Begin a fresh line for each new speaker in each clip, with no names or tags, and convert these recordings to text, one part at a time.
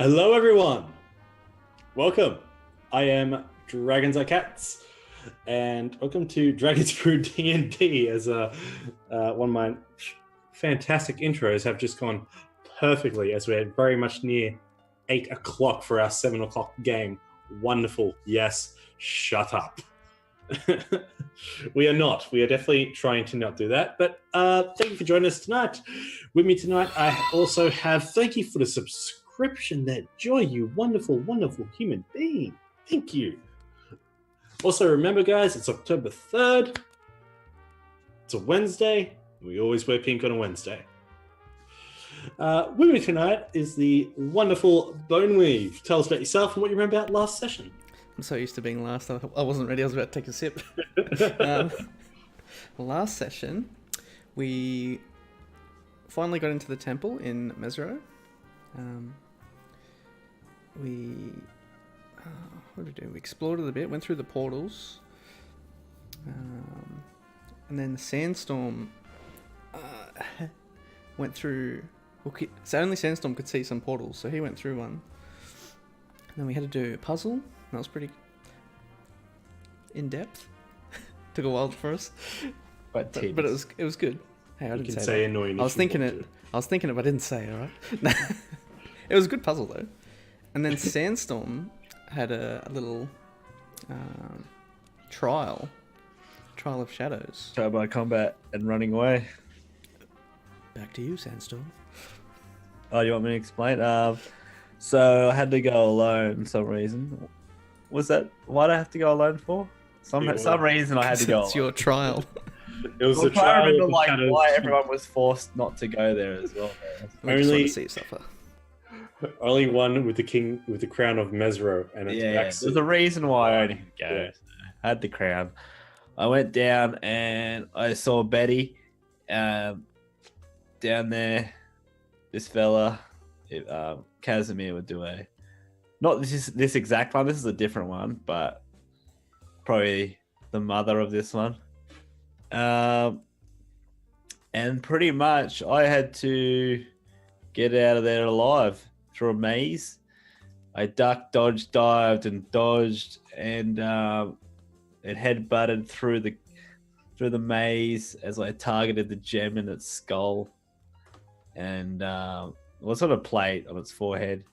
Hello, everyone. Welcome. I am Dragons Are Cats, and welcome to Dragons Brew D&D. As one of my fantastic intros have just gone perfectly, as we're very much near 8 o'clock for our 7 o'clock game. Wonderful. Yes. Shut up. We are not. We are definitely trying to not do that. But thank you for joining us tonight. With me tonight, I also have thank you for the subscription there. Joy, you wonderful, wonderful human being. Thank you. Also, remember, guys, it's October 3rd. It's a Wednesday. We always wear pink on a Wednesday. With me tonight is the wonderful Boneweave. Tell us about yourself and what you remember about last session.
I'm so used to being last. I wasn't ready. I was about to take a sip. Last session, we finally got into the temple in Mesro. What did we do? We explored it a bit, went through the portals, and then the sandstorm went through. So only Sandstorm could see some portals, so he went through one. And then we had to do a puzzle. That was pretty in depth. Took a while for us, but it was good. Hey, I didn't say
annoying.
I was thinking it, but I didn't say it. All right. It was a good puzzle though. And then Sandstorm had a little trial of shadows.
Trial by combat and running away.
Back to you, Sandstorm.
Oh, you want me to explain? So I had to go alone for some reason. Was that why did I have to go alone for? Some reason I had to go alone.
It's your trial.
It was
I'm
a
trying
trial.
to remember
of shadows.
why everyone was forced not to go there as well.
We just want to see you suffer.
Only one with the king with the crown of Mesro, and it's
There's a reason why I didn't go.
Yeah.
I had the crown. I went down and I saw Betty down there. This fella, Casimir, would do not this exact one. This is a different one, but probably the mother of this one. And pretty much I had to get out of there alive through a maze. I ducked, dodged, dived, and dodged, and it head-butted through the maze as I targeted the gem in its skull, and was on a plate on its forehead,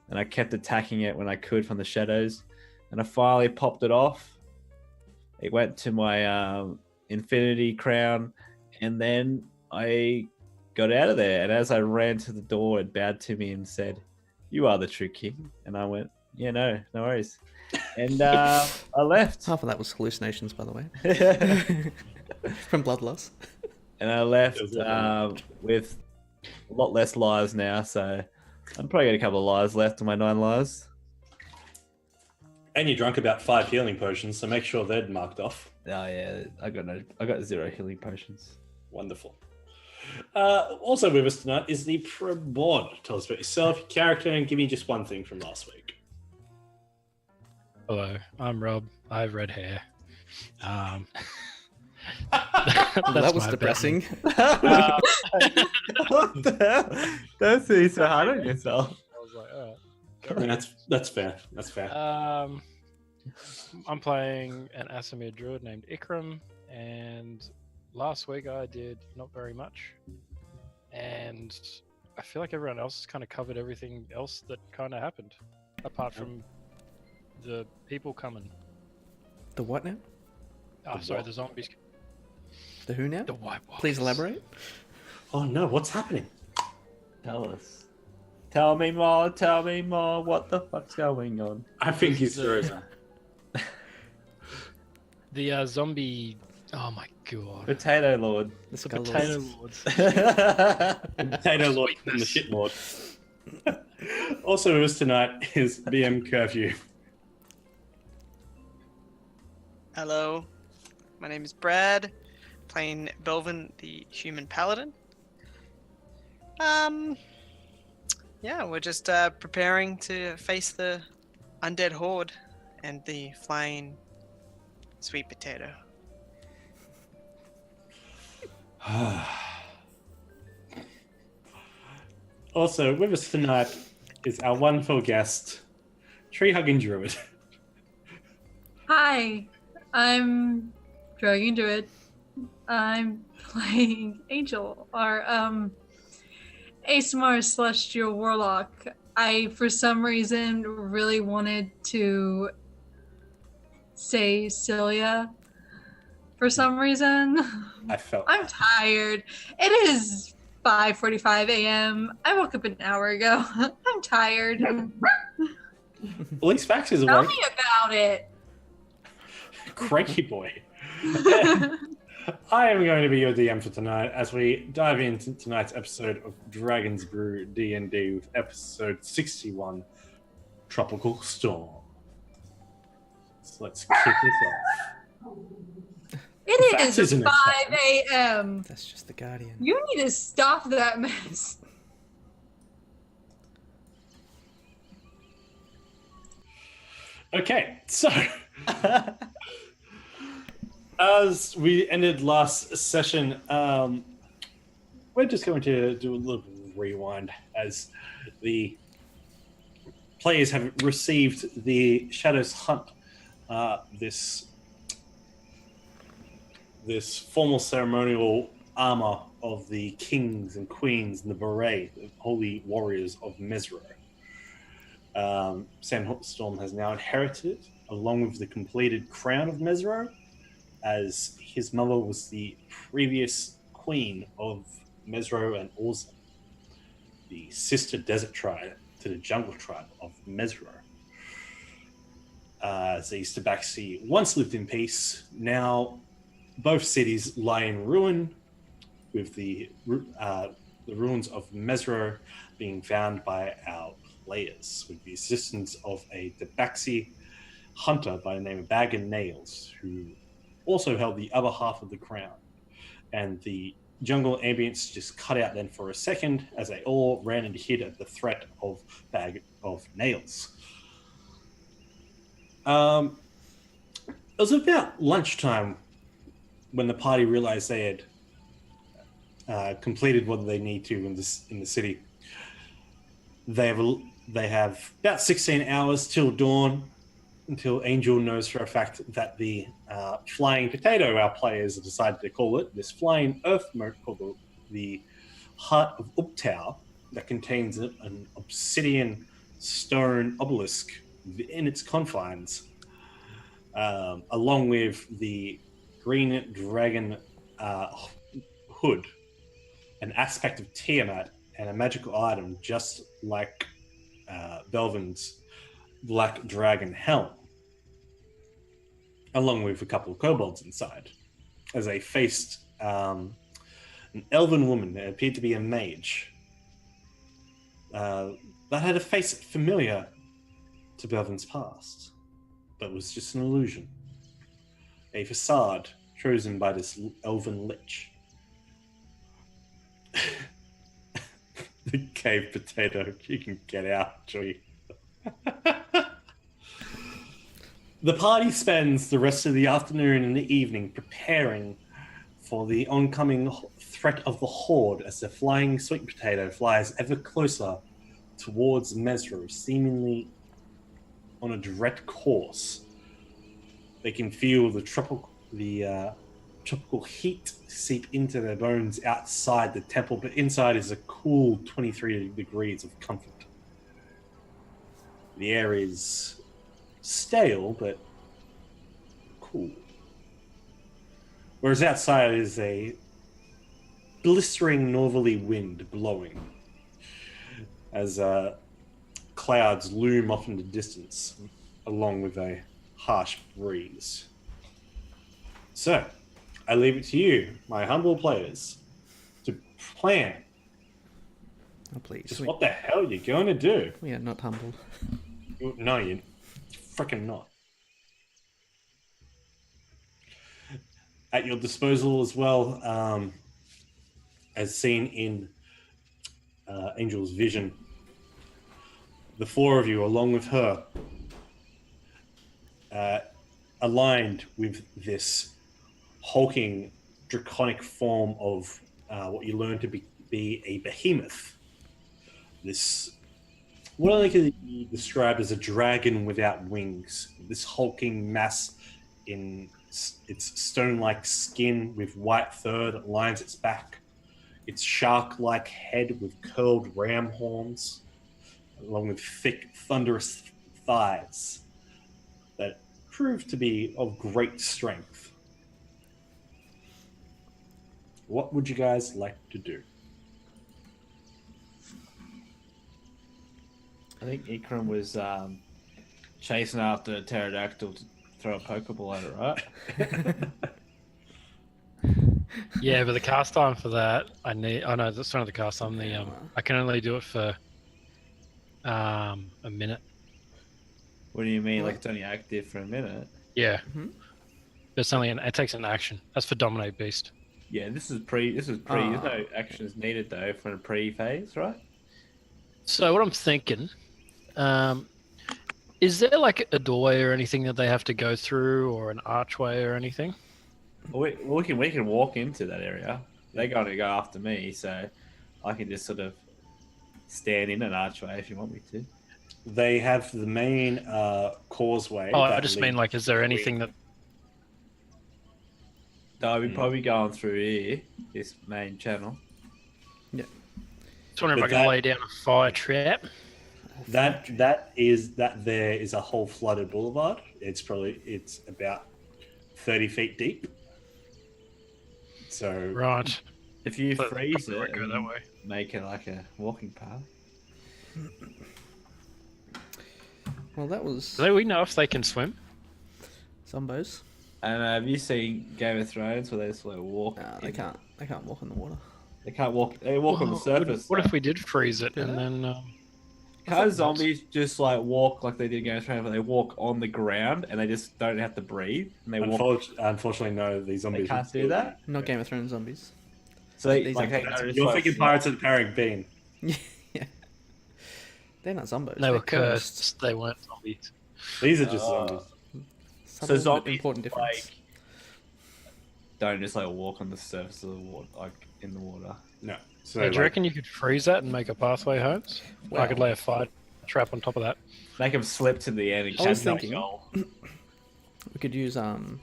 and I kept attacking it when I could from the shadows, and I finally popped it off. It went to my infinity crown, and then I got out of there, and as I ran to the door, it bowed to me and said, "You are the true king." And I went, "Yeah, no worries." And I left.
Half of that was hallucinations, by the way. From blood loss.
And I left with a lot less lives now, so I'm probably got a couple of lives left on my 9 lives.
And you drank about 5 healing potions, so make sure they're marked off.
Oh yeah, I got 0 healing potions.
Wonderful. Also with us tonight is the Prebod. Tell us about yourself, your character, and give me just one thing from last week.
Hello, I'm Rob. I have red hair.
That was depressing.
What the hell? Don't be so hard on yourself.
I was like, all
I mean, that's fair. That's fair.
right. I'm playing an Asimir druid named Ikram, and last week I did not very much, and I feel like everyone else has kind of covered everything else that kind of happened, apart from the people coming.
The what now?
Oh, sorry, the zombies.
The who now?
The White Walkers.
Please elaborate.
Oh no, what's happening?
Tell us. Tell me more. Tell me more. What the fuck's going on?
I think he's frozen.
The zombie. Oh my god.
Potato Lord.
The
The
Skull
potato
Lords.
lords.
Potato Lord and the Shit Lord. Also with us tonight is BM Curfew.
Hello, my name is Brad, playing Belvin, the human paladin. Yeah, we're just preparing to face the undead horde and the flying sweet potato.
Also with us tonight is our wonderful guest, Tree Hugging Druid.
Hi, I'm Dragon Druid. I'm playing Angel, or ASMR Celestial Warlock. I, for some reason, really wanted to say Celia. For some reason,
I felt
I'm tired. It is 5:45 a.m. I woke up an hour ago. I'm tired. Tell
at least Max is awake.
me about it.
Cranky boy. I am going to be your DM for tonight as we dive into tonight's episode of Dragon's Brew D&D with episode 61, Tropical Storm. So let's kick this off.
It
That
is
isn't a
5
time.
a.m.
That's just the Guardian.
You need to stop that mess.
Okay, so as we ended last session, we're just going to do a little rewind as the players have received the Shadows Hunt, this formal ceremonial armor of the kings and queens and the beret, the holy warriors of Mesro. Sandstorm has now inherited, along with the completed crown of Mesro, as his mother was the previous queen of Mesro and Orza, the sister desert tribe to the jungle tribe of Mesro. These Tabaxi once lived in peace. Now both cities lie in ruin, with the ruins of Mesro being found by our players, with the assistance of a Tabaxi hunter by the name of Bag and Nails, who also held the other half of the crown. And the jungle ambience just cut out then for a second as they all ran and hid at the threat of Bag of Nails. It was about lunchtime when the party realized they had completed what they need to in the city. They have about 16 hours till dawn, until Angel knows for a fact that the flying potato, our players have decided to call it, this flying earth mote called the Heart of Uptau, that contains an obsidian stone obelisk in its confines, along with the green dragon hood, an aspect of Tiamat, and a magical item just like Belvin's black dragon helm, along with a couple of kobolds inside, as they faced an elven woman that appeared to be a mage that had a face familiar to Belvin's past, but was just an illusion, a facade chosen by this elven lich. The cave potato, you can get out, Joey. The party spends the rest of the afternoon and the evening preparing for the oncoming threat of the Horde as the flying sweet potato flies ever closer towards Mesro, seemingly on a direct course. They can feel the tropical heat seep into their bones outside the temple, but inside is a cool 23 degrees of comfort. The air is stale, but cool. Whereas outside is a blistering northerly wind blowing as clouds loom off in the distance, along with a harsh breeze. So, I leave it to you, my humble players, to plan
Oh, please.
just what the hell you're going to do.
We are not humbled.
No, you're freaking not. At your disposal as well, as seen in Angel's vision, the four of you, along with her, aligned with this hulking, draconic form of what you learn to be a behemoth. This what I can be described as a dragon without wings. This hulking mass in its stone-like skin with white fur that lines its back. Its shark-like head with curled ram horns, along with thick, thunderous thighs that prove to be of great strength. What would you guys like to do?
I think Ikram was chasing after a pterodactyl to throw a pokeball at it, right?
Yeah, but the cast time for that, I need. Oh no, that's not the cast time. The I can only do it for a minute.
What do you mean?
What?
Like it's only active for a minute?
Yeah,
Mhm.
it's only it takes an action. That's for Dominate Beast.
Yeah, this is pre. There's
Ah,
no actions needed though for a pre-phase, right?
So what I'm thinking, is there like a doorway or anything that they have to go through, or an archway or anything?
Well, we can walk into that area. They're going to go after me, so I can just sort of stand in an archway if you want me to.
They have the main causeway.
Oh, I
that
just mean
leads
like, is there
between-
anything that?
No, we're probably going through here, this main channel.
Just wondering if
But
I can
that-
lay down a fire trap.
That there is a whole flooded boulevard. It's about 30 feet deep. So
Right.
If you
So
freeze
probably
it
won't go
and
that way.
make it like a walking path.
Well, that was
Do we know if they can swim?
Zumbos.
And have you seen Game of Thrones where they just like walk?
They
in-
can't. They can't walk in the water.
They can't walk. They walk on the
Well,
surface.
What
though.
if we did freeze it
Do
and
that?
then?
Can't zombies just like walk like they did in Game of Thrones, where they walk on the ground and they just don't have to breathe and they walk?
unfortunately, no. These zombies
They can't do that.
Not Game of Thrones zombies.
So they,
These
like,
are-
hey,
That's-
no, just
You're
like
thinking
float.
Pirates of the Caribbean.
Yeah. They're not zumbos.
They
they're
were cursed. They weren't zombies.
These are just
Oh.
zombies.
So
Subtle but
zombies
important difference.
like don't just like walk on the surface of the water, like in the water.
No. So
Do you
like,
reckon you could freeze that and make a pathway home? I could
Well-
lay a fire trap on top of that.
Make them slip to the end and
I was
catch that
thinking-
goal.
We could use the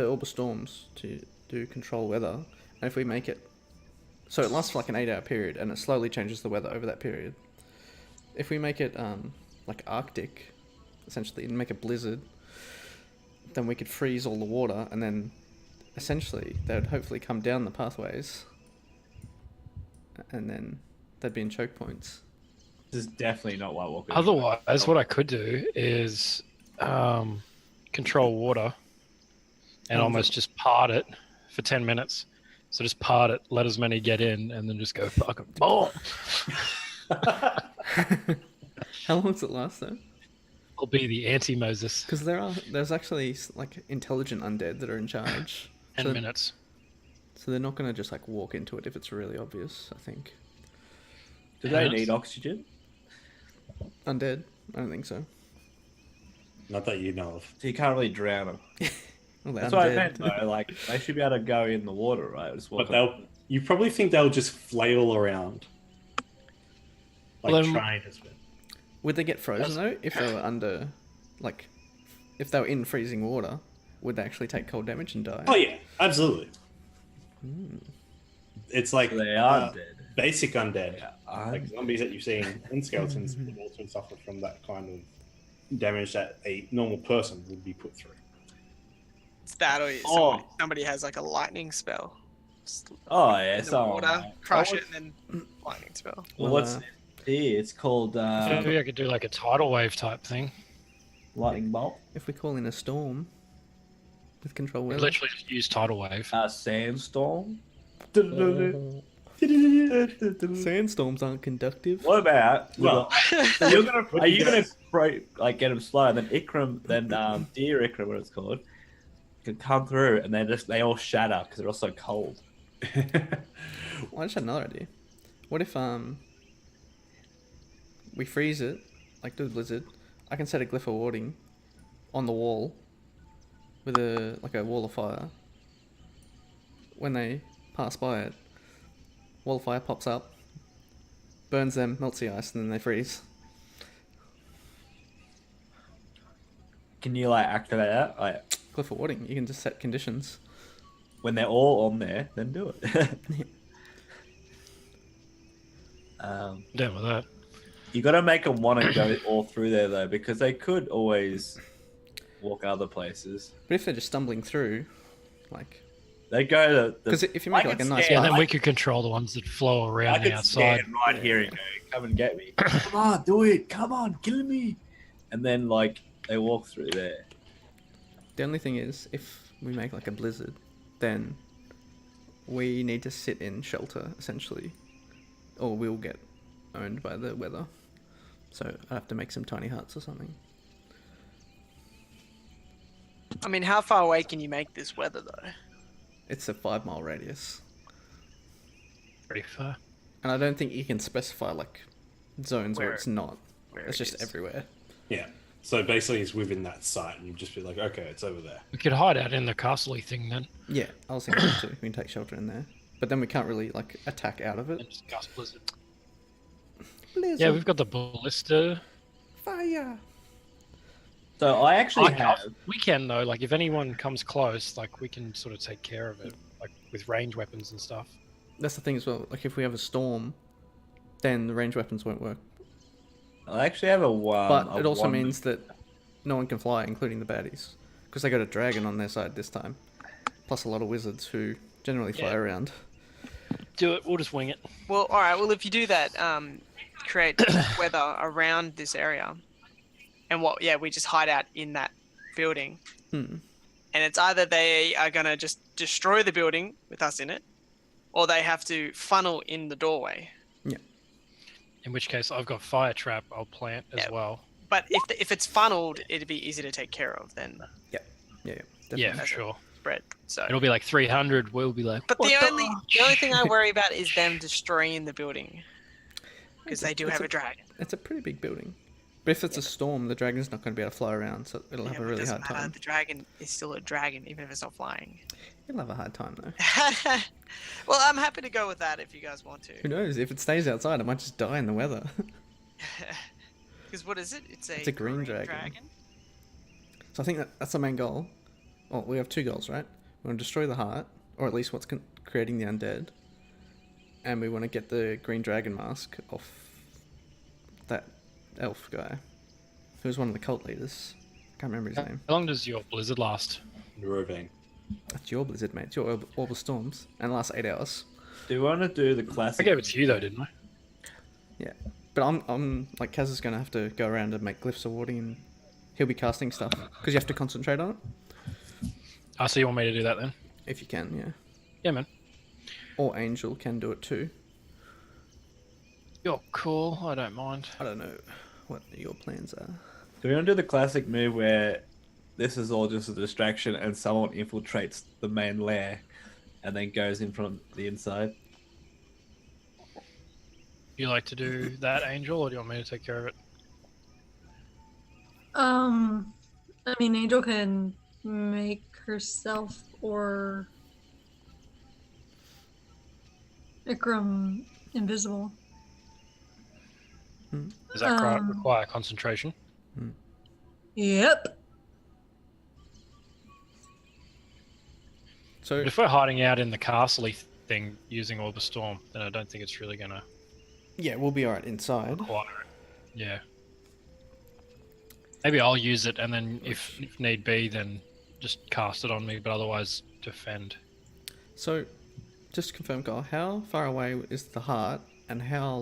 Orb of Storms to do control weather, and if we make it so it lasts for like an 8-hour period, and it slowly changes the weather over that period. If we make it like Arctic, essentially, and make a blizzard, then we could freeze all the water, and then essentially they would hopefully come down the pathways, and then they'd be in choke points.
This is definitely not White Walker.
Otherwise, what I could do is control water and almost just part it for 10 minutes. So just part it, let as many get in, and then just go fucking boom.
How long does it last though?
I'll be the anti-Moses.
Because there's actually like intelligent undead that are in charge.
10
So-
minutes.
So they're not going to just like walk into it if it's really obvious, I think.
Do they
Yes.
need oxygen?
Undead? I don't think so.
not that you know of.
So you can't really drown them.
Well, they're
That's what I
undead.
meant though. Like they should be able to go in the water, right? Just walk
But you probably think they'll just flail around, like
Well, then-
trying to swim.
Would they get frozen though if they were under, like, if they were in freezing water? Would they actually take cold damage and die?
Oh yeah, absolutely. It's like
So they are dead.
basic undead,
Yeah,
like zombies that you've seen in skeletons, would also suffer from that kind of damage that a normal person would be put through.
It's that or somebody has like a lightning spell. Just
Oh yeah,
in the
so
water, crush it, and then lightning spell.
Well,
Well,
what's here? It's called
Maybe I could do like a tidal wave type thing.
lightning bolt,
If we call in a storm with control
I'd
weather.
literally just use tidal wave.
sandstorm.
Sandstorms aren't conductive.
What about?
Well,
You're gonna, are you gonna like get them slow, and then Ikram, then dear Ikram, what it's called, can come through, and they all shatter because they're all so cold.
Well, I just had another idea. What if we freeze it, like do the blizzard? I can set a glyph of warding on the wall with a wall of fire. When they pass by it, wall of fire pops up, burns them, melts the ice, and then they freeze.
Can you like activate that? Like
Cliff of Warding, you can just set conditions.
when they're all on there, then do it.
Down with that.
You got to make them want to go all through there though, because they could always walk other places.
But if they're just stumbling through, like,
They go to the.
because if you make
I
it like a
can
nice
stand-
Yeah, then
I-
we could control the ones that flow
I
around
could
outside.
stand right here and go, "Come and get me! Come on, do it! Come on, kill me!" And then like they walk through there.
the only thing is, if we make like a blizzard, then we need to sit in shelter essentially, or we'll get owned by the weather. So I have to make some tiny huts or something.
I mean, how far away can you make this weather though?
It's a 5-mile radius,
Pretty far.
and I don't think you can specify like zones where
Where-
it's not.
where
It's
it
just
is.
everywhere.
Yeah. So basically, it's within that site, and you just be like, okay, it's over there.
We could hide out in the castle-y thing then.
Yeah, I was thinking that too. We can take shelter in there, but then we can't really like attack out of
And
it.
just cast blizzard.
Blizzard,
Yeah, we've got the ballista.
fire.
So I actually have.
We can though. Like if anyone comes close, like we can sort of take care of it, like with range weapons and stuff.
That's the thing as well. Like if we have a storm, then the range weapons won't work.
I actually have a
But
a
it also
one-
means that no one can fly, including the baddies, because they got a dragon on their side this time, plus a lot of wizards who generally fly
Yeah.
around.
Do it. We'll just wing it.
Well, all right. Well, if you do that, create weather around this area, and we just hide out in that building,
Hmm.
and it's either they are gonna just destroy the building with us in it, or they have to funnel in the doorway.
In which case, I've got fire trap. I'll plant as
Yeah.
well.
But if it's funneled, it'd be easy to take care of then.
Yeah,
Yeah,
definitely.
for
That's it.
sure.
Spread. So.
It'll be like 300. We'll be like.
But
"What
the only thing I
fuck?"
worry about is them destroying the building, because they do
It's
have a dragon.
It's a pretty big building. But if it's a storm, the dragon's not going to be able to fly around, so it'll have
Yeah,
a
but it
really
doesn't
hard
matter.
time.
The dragon is still a dragon, even if it's not flying.
It'll have a hard time though.
Well, I'm happy to go with that if you guys want
Who
to.
knows? If it stays outside, it might just die in the weather.
Because what is it? It's
It's a green dragon. So I think that's the main goal. Well, we have 2 goals, right? We want to destroy the heart, or at least what's creating the undead, and we want to get the green dragon mask off that elf guy, who was one of the cult leaders. I can't remember his name.
How long does your blizzard last?
Roving.
That's your blizzard, mate. It's your orbital storms, and it lasts 8 hours.
Do you want to do the
I
classic?
gave it to you though, didn't I?
Yeah, but I'm like Kaz is gonna have to go around and make glyphs of warding, and he'll be casting stuff because you have to concentrate on it
Oh, so you want me to do that then?
if you can, yeah.
Yeah, man.
Or Angel can do it too.
You're cool. I don't mind.
I don't know what your plans are.
Do we want to do the classic move where this is all just a distraction and someone infiltrates the main lair and then goes in from the inside?
You like to do that, Angel, or do you want me to take care of it?
I mean, Angel can make herself or Ikram invisible.
Does that
Um,
require concentration?
Yep.
So
But if we're hiding out in the castle thing using Orb of Storm, then I don't think it's really going to
yeah, we'll be alright inside.
require it. Yeah. Maybe I'll use it, and then if need be, then just cast it on me, but otherwise defend.
So, just to confirm, Carl, how far away is the heart, and how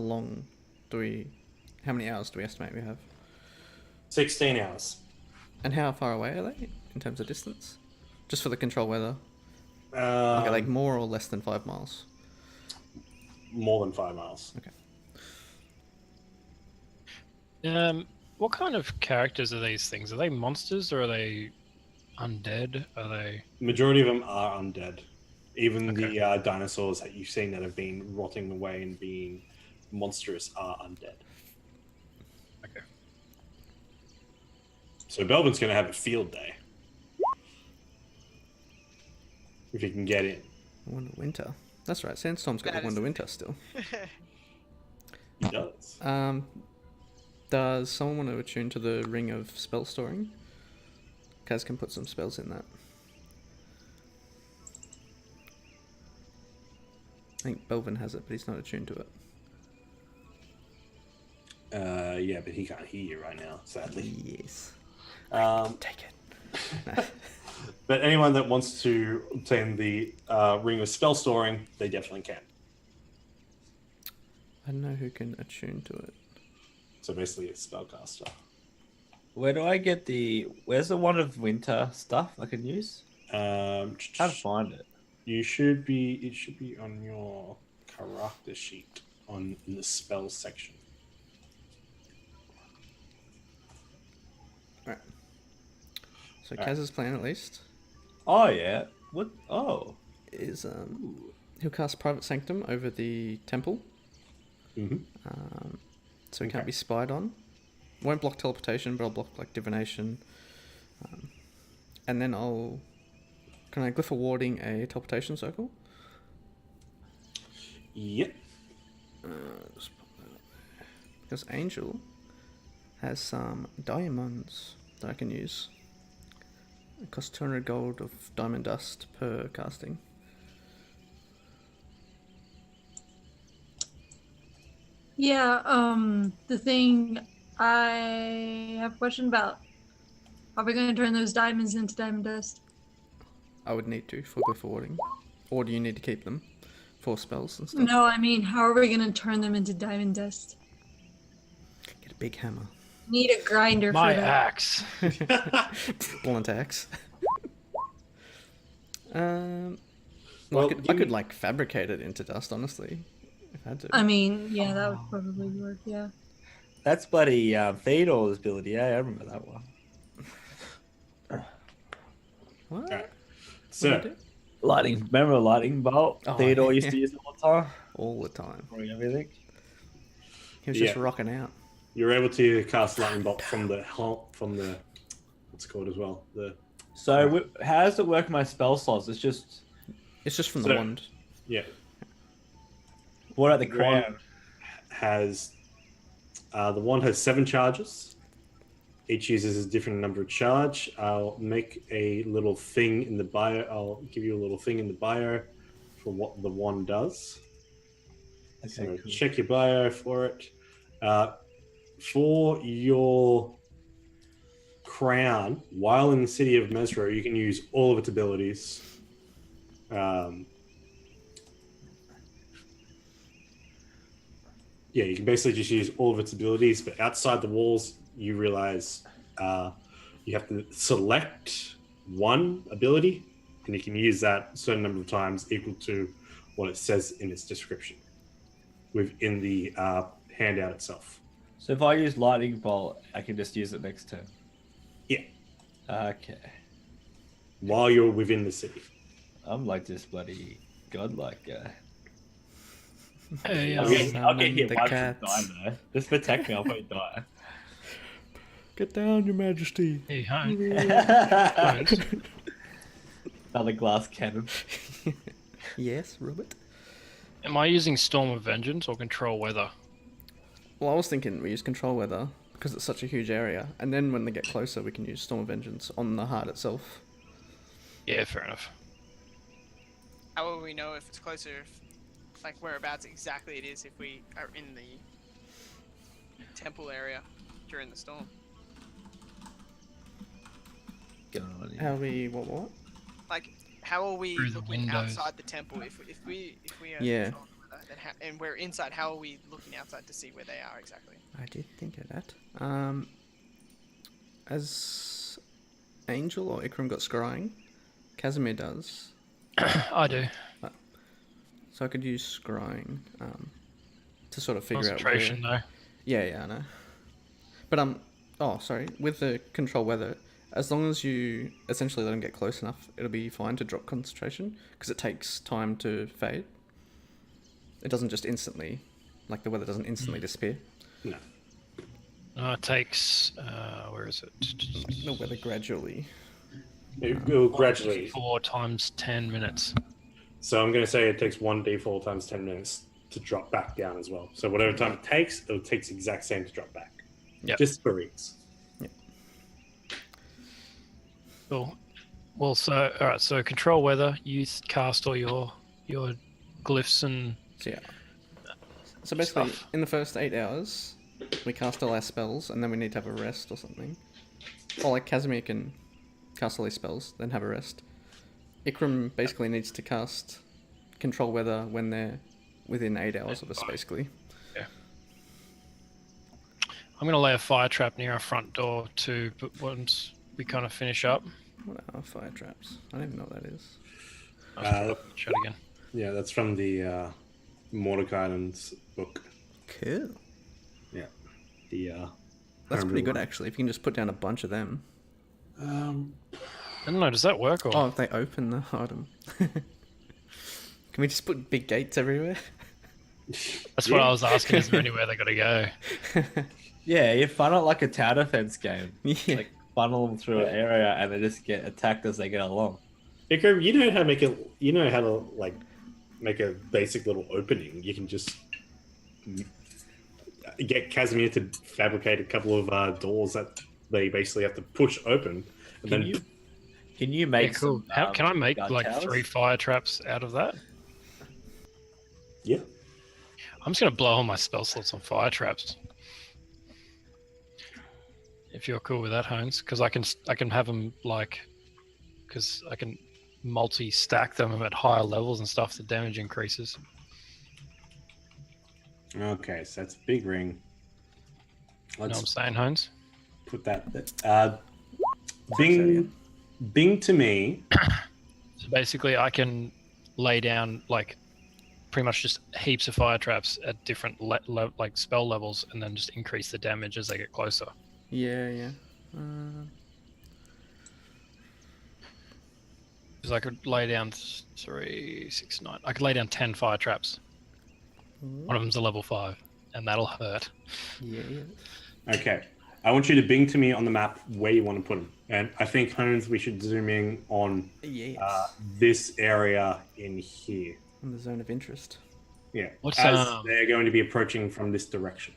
many hours do we estimate we have?
16 hours.
And how far away are they in terms of distance? Just for the control weather.
Um,
Like more or less than 5 miles?
More than 5 miles.
What kind of characters are these things? Are they monsters or are they undead? Are they?
Majority of them are undead. Even
Okay.
the dinosaurs that you've seen that have been rotting away and being monstrous are undead.
Okay.
So Belvin's going to have a field day. If he can get in.
Wonder Winter. That's right, Sandstorm's got
That
the
is
Wonder
the
Winter still.
He does.
Does someone want to attune to the ring of spell storing? Kaz can put some spells in that. I think Belvin has it, but he's not attuned to it.
Yeah, but he can't hear you right now, sadly.
Yes.
Take
it.
But anyone that wants to obtain the ring of spell storing, they definitely can.
I don't know who can attune to it.
So basically, it's spellcaster.
Where do I get where's the Wand of Winter stuff I can use? How to find it?
It should be on your character sheet in the spell section.
Right. So Kaz's plan, at least,
Oh yeah. What? Oh.
is he'll cast Private Sanctum over the temple,
Mm-hmm.
so he can't be spied on. Won't block teleportation, but I'll block like divination. And then can I glyph a warding a teleportation circle?
Yep.
Just pop that up there. Because Angel has some diamonds that I can use. It costs 200 gold of diamond dust per casting.
Yeah, the thing I have a question about. Are we going to turn those diamonds into diamond dust?
I would need to for glyph warding. Or do you need to keep them for spells and stuff?
No, I mean, how are we going to turn them into diamond dust?
Get a big hammer.
Need a grinder
My
for that.
axe.
Blunt axe. Well,
Well,
I could like fabricate it into dust, honestly, if I had to.
I mean, yeah, that would probably work, yeah.
That's bloody Theodor's ability. Yeah, I remember that one.
What?
Alright.
What do you
So,
do?
Remember lightning bolt?
Oh,
Theodore used to
yeah.
use it all the time.
All the time.
For everything.
He was just
Yeah.
rocking out.
you're able to cast lightning bolt from the what's it called as well?
So how does it work in my spell slots? It's just
It's just from
So-
the wand.
Yeah.
what at the
Wand
crown?
has the wand has 7 charges. Each uses a different number of charge. I'll make a little thing in the bio. I'll give you a little thing in the bio for what the wand does. So
Okay, cool.
check your bio for it. For your crown, while in the city of Mesro, you can use all of its abilities. Yeah, you can basically just use all of its abilities, but outside the walls, you realize you have to select one ability, and you can use that a certain number of times equal to what it says in its description within the handout itself.
So if I use lightning bolt, I can just use it next turn.
Yeah,
Okay.
while you're within the city.
I'm like this bloody godlike guy.
Hey,
I'll
Yes.
get, I'll get hit
The
once
cats.
and die though. Just protect me, I'll probably die.
Get down, Your Majesty.
hey, hi.
Another glass cannon.
Yes, Robert.
Am I using Storm of Vengeance or Control Weather?
Well, I was thinking we use Control Weather because it's such a huge area, and then when they get closer, we can use Storm of Vengeance on the heart itself.
Yeah, fair enough.
How will we know if it's closer, like whereabouts exactly it is if we are in the temple area during the storm?
Going on here.
How we what?
Like, how are we
Through the
looking
windows.
outside the temple if we are
Yeah.
controlling the weather, then and we're inside? How are we looking outside to see where they are exactly?
I did think of that. As Angel or Ikram got scrying, Casimir does.
I do.
So I could use scrying to sort of figure out
Concentration,
where...
though.
Yeah, I know. But oh, sorry. With the control weather, as long as you essentially let them get close enough, it'll be fine to drop concentration because it takes time to fade. It doesn't just instantly, like the weather doesn't instantly disappear.
No.
It takes, where is it?
The weather gradually.
It will gradually.
4 times 10 minutes.
So I'm going to say it takes 1d4 times 10 minutes to drop back down as well. So whatever time it takes the exact same to drop back.
Yep.
Just for ease.
Cool. Well, so all right. So control weather. You cast all your glyphs and
So yeah. So basically,
stuff.
in the first 8 hours, we cast all our spells, and then we need to have a rest or something. Or like Casimir can cast all his spells, then have a rest. Ikram basically needs to cast control weather when they're within 8 hours of us, basically.
I'm gonna lay a fire trap near our front door too. But once we kind of finish up,
What are fire traps? I don't even know what that is.
I'll shut again.
Yeah, that's from the Mordecai's book.
Cool.
Yeah. The
That's
homebrew
pretty good,
one.
actually, if you can just put down a bunch of them.
I don't know. Does that work? Or
Oh, if they open the item. Can we just put big gates everywhere?
that's what I was asking. Is there anywhere they gotta go?
Yeah, you funnel it like a tower defense game.
Yeah.
Like funnel them through an area and they just get attacked as they get along.
Ikram, you know how to make a basic little opening. You can just get Casimir to fabricate a couple of doors that they basically have to push open. And
Can you make
Cool.
some,
Can I make
gun
like
towers?
3 fire traps out of that?
Yeah.
I'm just gonna blow all my spell slots on fire traps. If you're cool with that, Hones, because I can have them because I can multi-stack them at higher levels and stuff. The damage increases.
Okay, so that's a big ring.
You know what I'm
Let's
saying, Hones?
put that. Bing to me.
So basically, I can lay down like pretty much just heaps of fire traps at different like spell levels, and then just increase the damage as they get closer.
Yeah.
Because I could lay down 3, 6, 9. I could lay down 10 fire traps. One of them's a level 5, and that'll hurt.
Yeah.
Okay. I want you to bing to me on the map where you want to put them. And I think, Hones, we should zoom in on
Yes.
this area in here.
In the zone of interest.
Yeah.
What's,
as they're going to be approaching from this direction.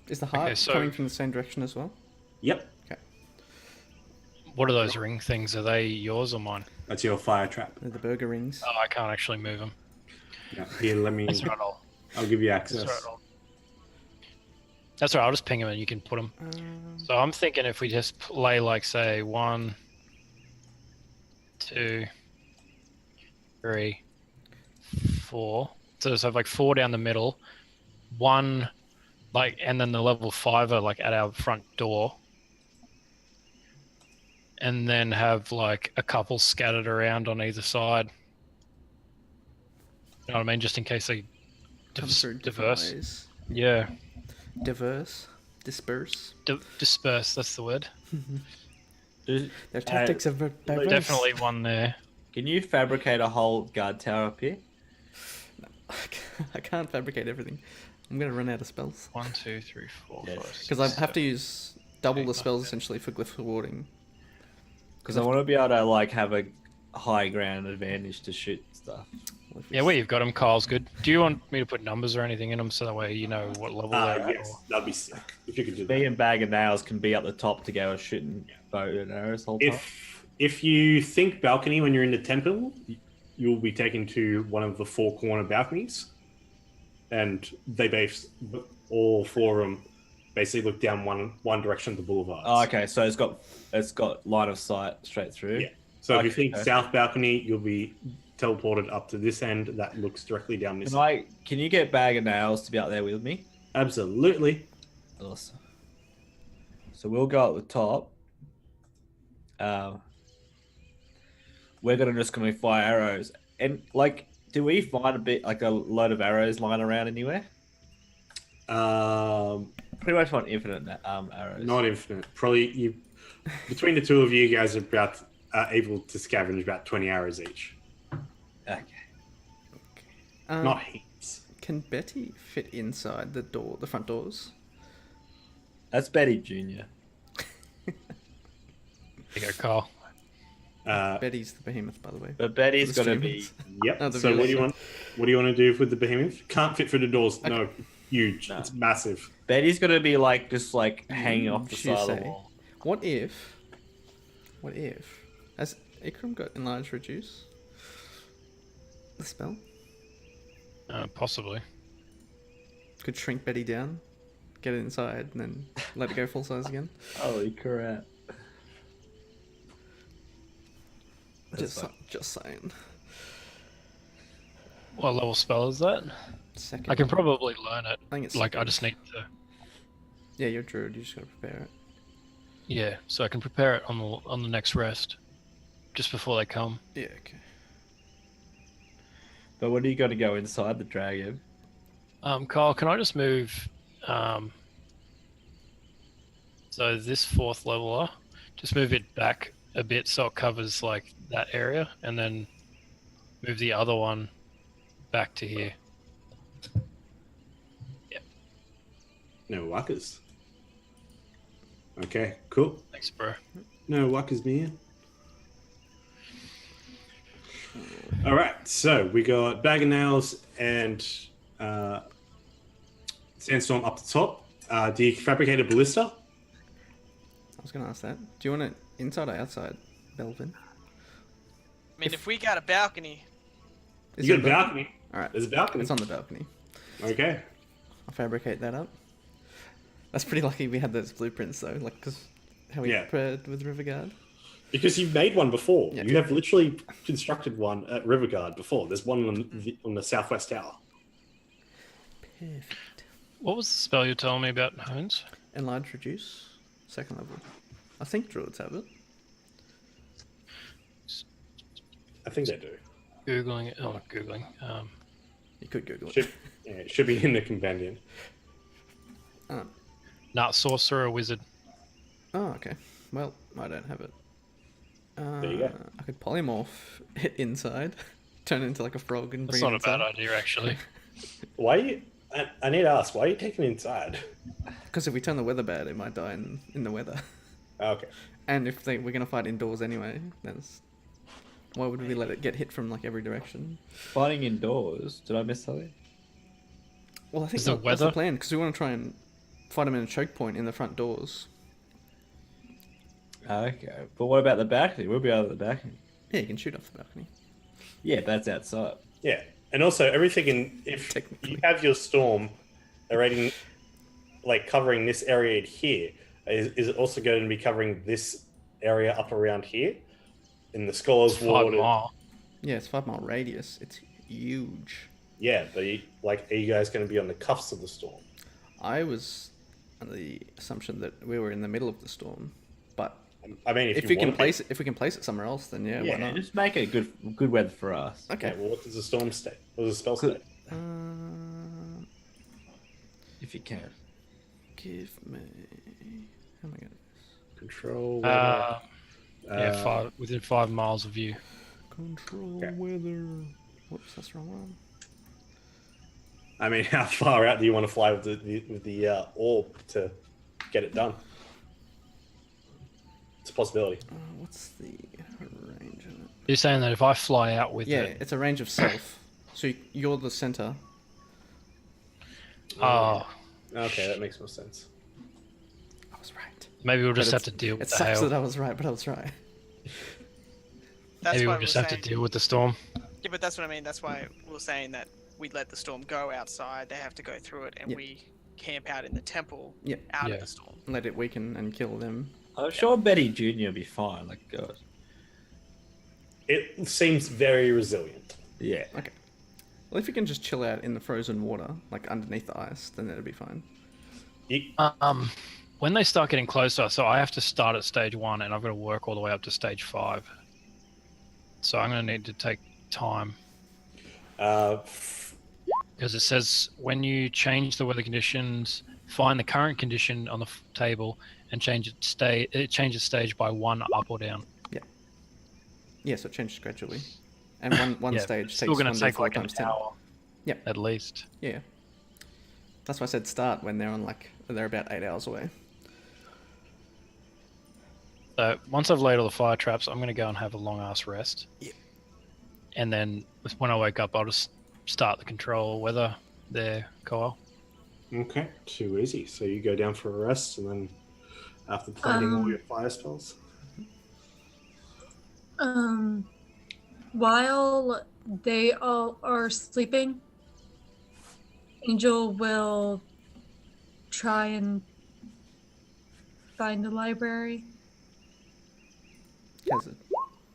Is the heart
so-
coming from the same direction as well?
Yep.
What are those ring things? Are they yours or mine?
That's your fire trap.
They're the burger rings.
Oh, I can't actually move them.
Yeah. Here, let me.
That's right.
I'll give you access.
That's right. I'll just ping them and you can put them. So I'm thinking if we just lay like say 1, 2, 3, 4. So have like 4 down the middle, 1 like, and then the level 5 are like at our front door, and then have like a couple scattered around on either side. You know what I mean? Just in case they
Come through different
diverse.
ways.
Yeah,
Diverse. Disperse.
disperse. That's the word.
Their tactics are diverse.
Definitely one there.
Can you fabricate a whole guard tower up here?
I can't fabricate everything. I'm gonna run out of spells.
1, 2, 3, 4,
Yes.
5, 6,
Because I have to
7.
use double the spells essentially for glyph warding.
Because I want to be able to like have a high ground advantage to shoot stuff.
Yeah, where you've got them, Kyle's good. Do you want me to put numbers or anything in them so that way you know what level they're at?
Yes,
Or...
that'd be sick if you could do
Me
that.
and Bag of Nails can be up the top to go shooting bow and arrows the whole time.
If you think balcony when you're in the temple, you'll be taken to one of the 4 corner balconies, and they all 4 of them basically look down one direction of the boulevard.
Oh, okay, so it's got line of sight straight through.
Yeah. So if you
Okay,
think
okay.
south balcony, you'll be teleported up to this end that looks directly down this.
Can you get Bag of Nails to be out there with me?
Absolutely.
Awesome. So we'll go at the top. We're just gonna fire arrows, and like, do we find a load of arrows lying around anywhere? Pretty much want infinite arrows.
Not infinite. Probably between the two of you guys are able to scavenge about 20 arrows each.
Okay.
Not heaps.
Can Betty fit inside the front doors?
That's Betty Junior.
There you go, Kyle.
Betty's the behemoth, by the way.
But Betty's
For the
got to be.
streamers.
Yep.
Oh, the
So what do you
viewers.
want? What do you want to do with the behemoth? Can't fit through the doors.
Okay.
No, huge.
No.
It's massive.
Betty's gonna be like just like hanging off the
You
side of the
say.
wall.
What if has Ikram got enlarge reduce? The spell
Possibly.
could shrink Betty down, get it inside, and then let it go full size again.
Holy crap!
Just saying.
What level spell is that?
Second.
I can probably learn it.
I think it's
Like, I
second.
just need to.
Yeah, you're a druid. You just gotta prepare it.
Yeah, so I can prepare it on the next rest, just before they come.
Yeah. Okay.
But when are you gonna go inside the dragon?
Kyle, can I just move? So this 4th leveler, just move it back a bit so it covers like that area, and then move the other one back to here.
No wuckers. Okay, cool.
Thanks, bro.
No wuckers, man. All right, so we got Bag of Nails and Sandstorm up the top. Do you fabricate a ballista?
I was gonna ask that. Do you want it inside or outside, Belvin?
I mean, if we got a balcony,
Is
You
it
got a balcony.
All right.
There's a balcony.
It's on the balcony.
Okay.
I'll fabricate that up. That's pretty lucky we had those blueprints though, like because how we
Yeah.
prepared with Riverguard.
Because you've made one before.
Yeah.
You have literally constructed one at Riverguard before. There's one on the southwest tower.
Perfect.
What was the spell you were telling me about, Hones?
Enlarge reduce, second level. I think druids have it.
I think they do.
Googling it. Oh, not Googling.
You could Google it.
Should, yeah, it should be in the companion.
Not sorcerer, wizard.
Oh, okay. Well, I don't have it.
There you go.
I could polymorph it inside, turn it into like a frog and
That's
bring
not
it
a bad
inside.
idea, actually.
Why are you... I need to ask, why are you taking it inside?
Because if we turn the weather bad, it might die in the weather.
Okay.
And if we're gonna fight indoors anyway, that's why would we let it get hit from like every direction?
Fighting indoors. Did I miss something?
Well, I think
Is the
that's the
weather-
plan because we want to try and fight them in a choke point in the front doors.
Okay, but what about the balcony? We'll be out of the balcony.
Yeah, you can shoot off the balcony.
Yeah, that's outside.
Yeah. And also, everything in... If
Technically.
you have your storm already, like, covering this area here, is it also going to be covering this area up around here? In the Scholar's
5
Ward?
mile.
Yeah, it's 5 mile radius. It's huge.
Yeah, but are you guys going to be on the cuffs of the storm?
I was under the assumption that we were in the middle of the storm, but
I mean,
if we can place it somewhere else, then yeah,
Yeah,
why not?
just make it good weather for us.
Okay.
Okay, well, what does the storm state? What does the spell state?
If you can.
Give me. How am I gonna?
Control.
Yeah,
Uh,
within 5 miles of you.
Control
Okay.
weather. Whoops, that's the wrong one.
I mean, how far out do you want to fly with the orb to get it done? It's a possibility.
What's the range on it?
You're saying that if I fly out with
Yeah,
it,
it's a range of self. So you're the center.
oh,
Okay, that makes more sense.
I was right.
maybe we'll just
But
have to deal
It
with the
sucks
hail.
that I was right, but I was right.
that's
Maybe
why
we'll
we
just
were
have to
saying.
deal with the storm.
Yeah, but that's what I mean. That's why we were saying that we'd let the storm go outside. They have to go through it, and
Yep.
we camp out in the temple
Yep.
out
Yeah.
of the storm.
Let it weaken and kill them.
I'm sure Betty Jr. will be fine. Like, God.
It seems very resilient.
Yeah.
Okay. Well, if you can just chill out in the frozen water, like underneath the ice, then that'll be fine.
When they start getting closer, so I have to start at stage 1, and I've got to work all the way up to stage 5. So I'm going to need to take time. Because it says when you change the weather conditions, find the current condition on the table and change it changes stage by 1 up or down.
Yeah, so it changes gradually. And one
Yeah,
stage
it's
takes
still going to take
1d4
like an
times 10.
hour.
Yep.
At least.
Yeah. That's why I said start when they're they're about 8 hours away.
So once I've laid all the fire traps, I'm going to go and have a long ass rest.
Yep.
And then when I wake up, I'll just start the control, whether they're coil.
Okay, too easy. So you go down for a rest, and then after planting all your fire spells.
While they all are sleeping, Angel will try and find a library.
Has it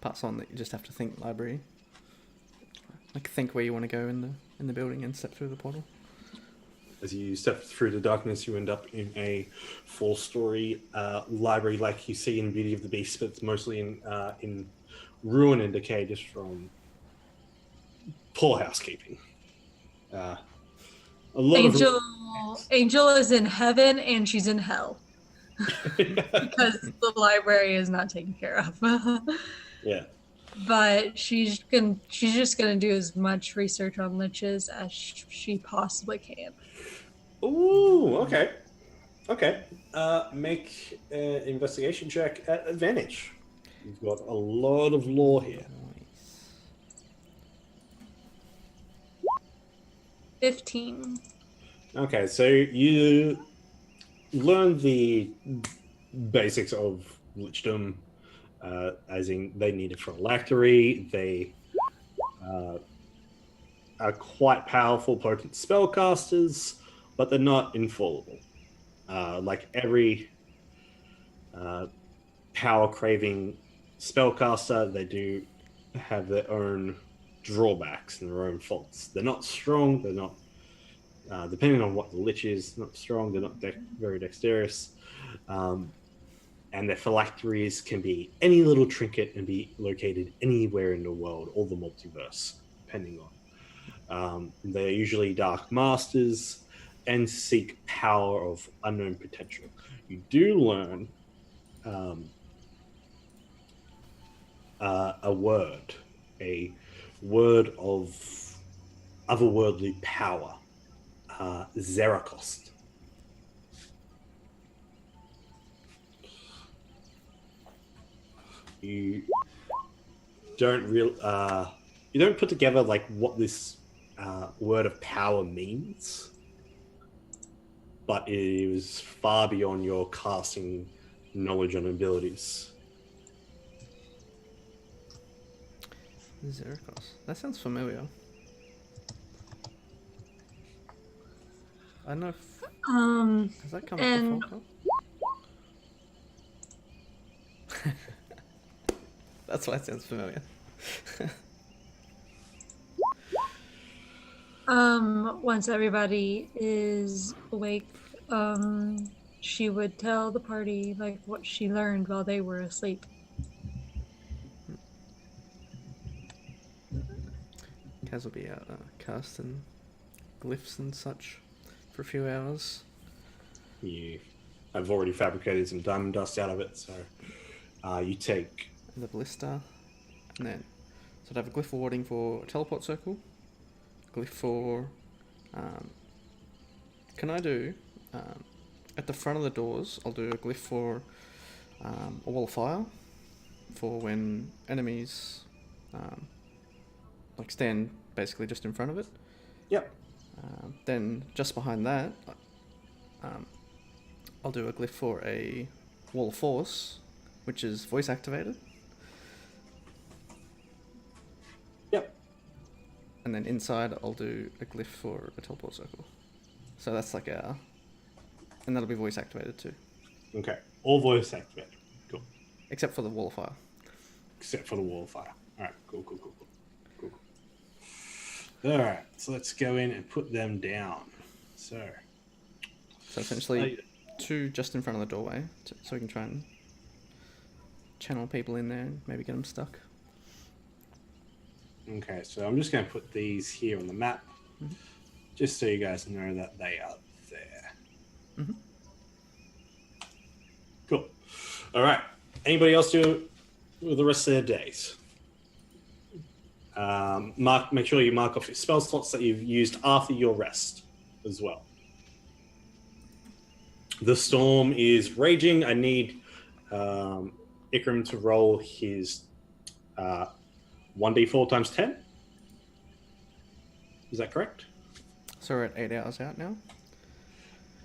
pass on that you just have to think library, like think where you want to go in the building and step through the portal.
As you step through the darkness, you end up in a 4-story library like you see in Beauty of the Beast, but it's mostly in ruin and decay just from poor housekeeping. A lot
Angel is in heaven and she's in hell
of
because the library is not taken care of.
yeah.
But she's just gonna do as much research on liches as she possibly can.
Ooh, okay. Okay. Make an investigation check at advantage. You've got a lot of lore here.
Nice.
15.
Okay, so you learn the basics of lichdom, as in they need a phylactery, they are quite powerful, potent spellcasters, but they're not infallible. Like every power-craving spellcaster, they do have their own drawbacks and their own faults. They're not strong, they're not depending on what the lich is, not strong, they're not very dexterous. And their phylacteries can be any little trinket and be located anywhere in the world, or the multiverse, depending on. They are usually dark masters and seek power of unknown potential. You do learn a word of otherworldly power. Zerakost. You don't you don't put together like what this word of power means, but it is far beyond your casting knowledge and abilities.
Zerikos. That sounds familiar. I don't know if... Has that come up before? That's why it sounds familiar.
Once everybody is awake, she would tell the party like what she learned while they were asleep.
Kaz will be out casting glyphs and such for a few hours.
I've already fabricated some diamond dust out of it, so you take
the ballista, and then so I'd have a glyph warding for a teleport circle, glyph for can I do at the front of the doors I'll do a glyph for a wall of fire for when enemies like stand basically just in front of it.
Yep.
Then just behind that I'll do a glyph for a wall of force, which is voice activated.
Yep.
And then inside I'll do a glyph for a teleport circle. So that's like and that'll be voice activated too.
Okay. All voice activated. Cool.
Except for the wall of fire.
Except for the wall of fire. Alright, cool. Alright, so let's go in and put them down. So
essentially two just in front of the doorway, so we can try and channel people in there and maybe get them stuck.
Okay, so I'm just going to put these here on the map, just so you guys know that they are there.
Mm-hmm.
Cool. All right. Anybody else do with the rest of their days? Make sure you mark off your spell slots that you've used after your rest as well. The storm is raging. I need Ikram to roll his 1d4 times 10. Is that correct?
So we're at 8 hours out now.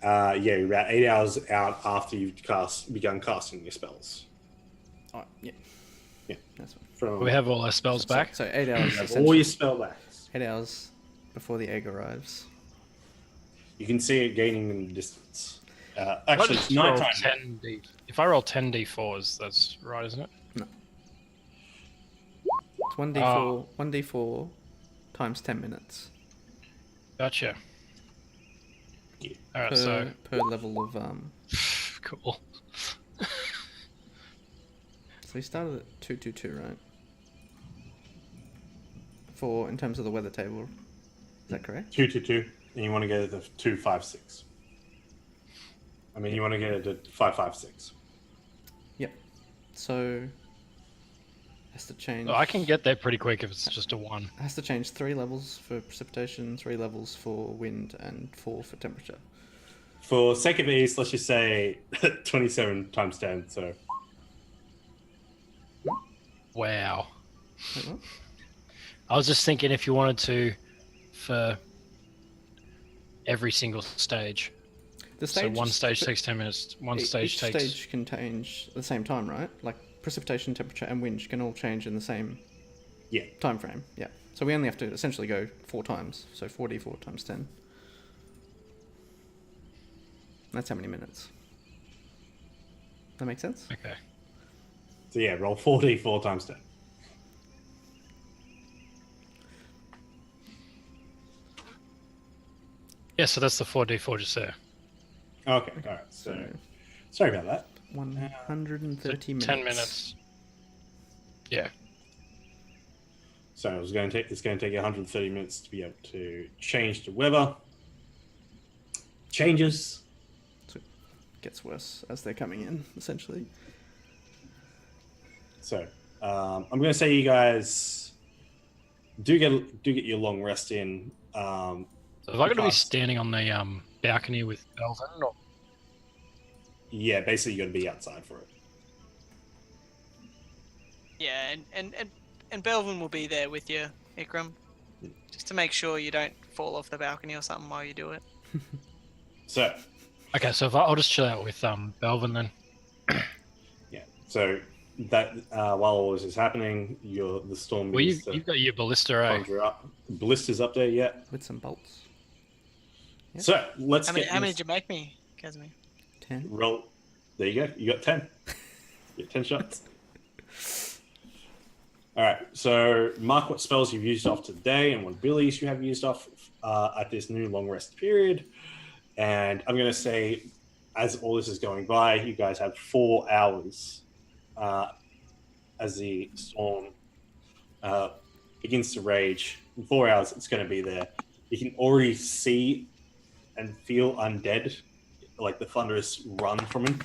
Yeah, you're about 8 hours out after you've begun casting your spells.
Oh, yeah.
Yeah.
That's fine.
From
We have all our spells back.
So 8 hours.
you have all
essentially.
your spell backs.
8 hours before the egg arrives.
You can see it gaining in the distance.
If I
Actually,
just
it's
roll
nighttime.
if I roll 10 d4s, that's right, isn't it?
It's 1d4. 1d4 times 10 minutes
Gotcha.
Yeah.
All right,
per,
so
per level of
cool.
So we started at 222, right? For in terms of the weather table, is that correct?
222, and you want to get it to 256. I mean, you want to get it to 556.
Yep. So has to change.
I can get there pretty quick if it's just a 1.
Has to change 3 levels for precipitation, 3 levels for wind, and 4 for temperature.
For sake of ease, let's just say 27 times 10. So
Wow.
Wait, what?
I was just thinking if you wanted to, for every single stage.
The
So one stage takes 10 minutes. One stage
each
takes.
stage can change at the same time, right? Like precipitation, temperature, and wind can all change in the same
yeah,
time frame. Yeah. So we only have to essentially go 4 times. So 4d4 times 10. That's how many minutes. That make sense?
Okay.
so yeah, roll 4d4 times 10.
Yeah, so that's the 4d4 just there.
Okay, all right. So
So
sorry about that.
130 minutes.
10 minutes. Yeah.
So it's going to take you 130 minutes to be able to change the weather. Changes.
So it gets worse as they're coming in, essentially.
So I'm going to say you guys do get your long rest in.
So if I got to be
because-
standing on the balcony with Belvin, or
Yeah, basically you got to be outside for it.
Yeah, and Belvin will be there with you, Ikram, just to make sure you don't fall off the balcony or something while you do it.
So
okay, so if I'll just chill out with Belvin then.
yeah, so that while all this is happening, the storm
Well,
begins
you've
to
got your ballista, eh?
conjure up. Ballista's up there yet.
With some bolts. Yep.
So let's
How many,
get
how many
this
did you make me, Casimir?
10.
roll. There you go. You got 10. You got 10 shots. All right. So mark what spells you've used off today and what abilities you have used off at this new long rest period. And I'm going to say, as all this is going by, you guys have 4 hours as the storm begins to rage. In 4 hours, it's going to be there. You can already see and feel undead, like the thunderous run from him,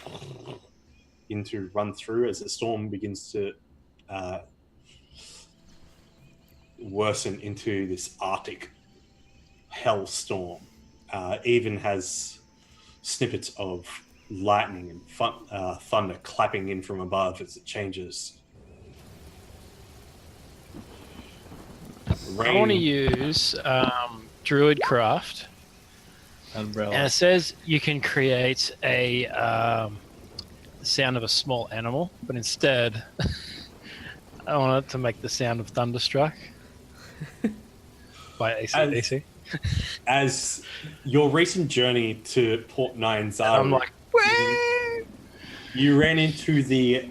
run through as the storm begins to worsen into this Arctic hellstorm. Even has snippets of lightning and thunder clapping in from above as it changes.
I want to use Druidcraft,
Umbrella.
and it says you can create a sound of a small animal, but instead, I want it to make the sound of Thunderstruck by AC/DC.
As your recent journey to Port Nine Zara,
I'm like,
you ran into the,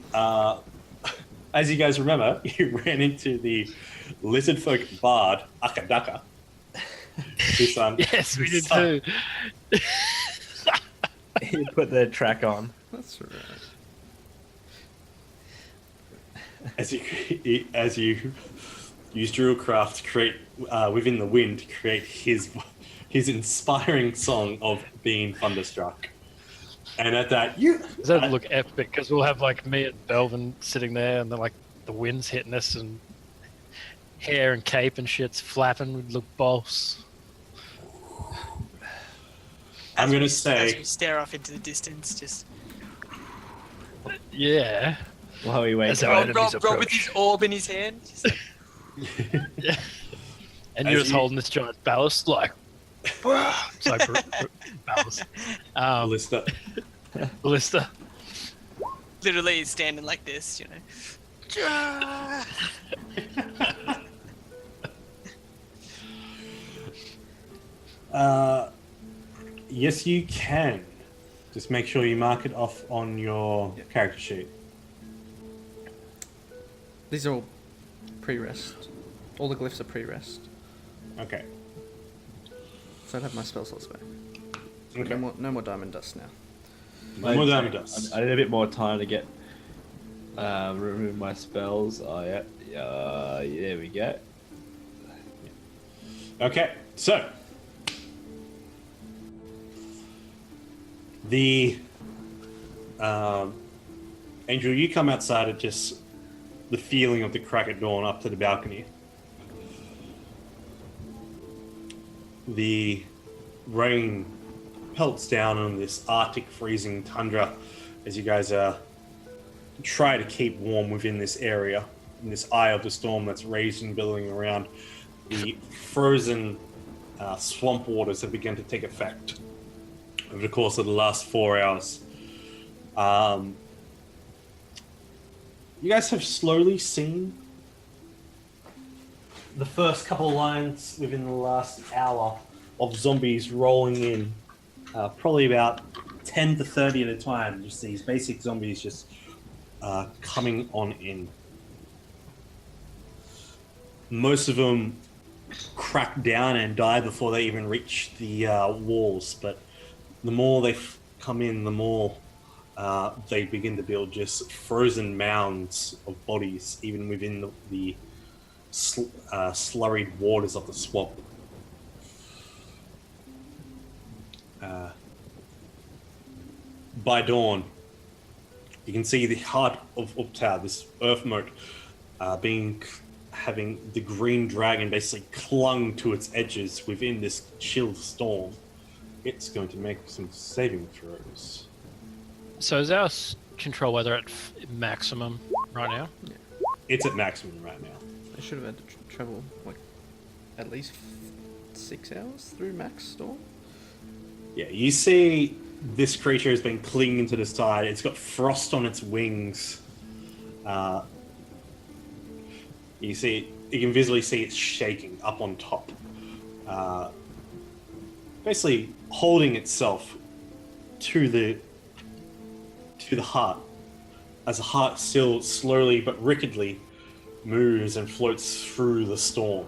as you guys remember, you ran into the lizard folk bard, Akadaka.
yes, we did too.
You put the track on.
That's right.
As you use Druidcraft to create within the wind to create his inspiring song of being thunderstruck, and at that
Does that look epic? Because we'll have like me and Belvin sitting there, and then like the wind's hitting us, and hair and cape and shit's flapping. We'd look boss.
I'm gonna
As
say
we stare off into the distance, just
Yeah.
While we wait.
As our
Rob,
enemies
Rob with
approach.
his orb in his hand. Just like,
And
As
you're just
you-
holding this giant ballast, like, it's like ballast.
Ballista.
Ballista.
Literally standing like this, you know.
Yes, you can. Just make sure you mark it off on your character sheet.
These are all pre-rest. All the glyphs are pre-rest.
Okay.
So I'd have my spell slots back.
Okay.
No more diamond dust now.
No more diamond dust.
I need a bit more time to get remove my spells. Oh yeah, there we go.
Okay, so the Angel, you come outside at just the feeling of the crack at dawn up to the balcony. The rain pelts down on this Arctic freezing tundra as you guys try to keep warm within this area, in this eye of the storm that's raised and billowing around. The frozen swamp waters have begun to take effect over the course of the last 4 hours. You guys have slowly seen the first couple lines within the last hour of zombies rolling in, probably about 10 to 30 at a time. Just these basic zombies just coming on in. Most of them crack down and die before they even reach the walls, but the more they come in, the more they begin to build just frozen mounds of bodies, even within the slurried waters of the swamp. By dawn, you can see the heart of Uptau, this earth moat, having the green dragon basically clung to its edges within this chill storm. It's going to make some saving throws.
So is our control weather at maximum right now?
It's at maximum right now.
I should have had to travel like at least 6 hours through max storm.
Yeah, you see this creature has been clinging to the side. It's got frost on its wings. You can visibly see it's shaking up on top. Basically holding itself to the heart, as the heart still slowly but wickedly moves and floats through the storm,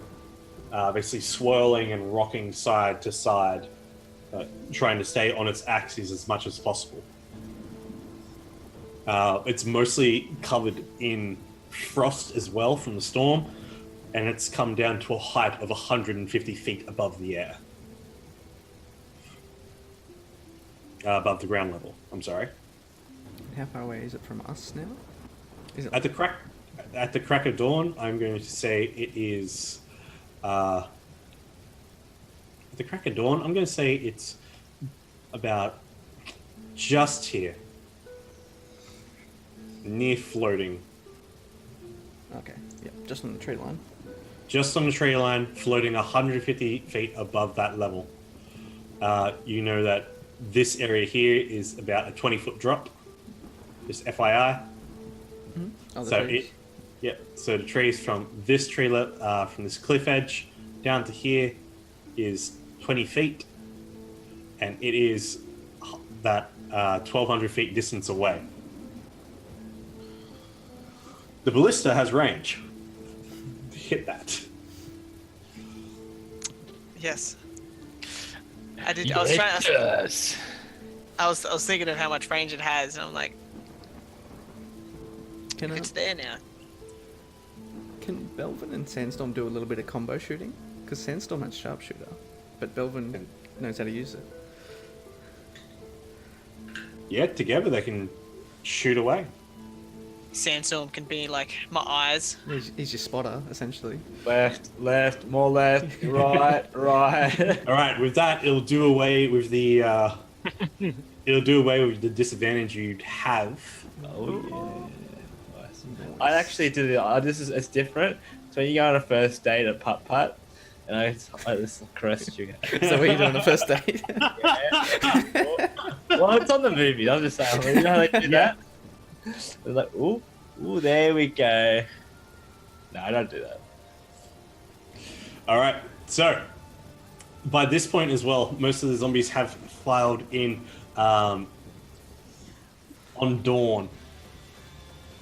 basically swirling and rocking side to side, trying to stay on its axis as much as possible. It's mostly covered in frost as well from the storm, and it's come down to a height of 150 feet above the air. Above the ground level, I'm sorry.
How far away is it from us now? Is it
At the crack of dawn, I'm going to say it is. At the crack of dawn, I'm going to say it's about just here, near floating,
okay? Yeah, just on the tree line.
just on the tree line, floating 150 feet above that level. You know that this area here is about a 20-foot drop. Just FYI.
Oh, the
So
trees.
So the trees from this from this cliff edge down to here is 20 feet, and it is that 1,200 feet distance away. The ballista has range to hit that.
Yes. I did. I was trying.
Yes.
I was thinking of how much range it has, and I'm like,
Can
it's there now.
Can Belvin and Sandstorm do a little bit of combo shooting? Because Sandstorm has sharpshooter, but Belvin knows how to use it.
Yeah, together they can shoot away.
Sandstorm can be like my eyes.
He's your spotter, essentially.
Left, more left, right, right.
All right, with that, it'll do away with the disadvantage you'd have.
Oh yeah. Nice. I actually did it. It's different. So when you go on a first date at Putt Putt, and I just caressed you guys.
Is that what you do on a first date?
Well, it's on the movie. I'm just saying, you know how they do that? They're like, ooh, there we go. No, I don't do that.
All right. So, by this point as well, most of the zombies have filed in on dawn.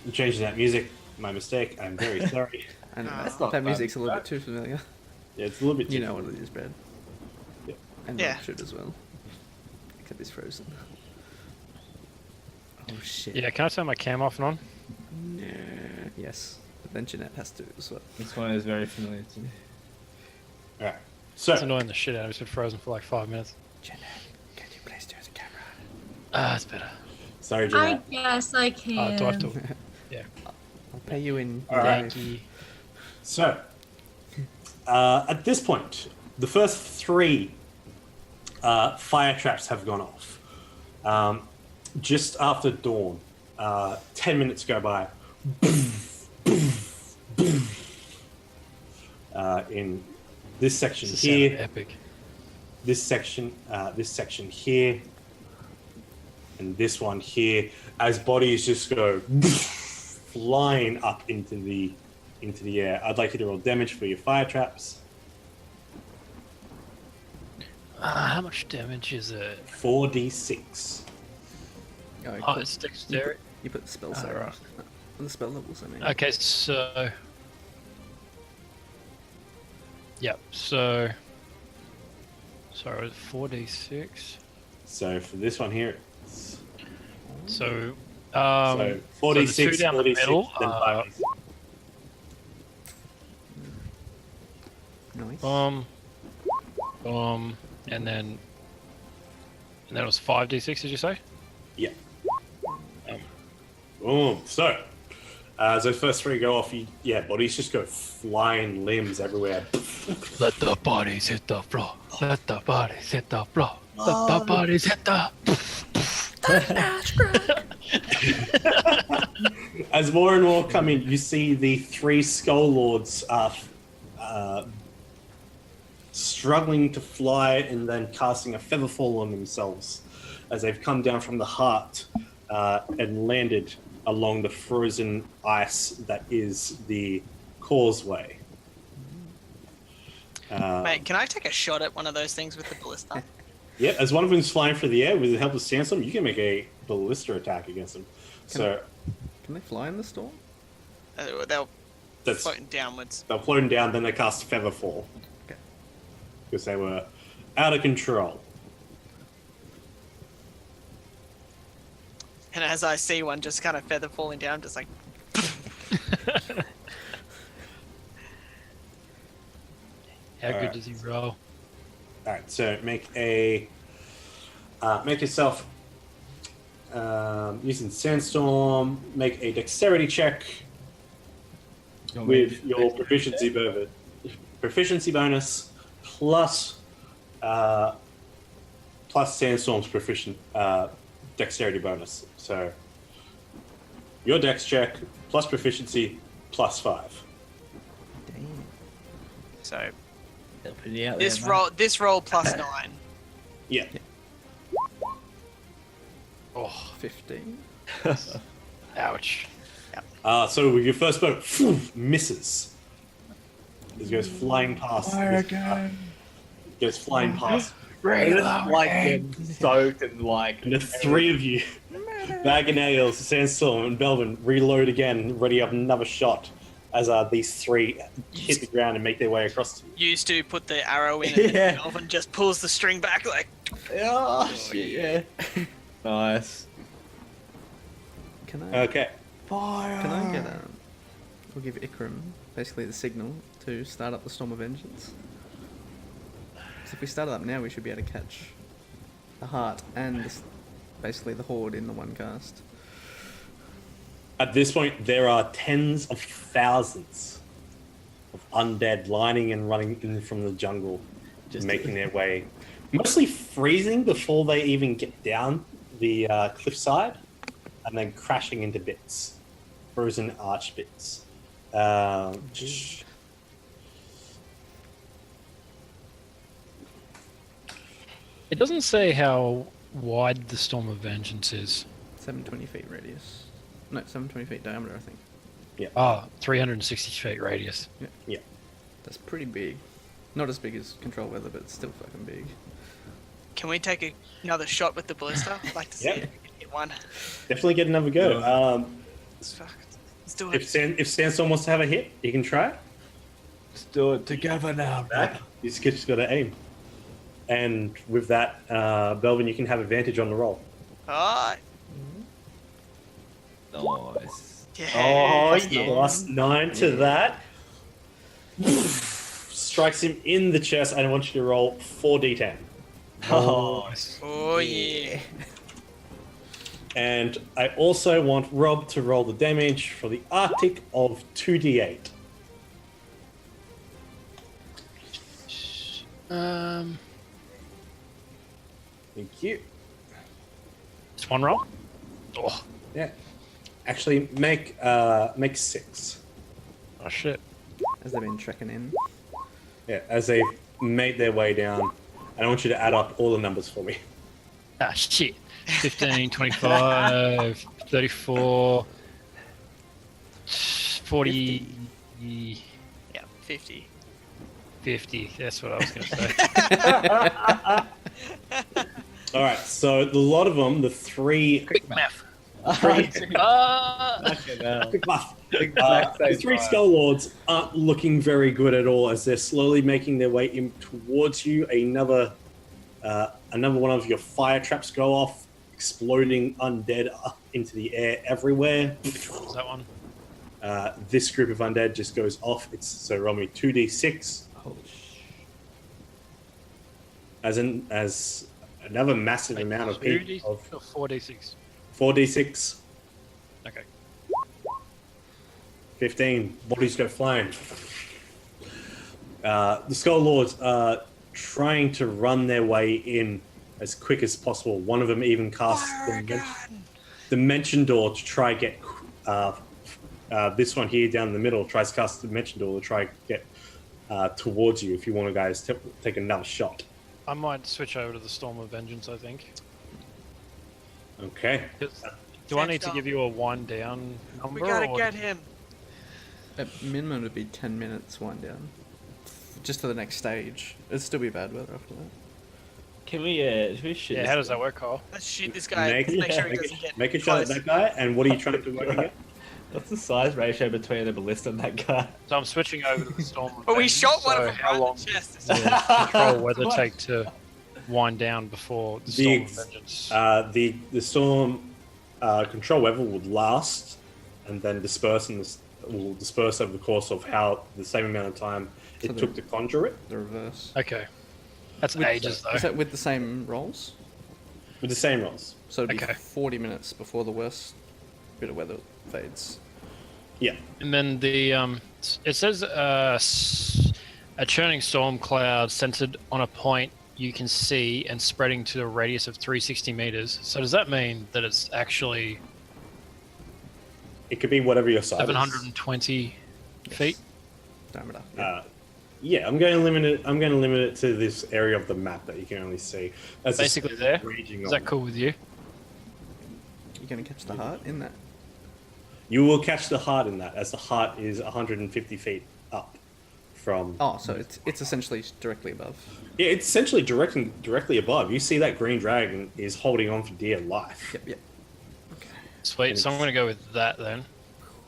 I'm changing that music. My mistake. I'm very sorry.
I know
That's not
that
bad.
music's a little bit too familiar.
Yeah, it's a little bit.
You know what it is, Brad.
Yeah.
And
Yeah.
Rob should as well. Except he's frozen. Oh shit.
Yeah, can I turn my cam off and on?
No. Yes. But then Jeanette has to as well.
This one is very familiar to me.
All right. So,
It's annoying the shit out of me. It's been frozen for like 5 minutes.
Jeanette, can you please turn the camera
Ah, it's better.
sorry,
I
Jeanette.
guess I can.
Do I have to?
I'll pay you in.
All right.
Thank you.
So, at this point, the first 3 fire traps have gone off. Just after dawn, 10 minutes go by. In this section
This is sounding
here,
epic.
this section here, and this one here, as bodies just go flying up into the air. I'd like you to roll damage for your fire traps.
How much damage is it?
4d6.
Oh,
Oh,
cool.
it's dexterity.
You put the spell
Oh,
save.
right.
The spell levels, I mean.
Okay, so. Yep, so. Sorry, 4d6.
So for this one here, it's
So.
so
The
4d6,
two down the
4d6,
middle,
then 5d6.
Nice.
And then it was 5d6. Did you say?
Yeah. Boom. So, as those first 3 go off, bodies just go flying, limbs everywhere.
Let the bodies hit the floor. Let the bodies hit the floor. Let the bodies hit the.
As more and more come in, you see the 3 Skull Lords struggling to fly and then casting a feather fall on themselves as they've come down from the heart and landed along the frozen ice that is the causeway.
Mate, can I take a shot at one of those things with the ballista?
Yeah, as one of them's flying through the air with the help of Sandstorm, you can make a ballista attack against them. So
Can they fly in the storm?
They'll
that's
floating downwards.
they'll float down, then they cast Feather Fall.
Okay.
Because they were out of control.
And as I see one just kind of feather falling down, just like,
How
Alright.
good does he roll?
Alright, so make yourself using Sandstorm, make a dexterity check with your proficiency bonus plus Sandstorm's dexterity bonus. So your dex check plus proficiency plus 5.
Damn.
so
Pretty out
this
there, mate.
roll plus 9.
Yeah.
Oh,
15.
ouch.
So with your first boat, misses. It goes flying past. Goes flying past.
Like getting soaked and like
And the 3 of you, Bag and Nails, Sandstorm, and Belvin, reload again, ready up another shot as these 3 hit the ground and make their way across.
Used to put the arrow in and
Yeah.
then Elvin just pulls the string back like,
oh shit, yeah. Nice.
Can I?
Okay.
Fire.
Can I get we'll give Ikram basically the signal to start up the Storm of Vengeance. So if we start it up now, we should be able to catch the heart and basically the horde in the one cast.
At this point, there are tens of thousands of undead lining and running in from the jungle, just making their way, mostly freezing before they even get down the cliffside, and then crashing into bits, frozen arch bits.
It doesn't say how wide the Storm of Vengeance is.
720 feet radius. No, 720 feet diameter, I think.
Oh, 360 feet radius.
That's pretty big. Not as big as control weather, but it's still fucking big.
Can we take another shot with the ballista? I'd like to see
Yep.
it hit one.
Definitely get another go.
Let's do it.
If Sandstorm wants to have a hit, you can try it.
Let's do it together now.
Back. You just got to aim. And with that, Belvin, you can have advantage on the roll.
Alright.
Nice.
Yeah.
Oh,
Plus
yeah.
nine.
Plus 9 to that. Strikes him in the chest, and I want you to roll 4d10.
Oh,
Oh yeah.
And I also want Rob to roll the damage for the Arctic of 2d8. Thank you.
Just one roll? Oh,
Yeah. Actually, make 6.
oh shit.
Has they been trekking in?
Yeah, as they've made their way down. And I want you to add up all the numbers for me.
Ah, shit. 15, 25, 34, 40,
Yeah, 50.
50. That's what I was going to say.
All right, so the lot of them, the three...
Quick math.
Three,
fucking hell.
quick math.
Exact
The
same
3
time.
Skull Lords aren't looking very good at all as they're slowly making their way in towards you. Another one of your fire traps go off, exploding undead up into the air everywhere.
What was that one?
This group of undead just goes off. So roll me 2d6
Holy sh!
as another massive amount of people.
2d6 or 4d6?
4d6,
Okay.
15. Bodies go flying. The Skull Lords are trying to run their way in as quick as possible. One of them even casts Dimension Door to try get this one here down the middle tries to cast Dimension Door to try get towards you if you want to guys take another shot.
I might switch over to the Storm of Vengeance, I think.
Okay.
Do I need to give you a 1 down number?
We gotta
or-
get him.
At minimum, it'd be 10 minutes wind down. Just to the next stage. It'd still be bad weather after that.
Can we shoot?
Yeah, how does that work, Kyle?
Let's shoot this guy.
Make,
Make sure he
make,
doesn't get
make a shot at
close.
that guy. And what are you trying to work against?
What's the size ratio between the ballista and that guy?
So I'm switching over to the Storm of
But we
Vengeance,
shot one
so
of them
how
right
long
in the chest.
does control weather take to wind down before the Storm of
The-
Vengeance?
The storm control weather would last and then disperse and will disperse over the course of the same amount of time
So
it
the-
took to conjure it
The reverse.
Okay. That's
With-
ages, though.
Is that with the same rolls?
with the same rolls.
So it'd be
Okay.
40 minutes before the worst bit of weather fades.
Yeah.
And then the it says a churning storm cloud centered on a point you can see and spreading to a radius of 360 meters. So does that mean that it's actually
It could be whatever your size is.
720 feet?
Diameter.
Yeah, I'm going to limit it. I'm going to limit it to this area of the map that you can only see. That's
Basically
just
there?
raging
Is
on.
that cool with you?
You're gonna catch the heart in that.
You will catch the heart in that, as the heart is 150 feet up from.
Oh, so it's essentially directly above.
Yeah, it's essentially directly above. You see that green dragon is holding on for dear life.
Yep, yep. Okay.
Sweet. So I'm going to go with that then.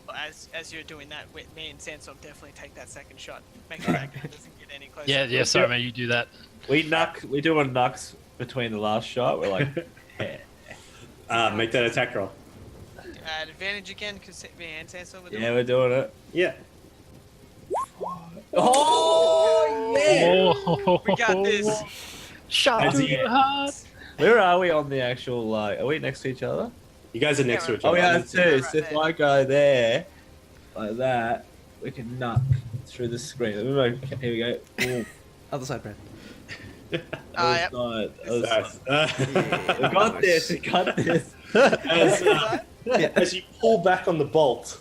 Well, as you're doing that, me and Sandstorm definitely take that second shot. Make sure that guy doesn't get any closer.
Yeah. Sorry, man. You do that.
We do a knucks between the last shot. We're like,
Make that attack roll.
Advantage again because me and Sandstorm were doing
yeah, we're doing it.
Yeah.
Oh yeah!
Oh,
We got this.
Shot
As
through
he-
the heart.
Where are we on the actual like? Are we next to each other?
You guys are next to each
Oh
other.
yeah,
Yeah,
that's too.
right
So if
there.
I go there, like that, we can knock through the screen. Here we go. Ooh,
Other side, Brad.
Yep.
that was nice.
Nice.
We got this. We got this.
As you pull back on the bolt,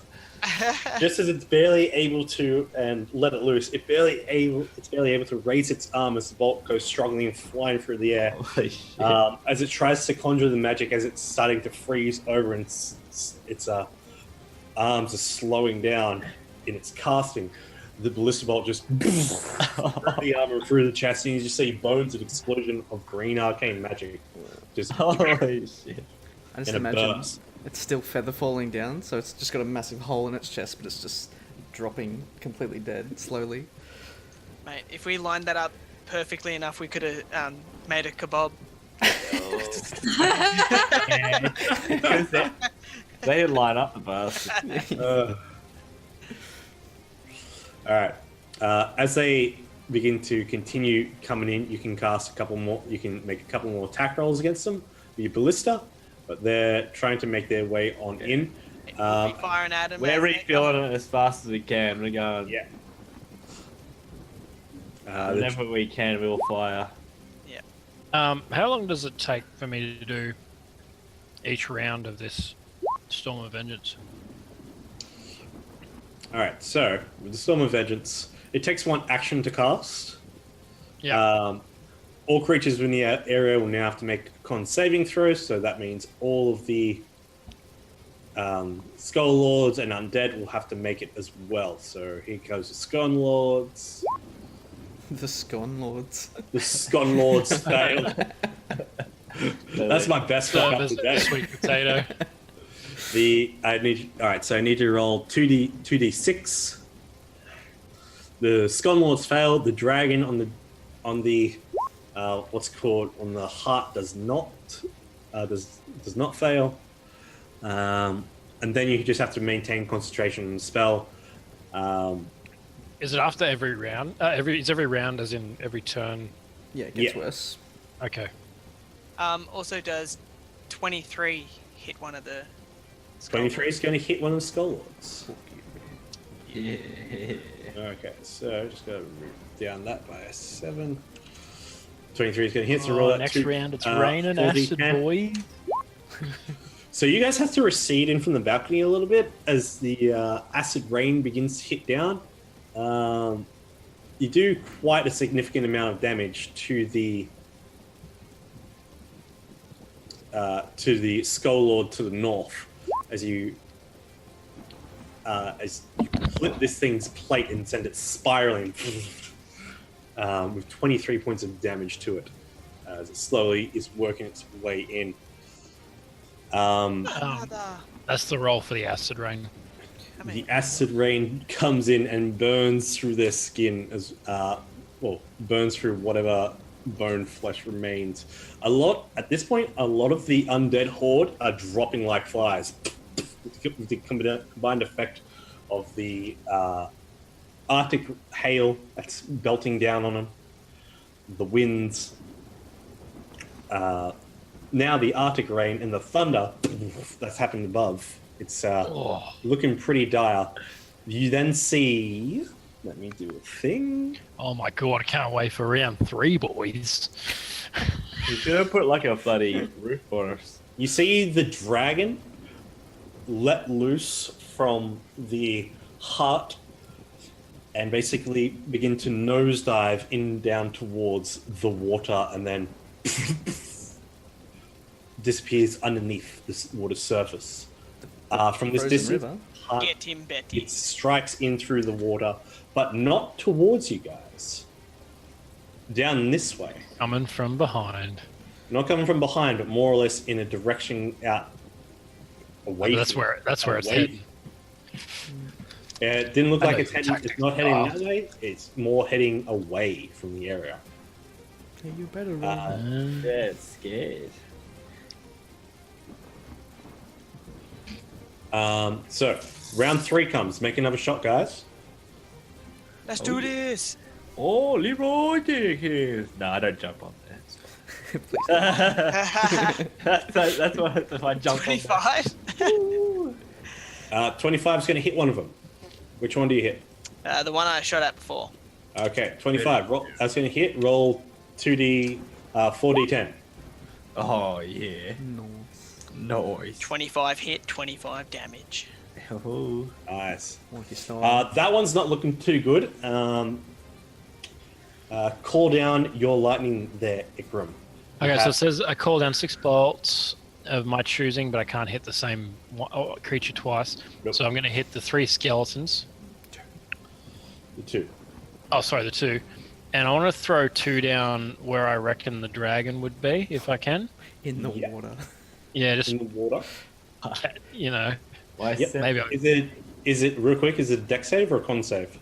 Just as it's barely able to and let it loose, it's barely able to raise its arm as the bolt goes struggling and flying through the air.
Holy shit.
As it tries to conjure the magic, as it's starting to freeze over, and its arms are slowing down in its casting. The ballista bolt just through the armor through the chest, and you just see bones and explosion of green arcane magic. Just
Holy shit.
I just
in a
imagine
burst.
it's still feather falling down, so it's just got a massive hole in its chest, but it's just dropping completely dead slowly.
Mate, if we lined that up perfectly enough, we could have made a kebab.
They didn't line up the bastard.
All right. As they begin to continue coming in, you can cast a couple more. You can make a couple more attack rolls against them with your ballista, but they're trying to make their way on in.
We'll be firing at him.
We're refilling it as fast as we can. We're going.
Yeah.
Whenever we can, we will fire.
How long does it take for me to do each round of this Storm of Vengeance?
All right. So with the Storm of Vengeance, it takes one action to cast.
Yeah.
All creatures in the area will now have to make con saving throws. So that means all of the Skull Lords and Undead will have to make it as well. So here goes the Skull Lords.
The Scone Lords.
The Skull Lords failed. That's my best fuck up today.
Sweet potato.
I need to roll 2d6. The Scone Lords failed. The dragon on the what's called on the heart does not fail. And then you just have to maintain concentration on the spell.
Is it after every round? Is every round as in every turn?
Yeah, it gets
Yeah.
worse.
Okay.
Also, does 23 hit one of the?
23 is going to hit one of the Skull Lords.
Yeah.
Okay, so just going to move down that by a 7. 23 is going to hit. So roll that
next
2,
round, it's raining
4d10.
acid, boy.
So you guys have to recede in from the balcony a little bit as the acid rain begins to hit down. You do quite a significant amount of damage to the Skull Lord to the north as you flip this thing's plate and send it spiraling with 23 points of damage to it as it slowly is working its way in.
That's the roll for the acid rain.
The acid rain comes in and burns through their skin as burns through whatever bone flesh remains. At this point, a lot of the undead horde are dropping like flies. With the combined effect of the Arctic hail that's belting down on them, the winds, now the Arctic rain and the thunder that's happening above. It's looking pretty dire. You then see... Let me do a thing.
Oh my god, I can't wait for round 3, boys.
You should have put like a bloody roof on us.
You see the dragon let loose from the heart and basically begin to nosedive in down towards the water and then disappears underneath this water surface. From this
Frozen
distance,
river.
Get him, Betty.
it strikes in through the water, but not towards you guys. Down this way.
Coming from behind.
Not coming from behind, but more or less in a direction out away.
That's
from-
where it's
away.
heading.
Yeah, it didn't look
I
like
know
it's
the
heading. It's
tactic.
not heading
Oh.
that way. It's more heading away from the area.
Hey, you better run.
Yeah, it's scared.
So round 3 comes. Make another shot, guys.
Let's do this.
Oh, Leroy Jenkins. No, I don't jump on there.
Please.
That's what if I jump on
25.
25 is going to hit one of them. Which one do you hit?
The one I shot at before.
Okay, 25. That's going to hit. Roll 2d, 4d10.
that. Oh, yeah.
Nice.
Noise.
25 hit, 25 damage.
Oh.
Nice.
Like your style.
That one's not looking too good. Call down your lightning there, Ikram. You
Okay, so
have-
it says I call down 6 bolts of my choosing, but I can't hit the same creature twice.
Nope.
So I'm going to hit the 3 skeletons.
the 2.
Oh, sorry, the 2. And I want to throw 2 down where I reckon the dragon would be, if I can.
In the
Yeah.
water.
Yeah, just,
In the water.
you know,
Why
Yep.
maybe
Is it real quick? Is it a deck save or a con save?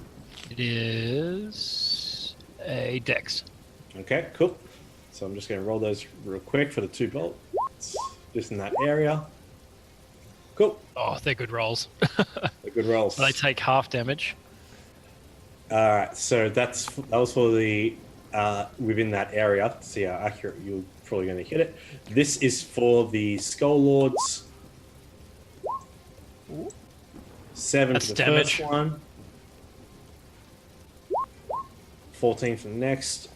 it is a dex.
Okay, cool. So I'm just going to roll those real quick for the 2 bolts, just in that area. Cool.
Oh, they're good rolls.
They're good rolls.
They take half damage.
All right, so that was for the within that area. To see how accurate you're probably going to hit it. This is for the Skull Lords. 7
That's
for the
damage.
first one. 14 for the next.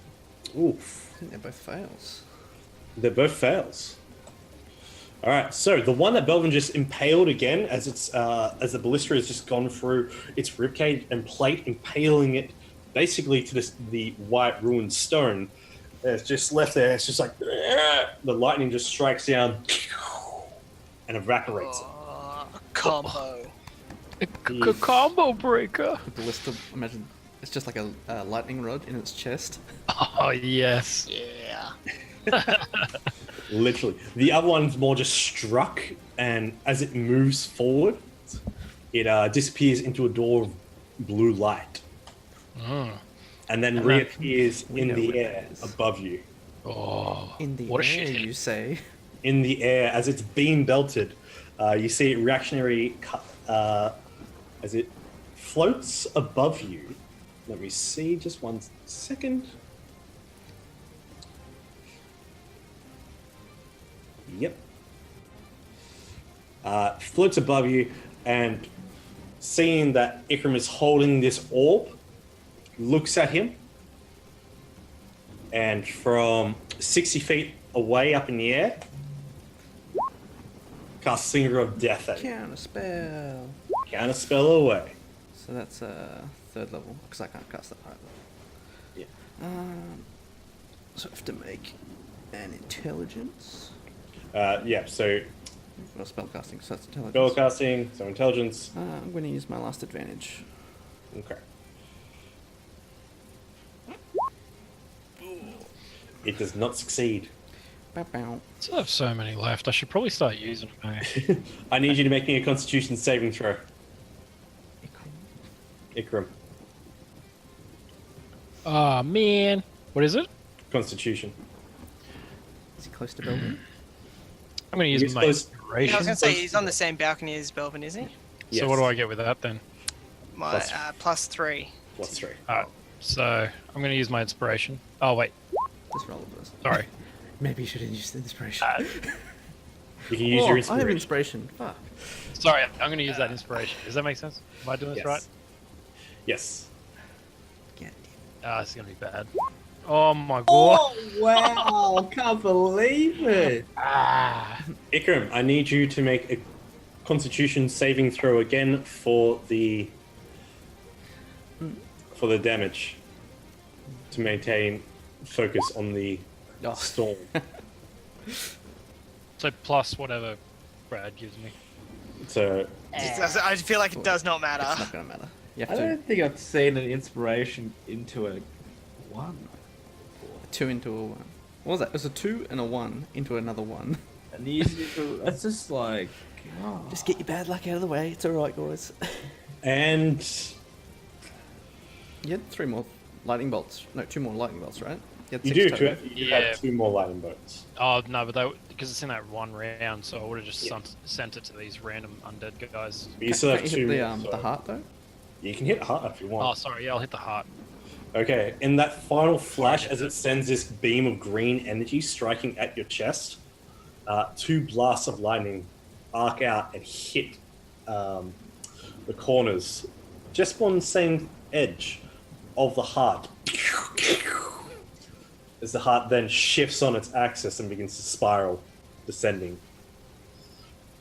Oof.
I think they're both fails.
They're both fails. All right, so the one that Belvin just impaled again, as the ballista has just gone through its ribcage and plate, impaling it basically to the white ruined stone. It's just left there. It's just like the lightning just strikes down and evaporates it.
Combo.
Combo breaker.
The ballista, imagine, it's just like a lightning rod in its chest.
Oh, yes.
Yeah.
Literally, the other one's more just struck, and as it moves forward, it disappears into a door of blue light,
Mm.
and then
And
reappears
we
in
know
the
what
air
that is.
above you.
Oh,
In the
what a
air,
shit.
you say.
In the air, as it's being belted, you see it reactionary as it floats above you. Let me see, just 1 second. Yep. Floats above you, and seeing that Ikram is holding this orb, looks at him, and from 60 feet away up in the air, casts Singer of Death at you.
Counter spell.
Counter spell away.
So that's 3rd level, because I can't cast that high level.
Yeah.
So I have to make an intelligence.
Yeah, so
Or spell casting, so that's intelligence.
spell casting, so intelligence.
I'm going to use my last advantage.
Okay. It does not succeed.
Bow, bow.
I still have so many left. I should probably start using them. eh?
I need you to make me a Constitution saving throw, Ikram.
Oh, man. What is it?
Constitution.
Is he close to building?
I'm going to use
He's
my
close.
Yeah, I
inspiration.
was gonna say he's on the same balcony as Belvin, isn't he?
Yes.
So what do I get with that then?
My
Plus-
+3.
Plus 3.
Alright, so I'm going to use my inspiration. Oh, wait.
Just roll it first.
Sorry.
Maybe you should have used the inspiration.
You can use
Oh,
your
I have
inspiration.
inspiration. Fuck.
Sorry, I'm going to use that inspiration. Does that make sense? Am I doing this
Yes.
right?
Yes.
Get
Ah, this is going to be bad. Oh, my God.
Oh wow! Can't believe it.
Ah.
Ikram, I need you to make a Constitution saving throw again for the damage to maintain focus on the
Oh.
storm.
So plus whatever Brad gives me.
So
I feel like it does not matter.
It's not going to matter. You
I
have to
don't think I've seen an inspiration into a 1.
2 into a 1. What was that? It was a 2 and a 1 into another 1.
And that's just like, oh.
Just get your bad luck out of the way. It's alright, guys.
and
You had 3 more lightning bolts. No, 2 more lightning bolts, right? had
you
6
do.
total.
You
Yeah.
have 2 more lightning bolts.
Oh, no, but because it's in that one round, so I would have just sent it to these random undead guys.
But you still have
Can't
2
you hit
more.
the
so
heart, though?
you can hit hard if you
Oh,
want.
sorry, yeah, I'll hit the heart.
Okay, in that final flash, as it sends this beam of green energy striking at your chest, 2 blasts of lightning arc out and hit the corners, just on the same edge of the heart. As the heart then shifts on its axis and begins to spiral, descending.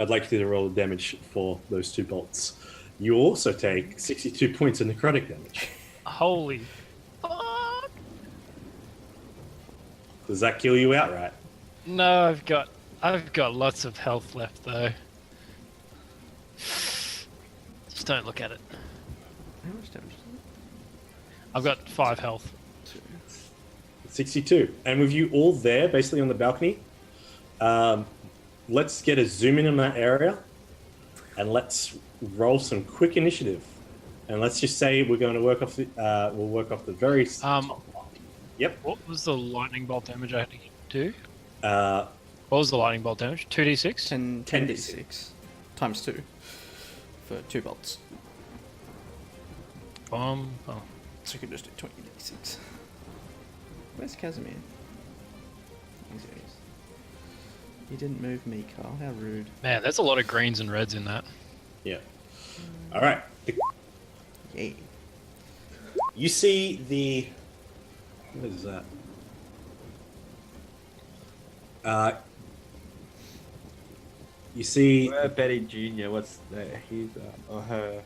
I'd like you to roll damage for those 2 bolts. You also take 62 points of necrotic damage.
Holy fuck!
Does that kill you outright?
No, I've got lots of health left though. Just don't look at it.
How much damage is it?
I've got 5 health.
62. And with you all there, basically on the balcony, let's get a zoom in on that area, and let's roll some quick initiative. And let's just say we're going to work off the we'll work off the very top. Yep.
What was the lightning bolt damage I had to do?
Uh,
What was the lightning bolt damage? 2d6?
10d6 times 2 for 2 bolts.
Oh.
So you can just do 20d6. Where's Casimir? He's there. You didn't move me, Carl. How rude.
Man, there's a lot of greens and reds in that.
yeah. All right.
Yay.
You see the. What is that? You see.
Where Betty Jr. What's his or her?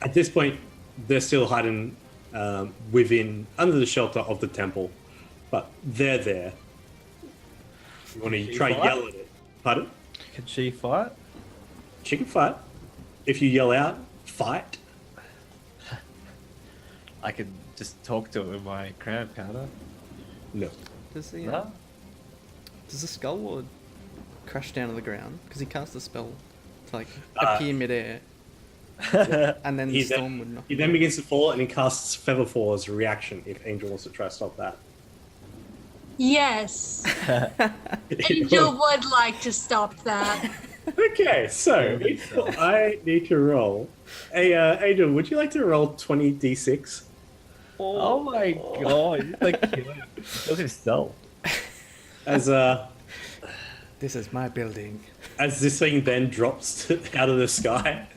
At this point, they're still hiding under the shelter of the temple, but they're there. You want to
She
try
fight?
yell at it? Pardon?
Can she fight?
She can fight. If you yell out, fight.
I can just talk to it with my crown powder.
No.
Does the
No?
does the skull lord crash down to the ground because he cast a spell to like
Uh,
appear midair, and then the
He
storm
then,
would knock.
he then begins to fall, and he casts Featherfall as a reaction if Angel wants to try to stop that.
Yes. Angel would like to stop that.
Okay, so I need to roll. Hey, Angel, would you like to roll 20d6?
Oh my god, he's like killing himself.
As
This is my building.
as this thing then drops out of the sky.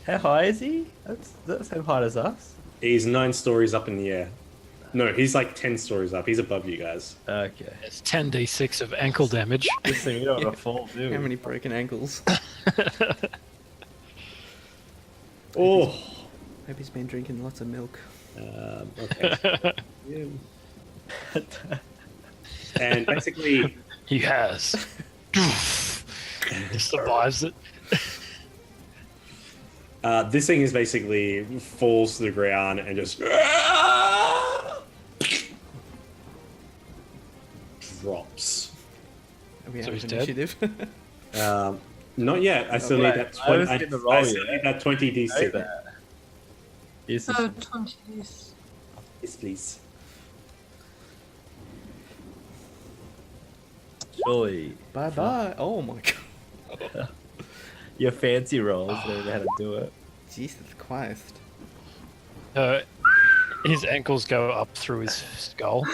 How high is he? That's the same height as us.
He's 9 stories up in the air. No, he's like 10 stories up. He's above you guys.
Okay.
It's 10d6 of ankle damage.
This thing, we don't want to fall, do we?
How many broken ankles?
Oh.
Hope he's been drinking lots of milk.
Okay. Yeah. And basically,
He has. He survives it.
this thing is basically falls to the ground and just drops.
Are we
So
out
he's
of
dead?
initiative?
Not yet. I still need
wait,
that.
I was gonna roll
I still
you.
need that 20d6.
Yes,
Oh, 20s.
Yes, please.
surely
Bye bye. Oh my god.
your fancy rolls know how to do it.
Jesus Christ.
His ankles go up through his skull.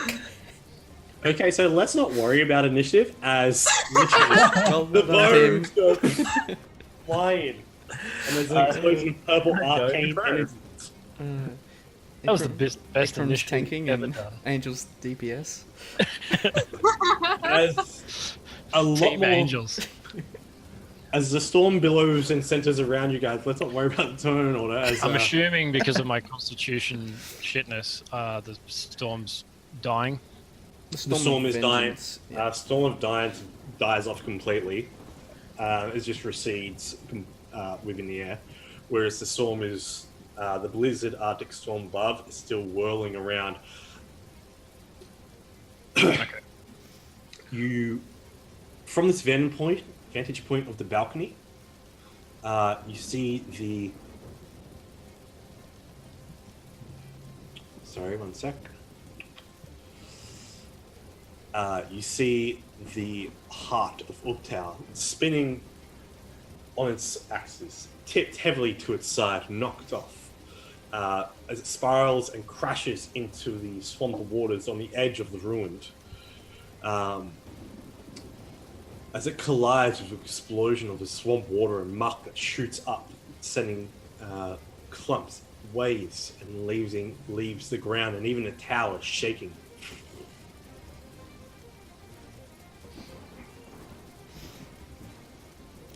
Okay, so let's not worry about initiative as literally
Well,
the
well done,
bones go flying. And there's an explosion of purple arcane energy.
Tim.
That was the best
Ikram's
initiative
tanking
ever
and
done.
Angel's DPS.
As a lot
Team
more,
Angels.
as the storm billows and centers around you guys, let's not worry about the turn order. As,
I'm assuming because of my constitution shitness, the storm's dying.
the storm
of
is dying.
Vengeance, yeah.
Storm of Dying dies off completely. It just recedes within the air. Whereas the storm is, the blizzard Arctic storm above is still whirling around. You, from this vantage point of the balcony, you see the. Sorry, one sec. You see the heart of Uptau spinning on its axis, tipped heavily to its side, knocked off, as it spirals and crashes into the swamp waters on the edge of the ruined. As it collides with an explosion of the swamp water and muck that shoots up, sending clumps waves and leaves the ground, and even the tower shaking.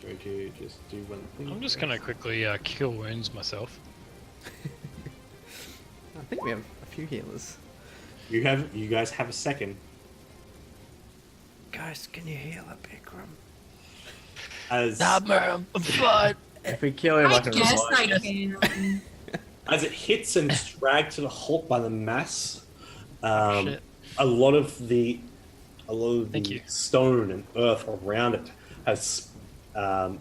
Going to just do one thing.
I'm just gonna quickly kill wounds myself.
I think we have a few healers.
You guys have a second.
Guys, can you heal up Ikram?
As
If we kill him, I
I
can
guess
revive
I
him.
can.
as it hits and is dragged to the halt by the mass,
Shit.
a lot of the
Thank you.
stone and earth around it has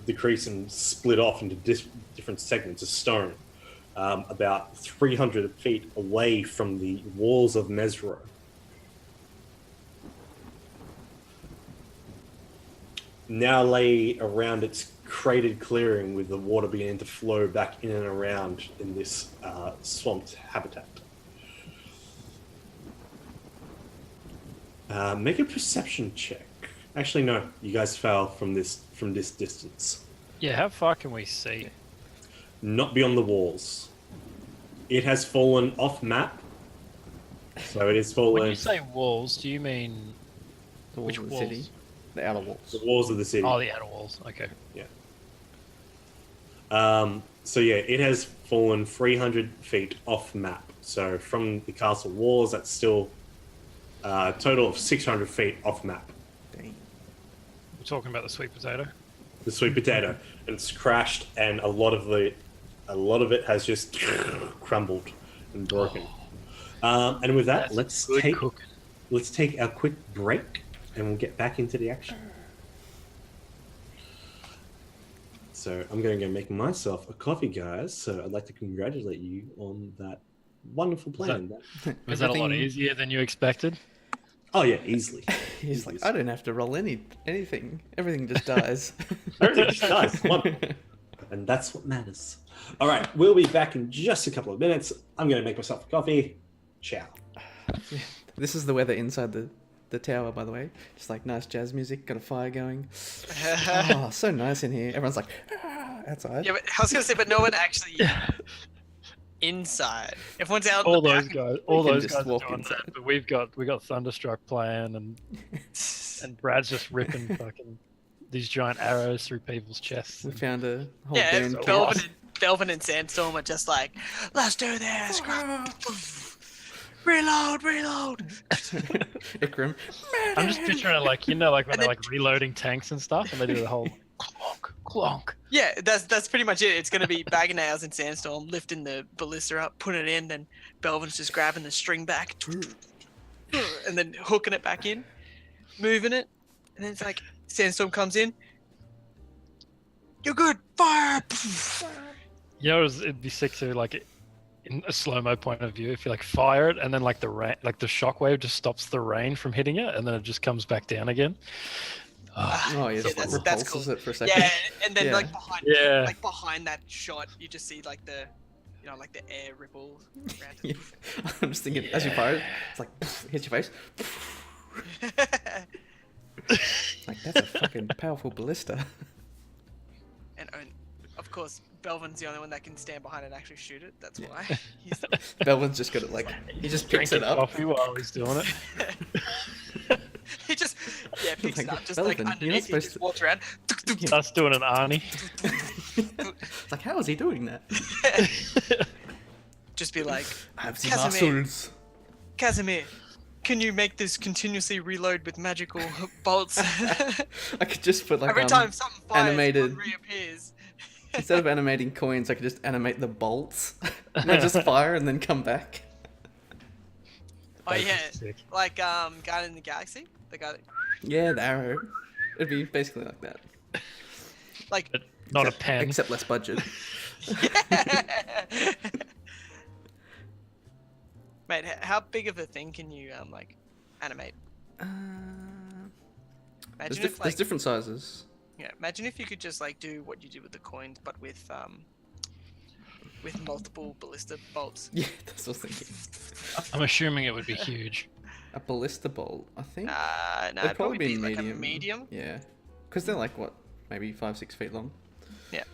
decreased and split off into different segments of stone, about 300 feet away from the walls of Mesro. Now lay around its cratered clearing, with the water beginning to flow back in and around in this swamped habitat. Make a perception check. Actually, no. You guys fail from this distance.
Yeah, how far can we see?
Not beyond the walls. It has fallen off map. So it is fallen.
When you say walls, do you mean
The walls
which
of the
walls?
city. The outer walls.
the walls of the city.
Oh, the outer walls. Okay.
So yeah, it has fallen 300 feet off map. So from the castle walls, that's still a total of 600 feet off map.
Dang.
We're talking about the sweet potato.
The sweet potato, and it's crashed, and a lot of it has just crumbled and broken. And with that,
That's good cooking.
let's take our quick break, and we'll get back into the action. So I'm going to go make myself a coffee, guys. So I'd like to congratulate you on that wonderful plan.
Was that a lot
Everything-
easier than you expected?
Oh yeah, easily.
He's
Easily.
like, I don't have to roll anything. Everything just dies.
Everything just dies. Come on. And that's what matters. All right, we'll be back in just a couple of minutes. I'm going to make myself a coffee. Ciao.
This is the weather inside the tower, by the way. Just like nice jazz music, got a fire going. Oh, so nice in here. Everyone's like, "Ah," outside.
Yeah, but I was gonna say, but no one actually inside. Everyone's out.
All
in the
those
back.
guys, all
can
those
just
guys are
walk
doing
inside.
that. But we got Thunderstruck playing, and Brad's just ripping fucking these giant arrows through people's chests.
We found a whole
Yeah,
band.
Belvin and Sandstorm are just like, let's do this. Reload.
Ikram.
I'm just picturing it like, you know, like when
And
they're
then-
like reloading tanks and stuff, and they do the whole clonk.
Yeah, that's pretty much it. It's gonna be Bag of Nails and Sandstorm lifting the ballista up, putting it in, then Belvin's just grabbing the string back, and then hooking it back in, moving it, and then it's like Sandstorm comes in. You're good, fire.
You know, it'd be sick to like in a slow mo point of view if you like fire it and then like the rain, like the shockwave just stops the rain from hitting it and then it just comes back down again.
Oh, yeah, just
that's
repulses
cool.
it for a second.
Yeah, and then
Yeah.
like behind that shot, you just see like the, you know, like the air ripple. Around
Yeah. I'm just thinking, as you fire it, it's like, hits your face. Like, that's a fucking powerful ballista.
and of course, Belvin's the only one that can stand behind it and actually shoot it. That's why. He's
Belvin's just got it, like, he just picks
Drinking
it up.
coffee while he's doing it.
he just picks it up, just like
Belvin, you're not
underneath. He
supposed
just
to-
walks around.
Starts doing an Arnie.
It's like, how is he doing that?
Just be like,
I have the
Casimir.
muscles.
Casimir, can you make this continuously reload with magical bolts?
I could just put, like,
Every time something fires,
animated-
one reappears.
instead of animating coins, I could just animate the bolts. And they just fire and then come back.
Oh
That'd be
yeah,
sick.
like Guardian of the Galaxy, the guy that,
Yeah, the arrow. It'd be basically like that.
like,
But not a
Except-
pen.
Except less budget.
mate, how big of a thing can you like animate? Imagine if
There's
like,
different sizes.
yeah, imagine if you could just like do what you did with the coins, but with multiple ballista bolts.
Yeah, that's what I was thinking.
I'm assuming it would be huge.
A ballista bolt, I think.
No,
They'd
it'd probably be like
medium.
a medium.
Yeah. Because they're like, what, maybe 5-6 feet long?
Yeah.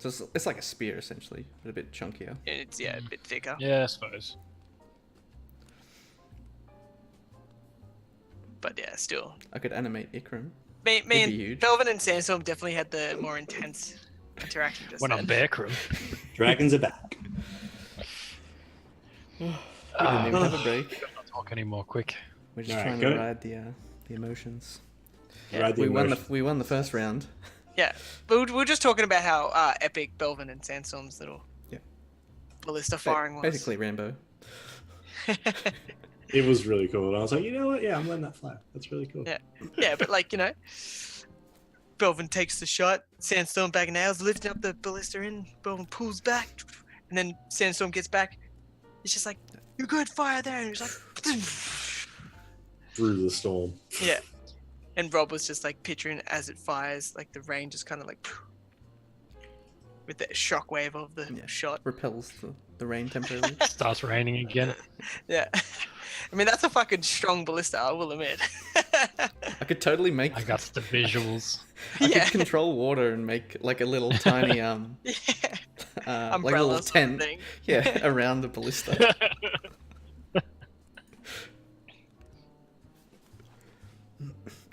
So it's like a spear essentially, but a bit chunkier.
It's a bit thicker.
Yeah, I suppose.
But yeah, still.
I could animate Ikram.
Me
It'd be
and
huge.
Belvin and Sandstorm definitely had the more intense interaction just
When
then.
I'm Bear Crew.
Dragons are back.
We didn't even have a break.
Not talk anymore. Quick.
We're just
Alright,
trying
go.
to ride the emotions.
Ride the emotions.
We won the first round.
Yeah, but we're just talking about how epic Belvin and Sandstorm's little ballista firing was.
Basically Rambo.
It was really cool. And I was like, you know what? Yeah, I'm letting that fly. That's really cool.
Yeah. Yeah, but like, Belvin takes the shot, Sandstorm back nails, lifting up the ballista in, Belvin pulls back, and then Sandstorm gets back. It's just like, you're good, fire there. And he's like,
Through the storm.
yeah. And Rob was just like picturing as it fires, like the rain just kind of like, with the shockwave of the shot.
Repels the rain temporarily.
Starts raining again.
Yeah. I mean, that's a fucking strong ballista, I will admit.
I could totally make.
I got the visuals.
I
Yeah.
could control water and make like a little tiny
Yeah.
like a little
Umbrella sort of
tent.
thing.
Yeah, around the ballista.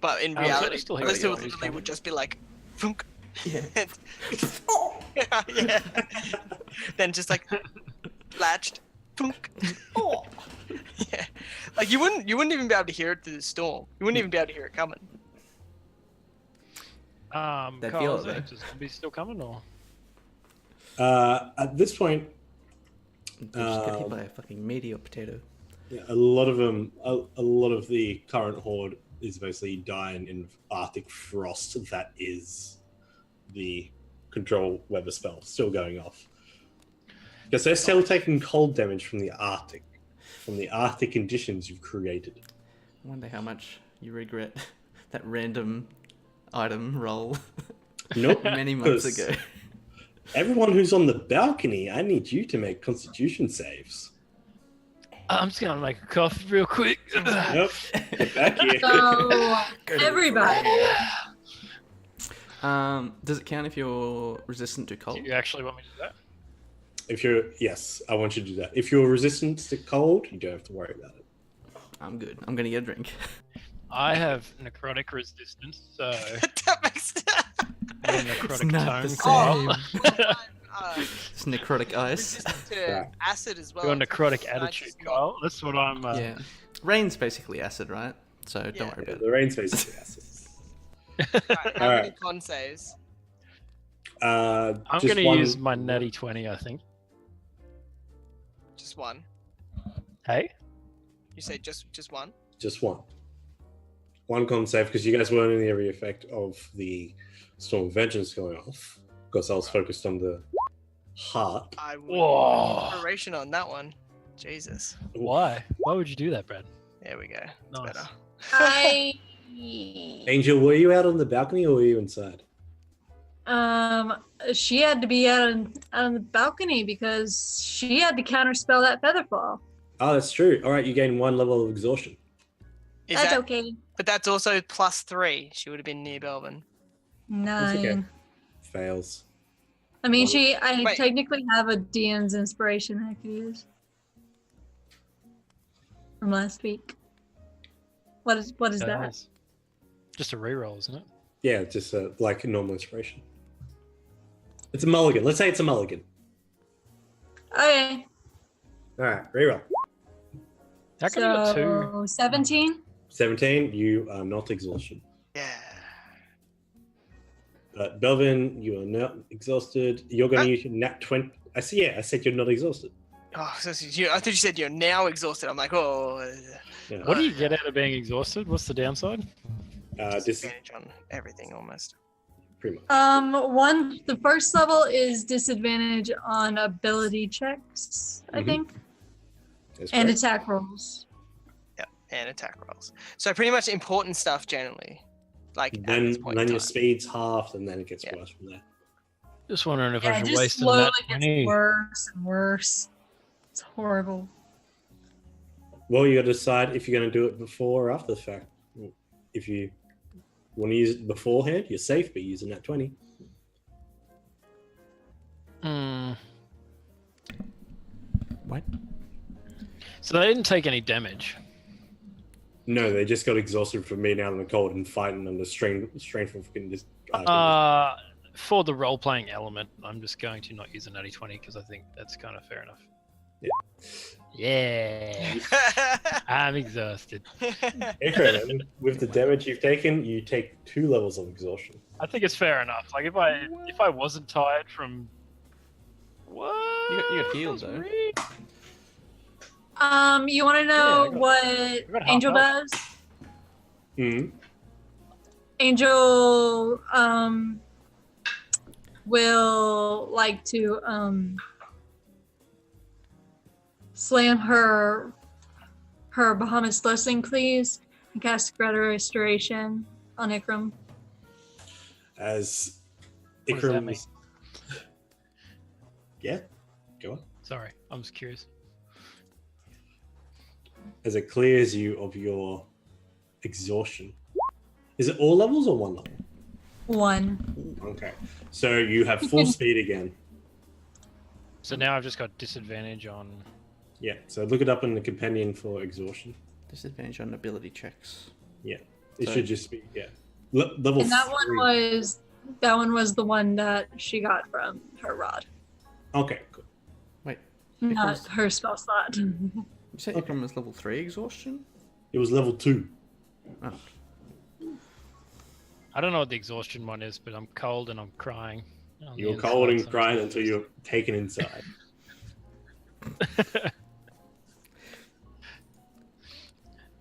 But in
so
reality,
still
ballista
here.
literally would just be like, thunk.
Yeah.
Yeah. Then just like latched. Thunk. Yeah. Like you wouldn't even be able to hear it through the storm. You wouldn't even be able to hear it coming.
They
Carl,
feel
is
it,
it just zombies still coming or?
At this point,
They just get hit by a fucking meteor potato.
yeah, a lot of them, a lot of the current horde is basically dying in Arctic frost. That is the control weather spell still going off. Because they're still taking cold damage from the Arctic conditions you've created.
I wonder how much you regret that random item roll
Nope.
many months
'cause
ago.
Everyone who's on the balcony, I need you to make Constitution saves.
I'm just gonna make a coffee real quick.
Yep. Get back here.
So everybody.
Does it count if you're resistant to cold?
Do you actually want me to do that?
Yes, I want you to do that. If you're resistant to cold, you don't have to worry about it.
I'm good. I'm gonna get a drink.
I have necrotic resistance, so
That makes
I'm necrotic
not the
tone.
same.
uh,
It's necrotic ice.
resistant to
Yeah.
acid as well.
Your necrotic
I
attitude,
just got-
Kyle. That's what I'm.
Yeah. Rain's basically acid, right? So
Yeah.
don't worry about it.
The rain's basically acid.
Right, how
Alright.
many con saves?
I'm
Just
gonna
one-
use my natty 20, I think.
Just one.
Hey,
You say just one?
Just one. One con save, because you guys weren't in the area effect of the Storm of Vengeance going off. Because I was focused on the heart.
I would
Whoa.
inspiration on that one. Jesus.
why? Why would you do that, Brad?
There we go. It's
Nice.
better.
I
Angel, were you out on the balcony or were you inside?
she had to be out on the balcony because she had to counterspell that featherfall.
Oh, that's true. All right, you gain one level of exhaustion.
Is
That's
that,
okay.
But that's also +3. She would have been near Belvin.
9.
okay. Fails.
I mean,
Well,
I
Wait.
technically have a DM's inspiration I could use from last week. What is that?
Nice. Just a reroll, isn't it?
Yeah, just like a normal inspiration. It's a mulligan. Let's say it's a mulligan.
Okay,
All right, reroll.
How come you got two?
so 17.
17, you are not exhaustion.
Yeah.
But Belvin, you are not exhausted. You're going to use your nat 20. I said you're not exhausted.
Oh, so I thought you said you're now exhausted. I'm like, oh.
Yeah.
What do you get out of being exhausted? What's the downside?
This is
Disadvantage on everything almost.
pretty much.
The first level is disadvantage on ability checks, I
Mhm.
think,
That's
and
correct.
attack rolls.
And attack rolls. So pretty much important stuff generally. Like at
Then,
this point
then
in
your
time.
speed's halved, and then it gets
Yeah.
worse from there.
Just wondering if
Yeah,
I
it
should
just
waste
slowly
that
gets
20.
worse and worse. It's horrible.
Well, you got to decide if you're going to do it before or after the fact. If you want to use it beforehand, you're safe, but using that 20.
Hmm.
What?
So they didn't take any damage.
No, they just got exhausted from being out in the cold and fighting under strengthful conditions.
For the role-playing element, I'm just going to not use a natty 20 because I think that's kind of fair enough. Yeah. I'm exhausted.
Ikram, with the damage you've taken, you take 2 levels of exhaustion.
I think it's fair enough. Like if I wasn't tired from what?
You got healed, though.
You want to know what
got half
Angel
health.
does?
Hmm.
Angel will like to slam her Bahamut's blessing, please, and cast Greater Restoration on Ikram.
As
What does that
Ikram
mean?
Yeah, go on.
Sorry, I'm just curious.
As it clears you of your exhaustion. Is it all levels or 1 level?
1.
Okay. So you have full speed again.
So now I've just got disadvantage on.
Yeah. So look it up in the companion for exhaustion.
Disadvantage on ability checks.
It
So-
should just be level.
And that
3.
one was the one that she got from her rod,
Okay. Cool.
Wait,
not
Ikram's-
her spell slot.
you said Ikram was level 3 exhaustion?
It was level 2.
Oh.
I don't know what the exhaustion one is, but I'm cold and I'm crying. on the
You're
inside,
cold and
so I'm
crying
just-
until you're taken inside.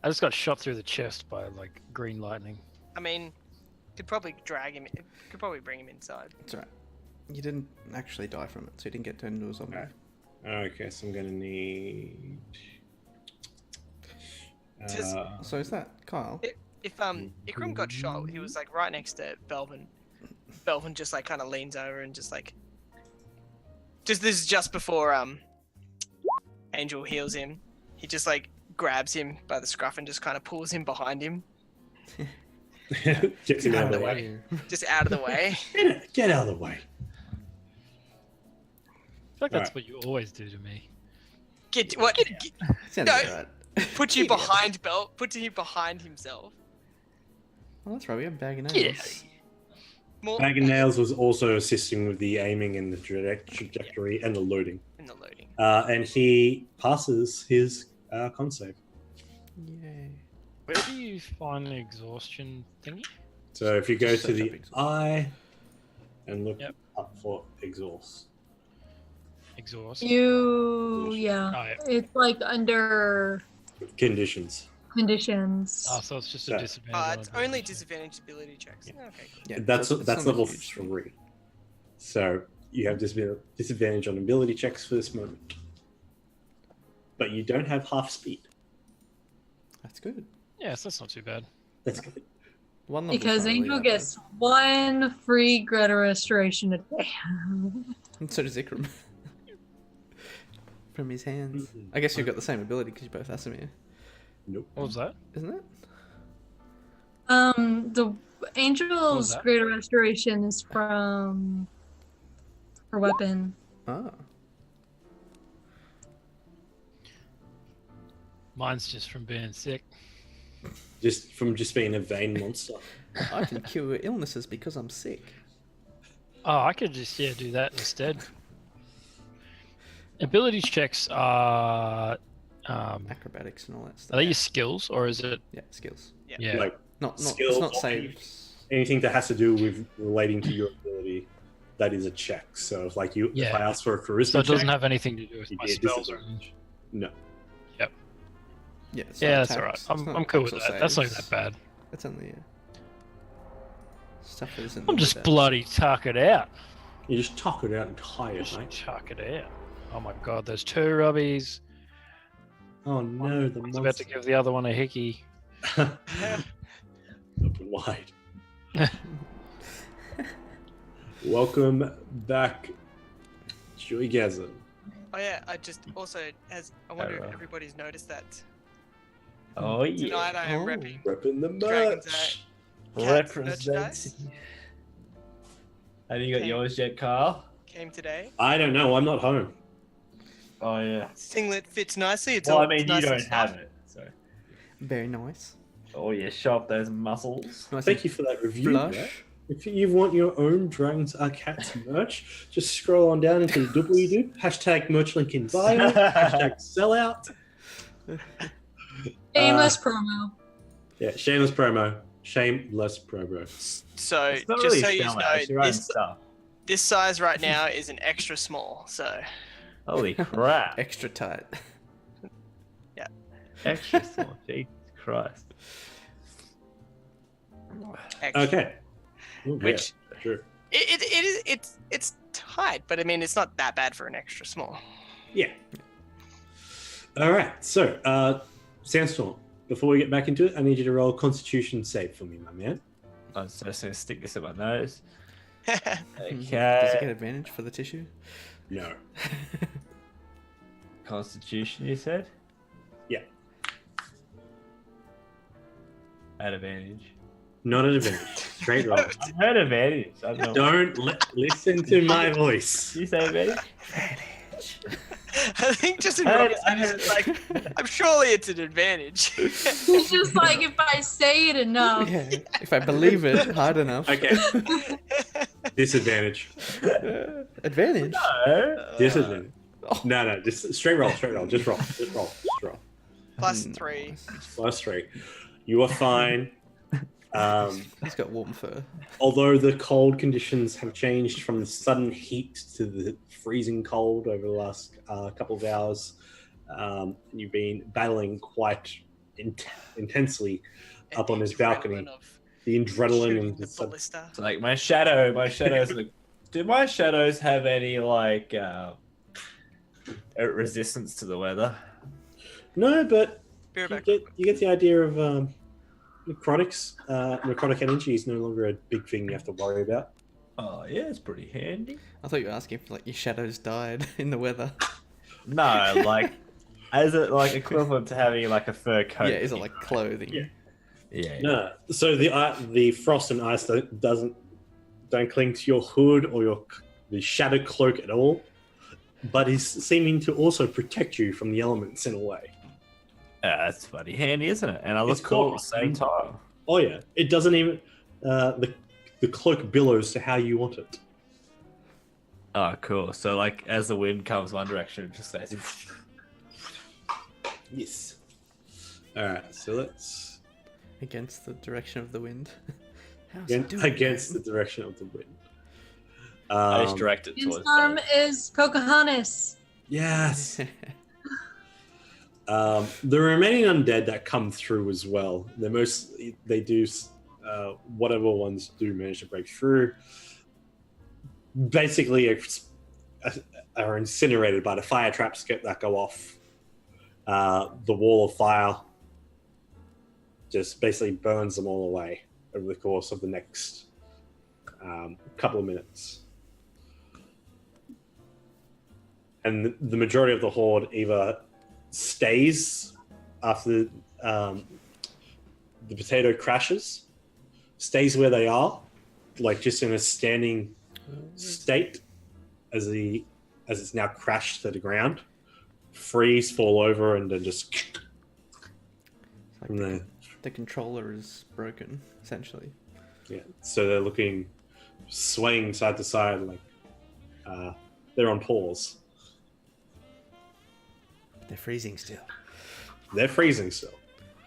I just got shot through the chest by like green lightning.
I mean, could probably drag him. Could probably bring him inside.
It's alright. You didn't actually die from it, so you didn't get turned into a zombie.
Alright. Okay, so I'm gonna need.
Just-
So is that Kyle?
If Ikram got shot, he was like right next to Belvin. Belvin just like kind of leans over and just like. This is just before Angel heals him. He just like grabs him by the scruff and just kind of pulls him behind him,
Gets him out of the way.
just out of the way.
Get out of the way.
I feel like that's
Alright.
what you always do to me.
Get what?
Sounds
No.
alright.
Put you behind Put you behind himself.
Oh, that's right, we have a bag of nails.
Yeah.
More
Bag of Nails was also assisting with the aiming and the trajectory and the loading.
in the loading.
And he passes his con save.
Yay.
Where do you find the exhaustion thingy?
So if you go
Just
to
search
the
up exhaust.
eye and look
Yep.
up for exhaust.
Exhaust.
Yeah.
Oh, yeah.
It's like under
Conditions.
conditions.
Oh, so it's just a
So-
disadvantage.
It's
on
only
ability.
disadvantage ability checks.
Yeah.
Okay, cool.
Yeah,
That's
so it's not a
level
huge
3. So you have disadvantage on ability checks for this moment. But you don't have half speed.
That's good.
Yes, that's not too bad.
That's good.
One level's
Because
not really
Angel
that
gets 1 free Greater Restoration a day.
bad. And so does Ikram. From his hands. I guess you've got the same ability because you're both Asimir,
Nope.
What was that?
isn't it?
The Angel's
that?
Greater Restoration is from her weapon.
Ah.
Mine's just from being sick.
Just from being a vain monster.
I can cure illnesses because I'm sick.
Oh, I could just do that instead. Ability checks are
Acrobatics and all that stuff.
they your skills or is it?
Yeah, skills.
Yeah.
Like
Not
Skills
it's not
or
saves.
anything that has to do with relating to your ability, that is a check. So if like you, if
Yeah.
I ask for a charisma
So it doesn't
check,
have anything to do with
you
my
get
spells. Or
disadvantage. No.
Yeah, it's
Yeah,
not
that's
attacks,
alright.
it's
I'm
not
cool with
attacks or
that. That's not
saves.
that bad.
It's only stuff that isn't.
I'm
really
just
bad.
bloody tuck it out.
You just talk it out and hire it,
Just
mate.
chuck it out. Oh my god, there's 2 rubbies.
Oh no, the
I was
monster.
about to give the other one a hickey.
Open wide. Welcome back, Joygasm.
Oh yeah, I just also I wonder if
Alright.
everybody's noticed that
Oh yeah.
tonight I am
Oh.
repping
Repping the
Dragon's
merch.
Cat's
Representing.
merchandise.
Have you got
Okay.
yours yet, Carl?
came today.
I don't know. I'm not home.
Oh yeah.
Singlet fits nicely. It's
Well,
all
I mean, you
nice and
don't have
stuffed.
it, so.
Very nice.
Oh yeah, show off those muscles.
Nice
Thank
and
you for that review.
flush.
Brett. If you want your own Dragons Are Cats merch, just scroll on down into the doobly-doo. Hashtag merch link in bio. Hashtag sellout.
Shameless promo.
Yeah, shameless promo. Shameless promo.
So
It's not
just
really
so you
selling,
know,
it's your own stuff.
this size right now is an extra small. So
Holy crap!
Extra tight.
Extra small. Jesus Christ.
extra.
Okay. Oh,
Which-
yeah, sure.
It's tight, but I mean it's not that bad for an extra small.
Yeah. All right. So, Sandstorm, before we get back into it, I need you to roll a Constitution save for me, my man.
I'm just gonna stick this in my nose.
Does it get
Okay.
advantage for the tissue?
No.
Constitution, you said?
Yeah.
At advantage.
Not an advantage. Straight roll.
I've heard advantage. I don't know.
Don't listen to my voice.
You say advantage?
I think just in
I
Robert's
heard-
head, it's like I'm surely it's an advantage.
It's just like if I say it enough.
Yeah. If I believe it hard enough.
Okay. Disadvantage.
Advantage.
No.
Disadvantage.
Oh.
No. Just straight roll. Just roll. Just roll.
Plus 3.
Plus 3. You are fine.
He's got warm fur.
Although the cold conditions have changed from the sudden heat to the freezing cold over the last couple of hours, you've been battling quite intensely up on this balcony. The adrenaline and
the ballista.
So, like my shadows. Like, do my shadows have any like resistance to the weather?
No, but
Be right
you
back.
get the idea of necrotics. Necrotic energy is no longer a big thing you have to worry about.
Oh yeah, it's pretty handy.
I thought you were asking if like your shadows died in the weather.
No, like as it like equivalent to having like a fur coat.
Yeah, is it like clothing?
Yeah.
Yeah.
No, so the frost and ice don't cling to your hood or the shadow cloak at all, but is seeming to also protect you from the elements in a way.
That's funny handy, isn't it? And I look
It's
cool at
cool.
the same time.
Oh yeah, it doesn't even the cloak billows to how you want it.
Oh, cool. So like as the wind comes one direction, it just stays.
Yes. All right, so let's
Against the direction of the wind. How's it doing?
against the direction of the wind.
I just direct it towards.
Storm is Pocahontas.
Yes. The remaining undead that come through as well. They do whatever ones do manage to break through. Basically, are incinerated by the fire traps that go off. The wall of fire just basically burns them all away over the course of the next couple of minutes. And the majority of the horde either stays after the potato crashes, stays where they are, like just in a standing state as it's now crashed to the ground, freeze, fall over, and then just
It's like
from there.
the controller is broken, essentially.
Yeah. So they're looking, swaying side to side, like they're on pause.
They're freezing still.
They're freezing still.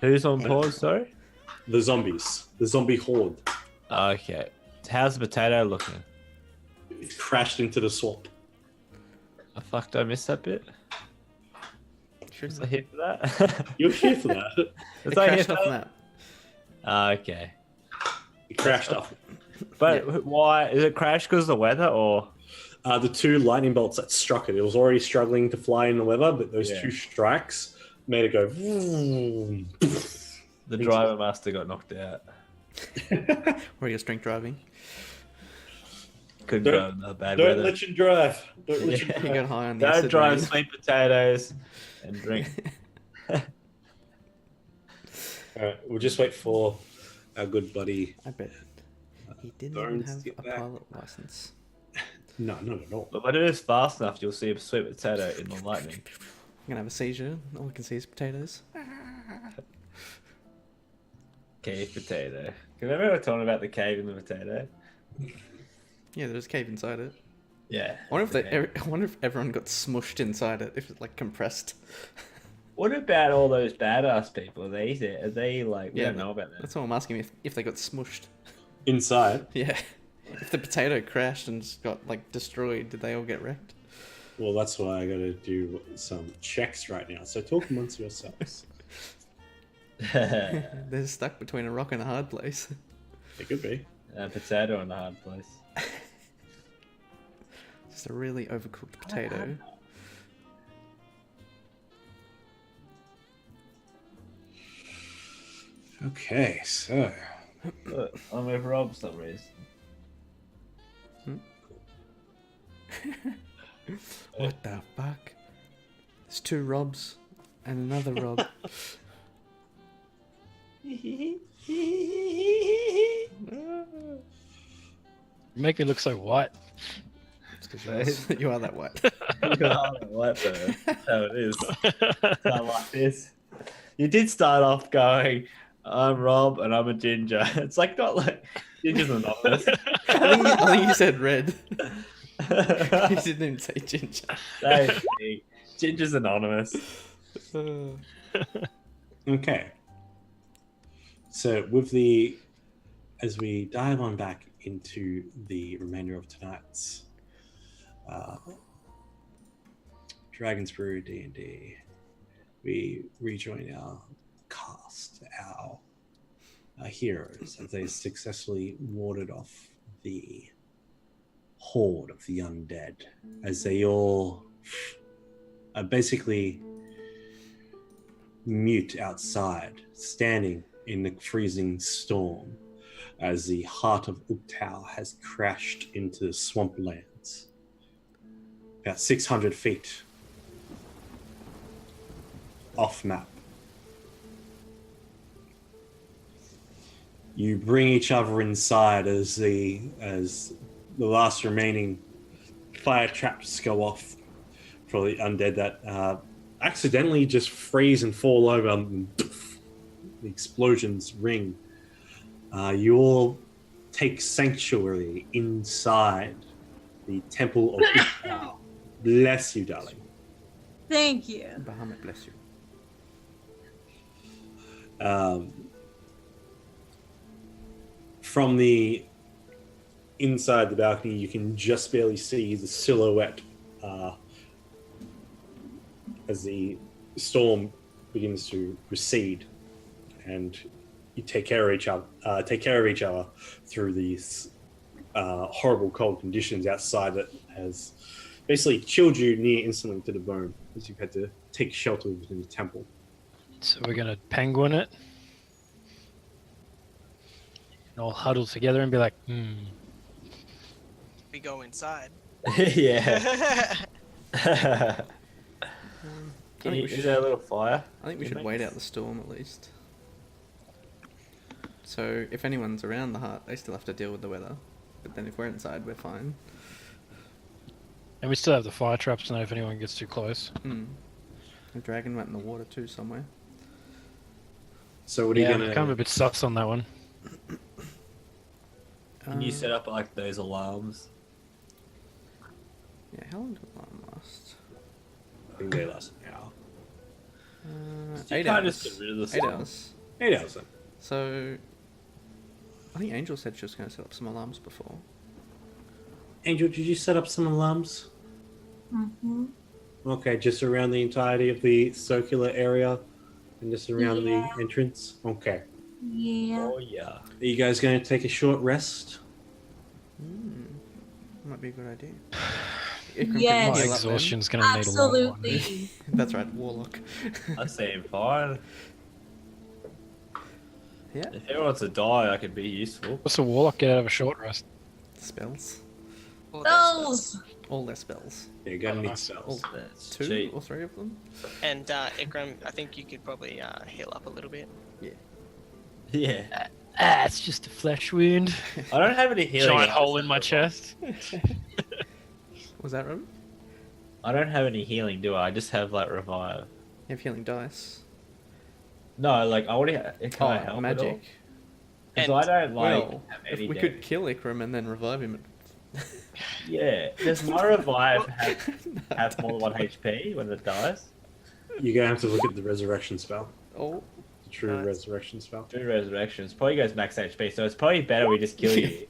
Who's on pause? Sorry.
The zombies, the zombie horde,
Okay. How's the potato looking?
it crashed into the swamp.
I fucked. I missed that bit.
Should
Was I here for that?
You're here for that.
It
Was I here
crashed
for
off
that?
map.
Okay.
It crashed off.
But why is it crash because of the weather or?
The two lightning bolts that struck it. It was already struggling to fly in the weather, but those
Yeah.
two strikes made it go. Vroom.
The driver must have got knocked out.
Or you're strength driving.
Couldn't
Don't-
go in the bad
Don't
weather.
let you drive. Don't let you
Yeah.
You
drive.
got high on the
Don't
acid
drive
rain.
sweet potatoes and drink.
All right, we'll just wait for our good buddy.
I bet he didn't
Burns
even have
get
a
back.
pilot license.
No, not at all.
But when it is fast enough, you'll see a sweet potato in the lightning.
I'm gonna have a seizure. All I can see is potatoes.
Cave potato. Remember we were talking about the cave in the potato?
Yeah, there's a cave inside it.
Yeah.
I wonder if everyone got smushed inside it. If it's like compressed.
What about all those badass people? Are they like? We don't know about that.
That's what I'm asking. If they got smushed.
Inside.
Yeah. If the potato crashed and just got like destroyed, did they all get wrecked?
Well, that's why I got to do some checks right now. So talk amongst yourselves.
They're stuck between a rock and a hard place.
It could be.
A potato in a hard place.
Just a really overcooked potato.
Okay, so
Look, I'm with Rob for some reason.
What the fuck? There's 2 Robs and another Rob.
You make me look so white.
It's 'cause you are that white.
What the? That's how it is. Not like this. You did start off going, I'm Rob and I'm a ginger. It's like not like Ginger's anonymous.
I think you said red. You didn't even say ginger.
Thank you. Ginger's anonymous.
okay. So as we dive on back into the remainder of tonight's Dragon's Brew D&D, we rejoin our cast, our heroes, as they successfully warded off the horde of the undead, as they all are basically mute outside, standing in the freezing storm, as the heart of Uktau has crashed into the swamplands, about 600 feet off map. You bring each other inside as the last remaining fire traps go off for the undead that accidentally just freeze and fall over, and the explosions ring. You all take sanctuary inside the Temple of Uktau. Bless you, darling.
Thank you.
Bahamut bless you.
From the inside the balcony, you can just barely see the silhouette as the storm begins to recede, and you take care of each other through these horrible cold conditions outside that has basically chilled you near instantly to the bone, as you've had to take shelter within the temple.
So we're gonna penguin it. And all huddle together and be like,
We go inside.
Yeah. Is there a little fire?
I think we should wait out the storm at least. So if anyone's around the hut, they still have to deal with the weather. But then if we're inside, we're fine.
and we still have the fire traps to know if anyone gets too close.
The dragon went in the water too somewhere.
So what are you
Yeah,
gonna?
I'm kind of a bit sus on that one.
Can you set up like those alarms?
Yeah, how long did alarm last?
I think they last an hour.
8
can't
hours.
just get rid of the
8
storm.
hours.
8 hours then.
So, I think Angel said she was going to set up some alarms before.
Angel, did you set up some alarms?
Mm-hmm.
Okay, just around the entirety of the circular area and just around
Yeah.
the entrance? Okay.
Yeah.
Oh yeah.
Are you guys going to take a short rest?
Might be a good idea. Ikram can
Yes.
My
heal up then.
exhaustion's going to need a long one.
Absolutely.
That's right, Warlock.
I seem fine.
Yeah,
If everyone wants to die, I could be useful.
What's a warlock get out of a short rest?
spells.
All that stuff.
Spells.
All their spells.
You're going to need
nice.
spells.
That's
2
cheap.
or 3 of them.
And Ikram, I think you could probably heal up a little bit.
Yeah.
It's just a flesh wound.
I don't have any healing.
Giant
items
hole in
at
my
the
chest.
Was that right?
I don't have any healing, do I? I just have like revive.
You have healing dice.
No, like I already can I help at
magic.
all? Because I don't like
Well,
have
if
any
we
damage.
could kill Ikram and then revive him.
Yeah. Does my revive have more than 1 HP when it dies?
You're going to have to look at the resurrection spell.
Oh,
The true
Nice.
resurrection spell.
2 resurrections. Probably goes max HP, so it's probably better we just kill you,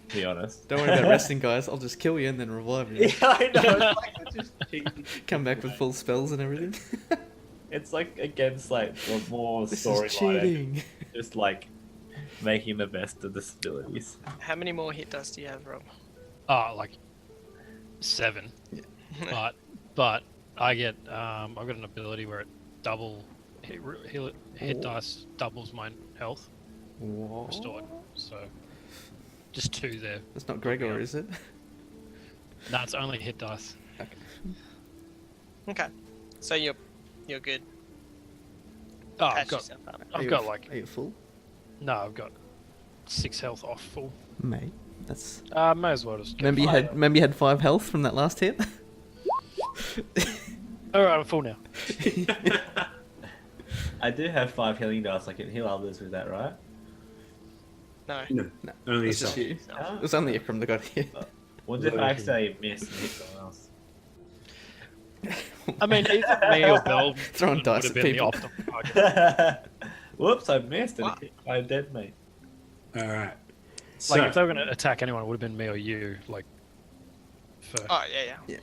to be honest.
don't worry about resting, guys. I'll just kill you and then revive you.
Yeah, I know. It's like it's just cheating.
Come back with full spells and everything.
It's like against like the more
This is
storyline,
cheating.
just like making the best of the abilities.
How many more hit dice do you have, Rob?
Oh, like 7.
Yeah.
But I get I've got an ability where it hit
Ooh.
dice doubles my health
Whoa.
restored. So just 2 there.
That's not Gregor, is it?
No, it's only hit dice.
Okay. So you're good.
Oh,
Patch yourself up.
I've got like
Are you full?
no, I've got 6 health off full.
Mate, that's.
May as well just. Go
Remember you had 5 health from that last hit.
All right, I'm full now.
I do have 5 healing dice. I can heal others with that, right?
No.
No,
No,
only
it's just
yourself.
you.
Oh.
It was only Ikram that got hit.
What if I accidentally miss and hit someone else?
I mean, either me or Bell
Throwing
would
dice
have
at
been the
people.
optimal target.
Whoops, I missed and
What?
it hit my dead mate.
All right.
Like
So,
if they were going to attack anyone, it would have been me or you. Like, first.
Oh yeah.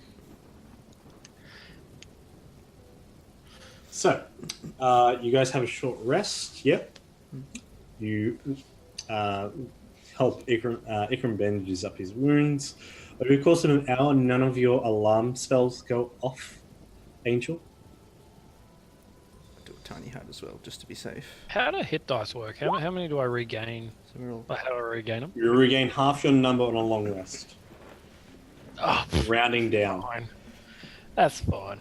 So, you guys have a short rest. Yep. You help Ikram. Ikram bandages up his wounds. Over the course of an hour, none of your alarm spells go off, Angel.
Do a tiny hut as well, just to be safe.
How do hit dice work? How many do I regain?
So we're all.
Like, how do I regain them?
You regain half your number on a long rest,
Oh,
rounding down.
fine. That's fine.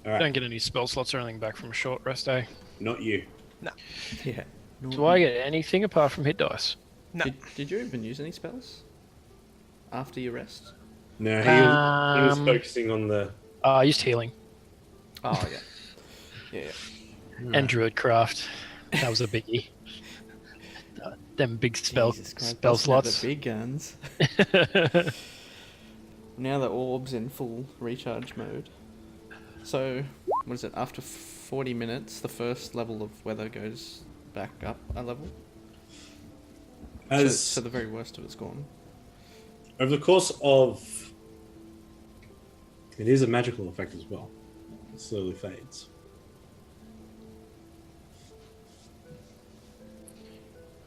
All right.
Don't get any spell slots or anything back from a short rest day.
Not you.
Yeah.
Do I get anything apart from hit dice?
No.
Did you even use any spells after your rest?
No, he was
Um,
focusing on the.
I used healing
Oh yeah.
and druidcraft. That was a biggie. Them big spell
Jesus Christ,
spell
busting out
slots.
The big guns. Now the orb's in full recharge mode. So, what is it? After 40 minutes, the first level of weather goes back up a level.
As
So the very worst of it's gone.
over the course of, it is a magical effect as well. It slowly fades.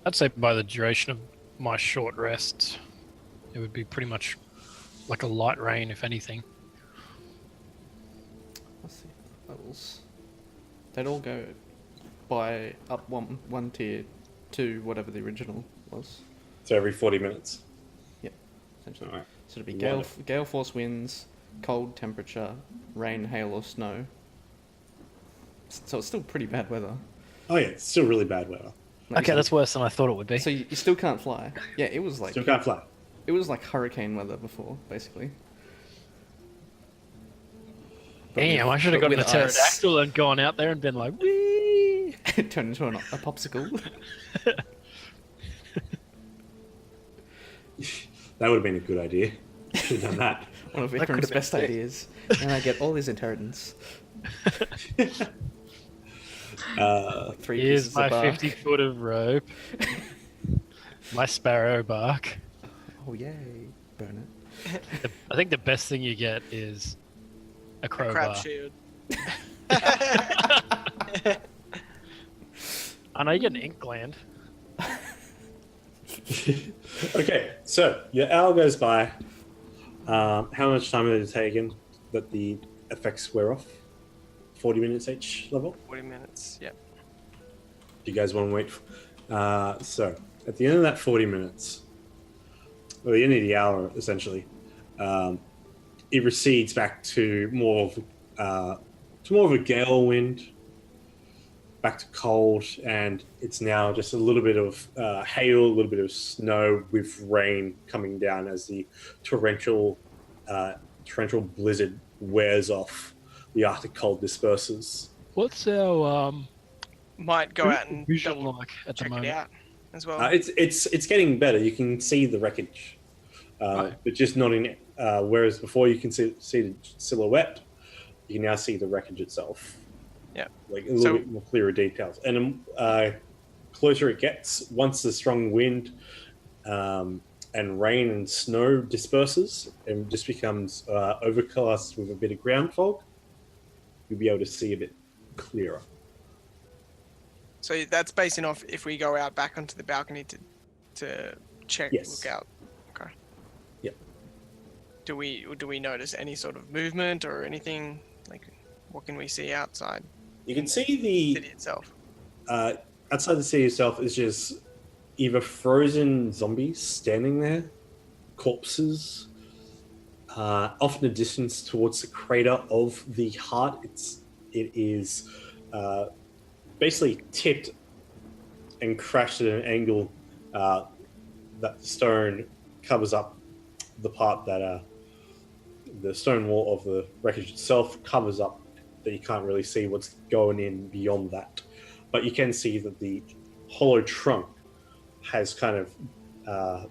I'd say by the duration of my short rest, it would be pretty much like a light rain, if anything.
Let's see. Levels. They'd all go by up one tier to whatever the original was,
So every 40 minutes.
essentially.
All right.
So it'd be
Wonderful.
gale force winds, cold temperature, rain, hail, or snow. So it's still pretty bad weather.
Oh yeah, it's still really bad weather.
Like
Okay,
you
that's worse than I thought it would be.
said. So you still can't fly. Yeah, it was like
Still can't fly.
it was like hurricane weather before, basically. But
Damn,
with-
I should have
but
gotten a
with ice.
pterodactyl and gone out there and been like, wee.
Turned into a popsicle.
That would have been a good idea. Should have done that.
One of
That could
Vikram's
have been
best
sick.
ideas. And I get all his inheritance. Like 3
Here's
pieces
my
of bark.
50 foot of rope. My sparrow bark.
Oh yay! Burn it.
I think the best thing you get is a crowbar.
Crab shield.
I know you get an ink gland.
Okay, so your hour goes by. How much time has it taken that the effects wear off? 40 minutes each level?
40 minutes. Yep.
Do you guys want to wait? So, at the end of that 40 minutes, or the end of the hour, essentially, it recedes back to more of a gale wind, back to cold, and it's now just a little bit of hail, a little bit of snow with rain coming down as the torrential blizzard wears off. The Arctic cold disperses.
What's our
Might go out and
vision
double
like at the
check it
moment?
out as well.
It's getting better. You can see the wreckage,
Right.
but just not in. Whereas before you can see the silhouette, you can now see the wreckage itself.
Yeah.
Like a little bit more clearer details. And closer it gets, once the strong wind and rain and snow disperses and just becomes overcast with a bit of ground fog, you'll be able to see a bit clearer.
So that's basing off if we go out back onto the balcony to check,
Yes.
look out. Okay.
Yep.
Do we notice any sort of movement or anything? Like, what can we see outside
You can see
the
the
city itself?
outside the city itself is just either frozen zombies standing there, corpses, off in the distance towards the crater of the heart. It is basically tipped and crashed at an angle that the stone covers up the part that the stone wall of the wreckage itself covers up, that you can't really see what's going in beyond that. But you can see that the hollow trunk has kind of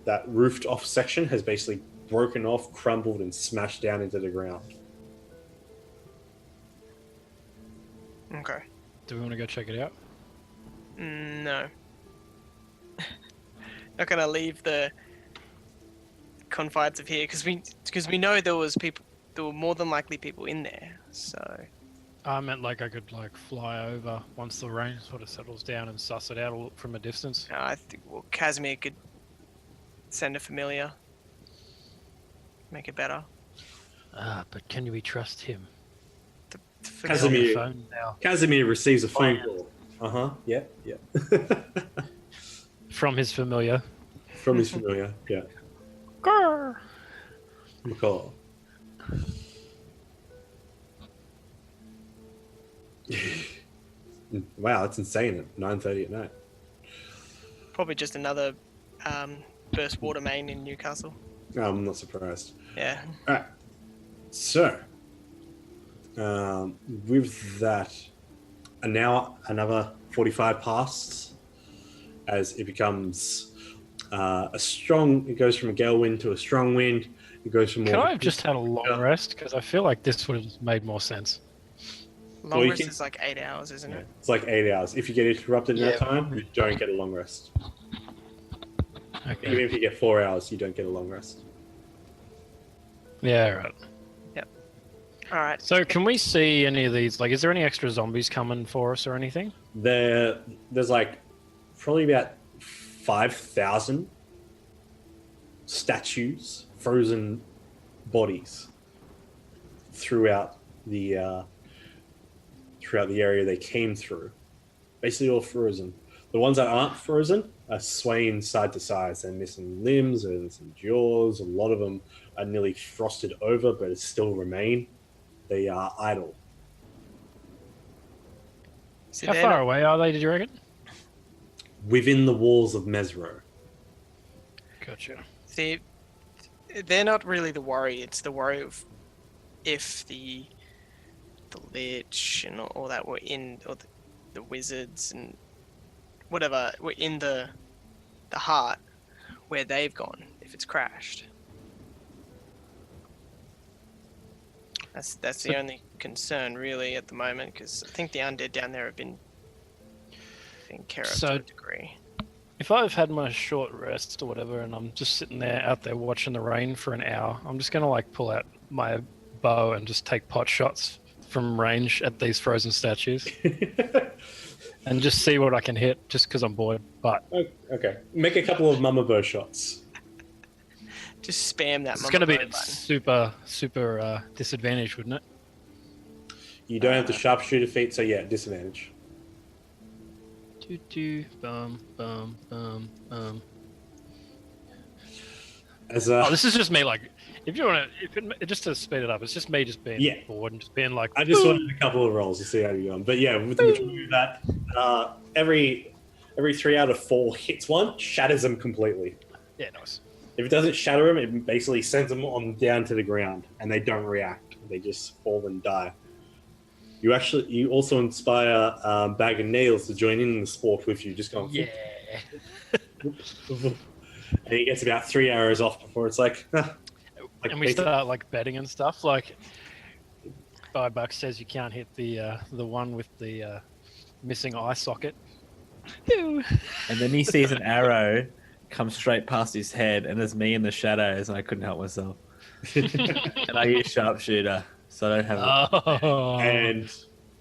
that roofed off section has basically broken off, crumbled, and smashed down into the ground.
Okay.
Do we want to go check it out?
No. Not gonna leave the confines of here because we know there were more than likely people in there. So
I meant like I could like fly over once the rain sort of settles down and suss it out or look from a distance.
I think Casimir could send a familiar, make it better.
But can we trust him?
Casimir.
He's on the phone now.
Casimir receives a phone call. Yeah.
From his familiar.
From his familiar, yeah.
Grr.
McCall. Wow, that's insane at 9:30 at night.
Probably just another burst water main in Newcastle.
I'm not surprised.
Yeah.
All right. So, with that, and now another 45 passes as it becomes it goes from a gale wind to a strong wind. It goes from
Can
more.
I have just had a long rest? Because I feel like this would have made more sense.
Long
Well, you
rest
can-
is like 8 hours, isn't it?
It's like 8 hours. If you get interrupted in that
Yeah.
time, you don't get a long rest. Even
Okay.
if you get 4 hours, you don't get a long rest.
Yeah, right.
All right.
So can we see any of these? Like, is there any extra zombies coming for us or anything?
There's like probably about 5,000 statues, frozen bodies throughout the area they came through. Basically all frozen. The ones that aren't frozen are swaying side to side. They're missing limbs and some jaws. A lot of them are nearly frosted over, but still remain. They are idle.
So
How
they're
far
not-
away are they, did you reckon?
Within the walls of Mesro.
Gotcha.
See, they're not really the worry. It's the worry of if the Lich and all that were in, or the wizards and whatever were in the heart, where they've gone, if it's crashed. That's the only concern really at the moment, because I think the undead down there have been taken care of to
So-
a degree.
If I've had my short rest or whatever, and I'm just sitting there out there watching the rain for an hour, I'm just gonna like pull out my bow and just take pot shots from range at these frozen statues and just see what I can hit, just because I'm bored. But
Okay. Make a couple of mama bow shots.
Just spam that.
it's gonna be
mama
at
button.
super disadvantage, wouldn't it?
You don't have the sharpshooter feat, so yeah, disadvantage.
Do bum bum bum bum.
As
Oh, this is just me like If you want to, just to speed it up, it's just me just being bored and just being like.
I just wanted a couple of rolls to see how you're going. But yeah, with the majority of that, every 3 out of 4 hits one, shatters them completely.
Yeah, nice.
If it doesn't shatter them, it basically sends them on down to the ground, and they don't react. They just fall and die. You also inspire Bag of Nails to join in the sport with you, just going.
Yeah.
And he gets about 3 arrows off before it's like.
And we start like betting and stuff. Like $5 says you can't hit the one with the missing eye socket.
And then he sees an arrow come straight past his head, and there's me in the shadows, and I couldn't help myself. And I use sharpshooter, so I don't have.
And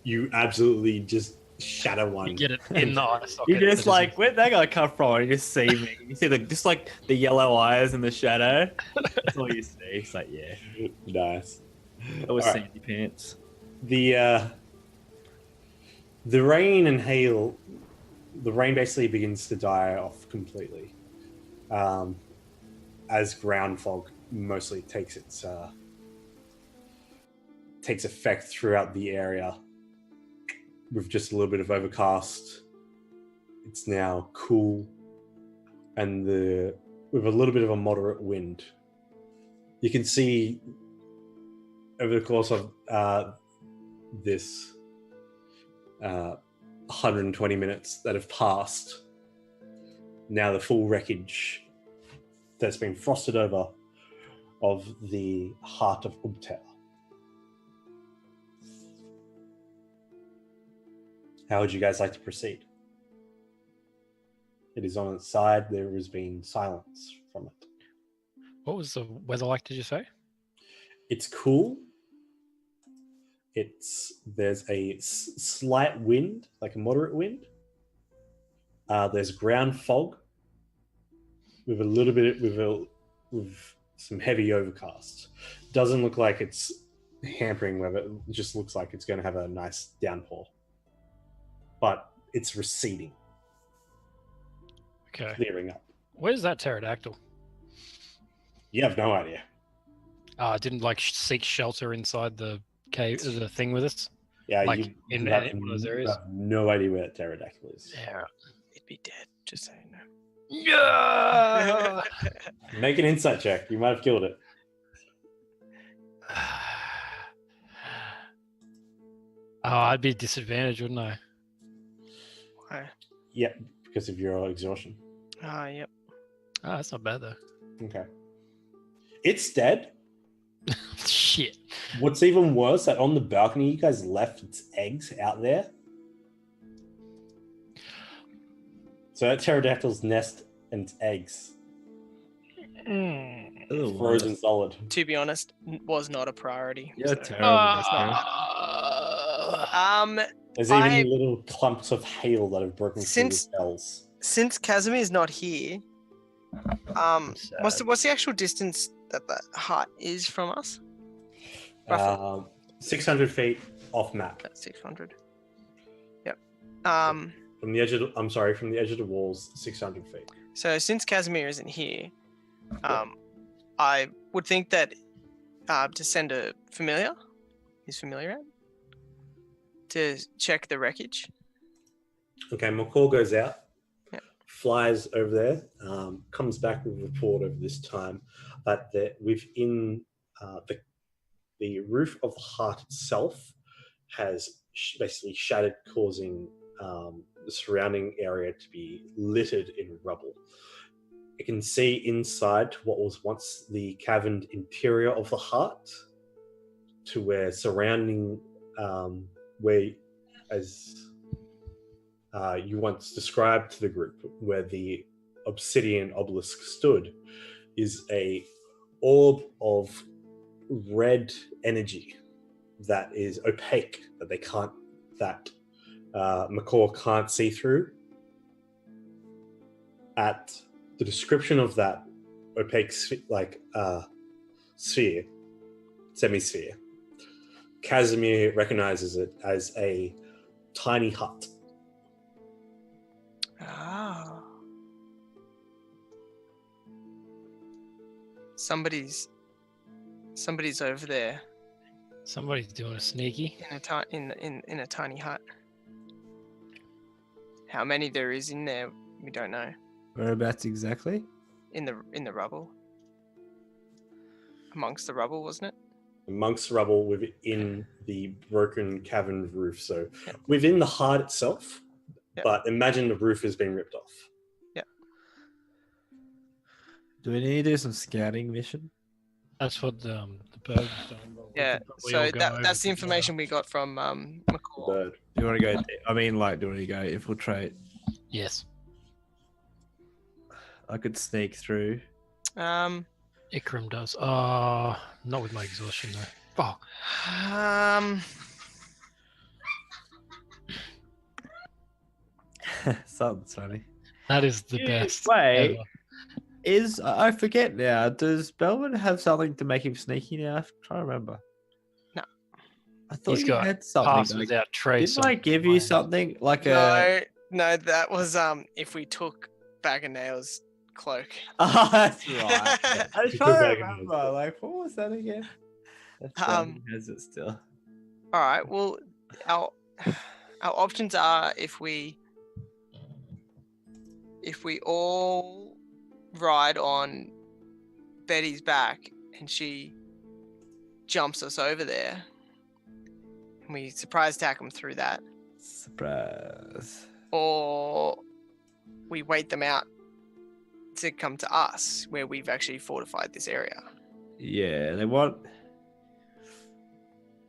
you absolutely just shatter one.
You get it in the eye socket.
You're just like, where'd that guy come from? And you just see me. You see just like the yellow eyes in the shadow. That's all you see. It's like, yeah.
Nice.
That was
All
Sandy Pants.
The rain and hail, the rain basically begins to die off completely. As ground fog mostly takes effect throughout the area. With just a little bit of overcast, it's now cool, and with a little bit of a moderate wind. You can see over the course of this 120 minutes that have passed, now the full wreckage that's been frosted over of the heart of Ubter. How would you guys like to proceed? It is on its side. There has been silence from it.
What was the weather like, did you say?
It's cool. There's a slight wind, like a moderate wind. There's ground fog with a little bit with some heavy overcast. Doesn't look like it's hampering weather. It just looks like it's going to have a nice downpour. But it's receding.
Okay.
Clearing up.
Where's that pterodactyl?
You have no idea.
Didn't like seek shelter inside the cave, the thing with us.
Yeah,
like
you
in
have,
one of those areas.
have no idea where that pterodactyl is.
Yeah, it'd be dead. Just so you know.
Yeah.
Make an insight check. You might have killed it.
I'd be disadvantaged, wouldn't I?
Why?
Yep, because of your exhaustion.
Yep.
That's not bad though.
Okay. It's dead.
Shit.
What's even worse, that on the balcony, you guys left its eggs out there. So that pterodactyl's nest and its eggs frozen solid.
To be honest, was not a priority.
You're
so
terrible.
it's not matter.
There's even little clumps of hail that have broken through the cells.
Since Casimir's not here, what's the actual distance that hut is from us?
600 feet off map.
That's 600. Yep.
From the edge of the walls, 600 feet.
So since Casimir isn't here, I would think that to send a familiar, his familiar out, to check the wreckage.
Okay, McCall goes out,
flies
over there, comes back with a report over this time that within the roof of the heart itself has basically shattered, causing the surrounding area to be littered in rubble. You can see inside what was once the caverned interior of the heart, to where surrounding as you once described to the group, where the obsidian obelisk stood, is a orb of red energy that is opaque, that McCall can't see through. At the description of that opaque semisphere, Casimir recognizes it as a tiny hut.
Somebody's Somebody's over there
Somebody's doing a sneaky.
in a tiny hut. How many there is in there, we don't know.
Whereabouts exactly?
In the rubble. Amongst the rubble, wasn't it?
Amongst rubble within the broken cavern roof. So
Yep.
within the heart itself,
Yep.
but imagine the roof has been ripped off.
Do we need to do some scouting mission?
That's what the bird was doing. but we
Yeah.
could probably
So
all go over
that's the
together.
information we got from
The
McCall.
bird.
Do you want to go? I mean, like, do you want to go infiltrate?
Yes.
I could sneak through.
Ikram does. Not with my exhaustion though. Fuck.
Something's funny.
That is the
Yeah,
best.
wait.
ever.
I forget now. Does Belvin have something to make him sneaky now? I'm trying to remember.
No.
I thought
He's
you
got
had something.
Pass
Like,
without trace.
didn't I
on
give you
mine.
something like a?
No, that was if we took Bag of Nails' cloak.
Oh, that's right. I was
You
trying
put
to
back in
remember.
those.
Like, what was that again? That's right, he has it still.
All right. Well, our options are if we all ride on Betty's back and she jumps us over there, and we surprise attack them through that,
Surprise.
or we wait them out to come to us where we've actually fortified this area.
Yeah, they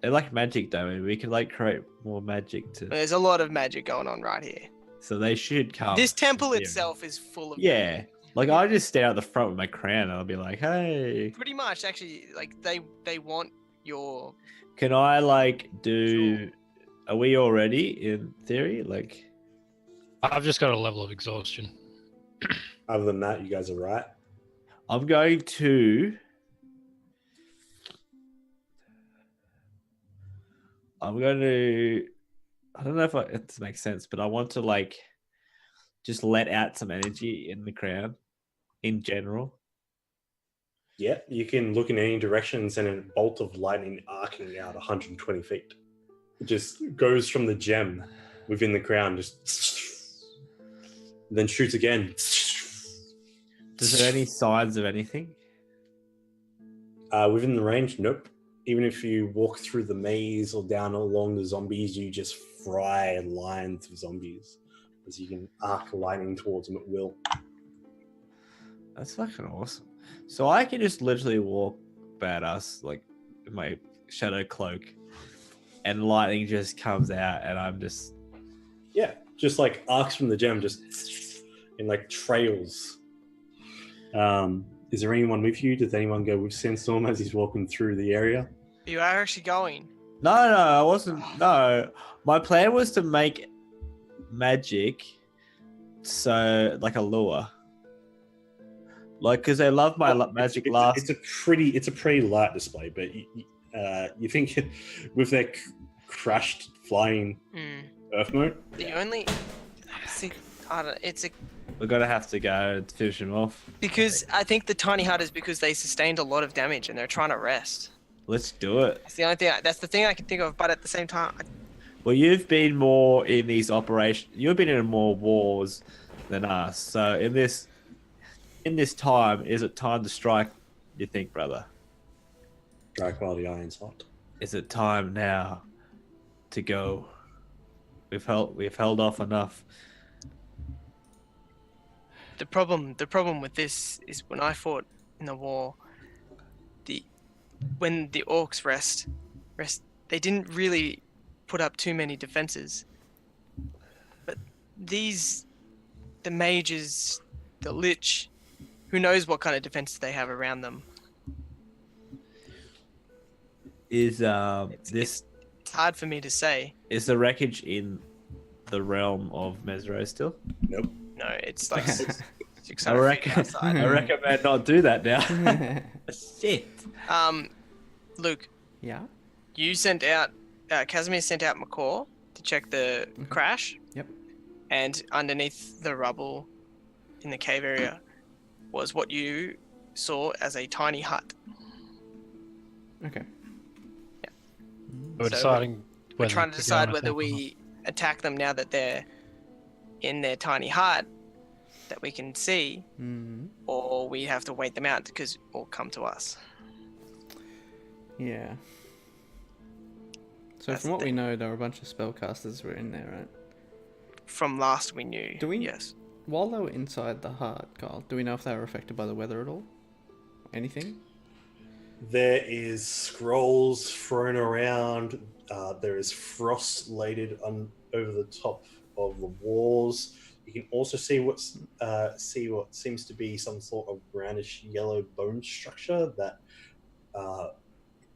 like magic though, and we can like create more magic to.
There's a lot of magic going on right here.
So they should come.
This temple
in theory.
itself is full of
Yeah, like I just stay out the front with my crown, and I'll be like, "Hey,
pretty much actually like they want your
can I like do? Are we already in theory? Like,
I've just got a level of exhaustion.
Other than that, you guys are right.
I'm going to. I don't know if it makes sense, but I want to like just let out some energy in the crowd in general.
Yeah, you can look in any direction and send a bolt of lightning arcing out 120 feet. It just goes from the gem within the crown, just then shoots again.
Is there any signs of anything?
Within the range, nope. Even if you walk through the maze or down along the zombies, you just fry lines of zombies as you can arc lightning towards them at will.
That's fucking awesome. So I can just literally walk badass like in my shadow cloak, and lightning just comes out, and I'm just
Yeah, just like arcs from the gem, just in like trails. Is there anyone with you? Does anyone go with Sandstorm as he's walking through the area?
you are actually going.
no, I wasn't. No, my plan was to make magic, so like a lure, like because they love my magic last.
It's a pretty light display, but you think with their crashed flying Earth mode?
The only see, I don't. It's a
We're gonna have to go and finish him off.
because I think the tiny hut is because they sustained a lot of damage and they're trying to rest.
Let's do it.
That's the only thing. That's the thing I can think of. But at the same time,
Well, you've been more in these operations. You've been in more wars than us. So in this time, is it time to strike? You think, brother?
Strike while the iron's hot.
Is it time now to go? We've held off enough.
the problem with this is when I fought in the war, when the orcs rest, they didn't really put up too many defenses. But the mages, the lich, who knows what kind of defenses they have around them.
Is
It's hard for me to say.
is the wreckage in the realm of Mesro still?
Nope.
No, it's like 600
I
feet outside.
I recommend not do that now. Shit.
Luke,
Yeah.
you sent out, Casimir sent out McCaw to check the crash.
Yep.
And underneath the rubble in the cave area was what you saw as a tiny hut.
Okay.
We're
So
deciding.
We're
whether
trying to
go
decide
on
whether
attack or not.
we attack them now that they're in their tiny hut that we can see,
Mm.
or we have to wait them out or come to us.
Yeah. So
That's
from
the
what we
thing.
know, there were a bunch of spellcasters were in there, right?
From last we knew.
Do we-
Yes.
While they were inside the hut, Carl, do we know if they were affected by the weather at all? Anything?
There is scrolls thrown around. There is frost laid on over the top of the walls. You can also see what seems to be some sort of brownish yellow bone structure that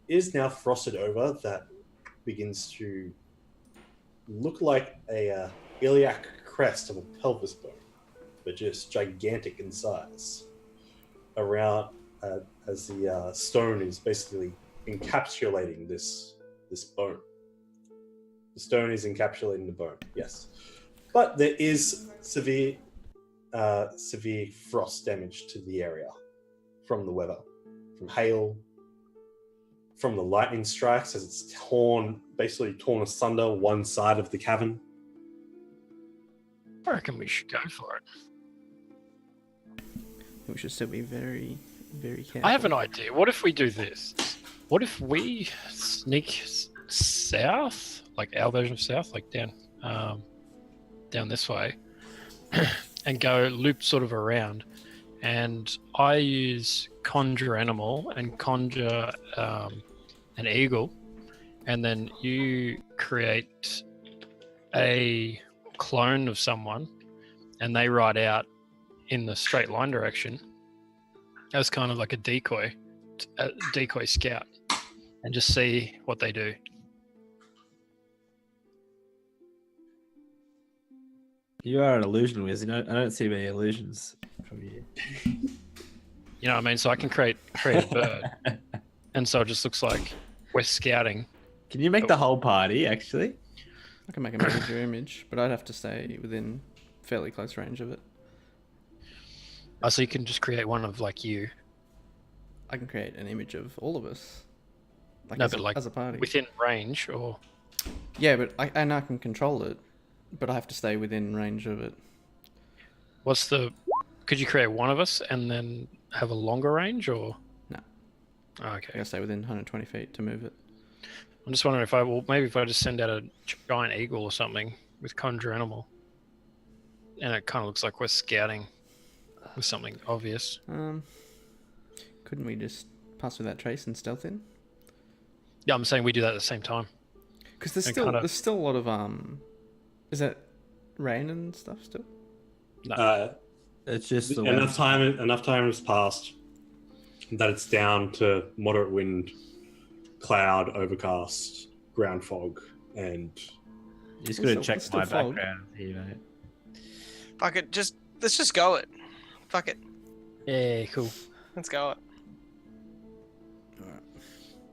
is now frosted over. That begins to look like a iliac crest of a pelvis bone, but just gigantic in size. Around as the stone is basically encapsulating this bone. The stone is encapsulating the bone, yes. But there is severe frost damage to the area from the weather, from hail, from the lightning strikes as it's basically torn asunder one side of the cavern.
I reckon we should go for it.
We should still be very, very careful.
I have an idea. What if we do this? What if we sneak south, like our version of south, like down this way, and go loop sort of around, and I use conjure animal and conjure an eagle, and then you create a clone of someone, and they ride out in the straight line direction as kind of like a decoy scout, and just see what they do.
You are an illusion wizard. I don't see many illusions from you.
You know what I mean? So I can create a bird, and so it just looks like we're scouting.
Can you make the whole party, actually?
I can make a major image, but I'd have to stay within fairly close range of it.
Oh, so you can just create one of like you.
I can create an image of all of us.
No,
as
but like
as a party.
within range, or
Yeah, but I can control it, but I have to stay within range of it.
could you create one of us and then have a longer range, or?
No.
Oh,
I
okay.
gotta stay within 120 feet to move it.
I'm just wondering if I just send out a giant eagle or something with conjure animal, and it kind of looks like we're scouting with something obvious.
Couldn't we just pass without trace and stealth in?
Yeah, I'm saying we do that at the same time.
Because there's
And
still
kinda-
there's still a lot of is that rain and stuff still?
No.
It's just the
Enough time has passed that it's down to moderate wind, cloud, overcast, ground fog, and
You just gotta
It's
check
still
my
fog.
background here, mate.
Fuck it. Let's just go it. Fuck it.
Yeah, cool.
Let's go it.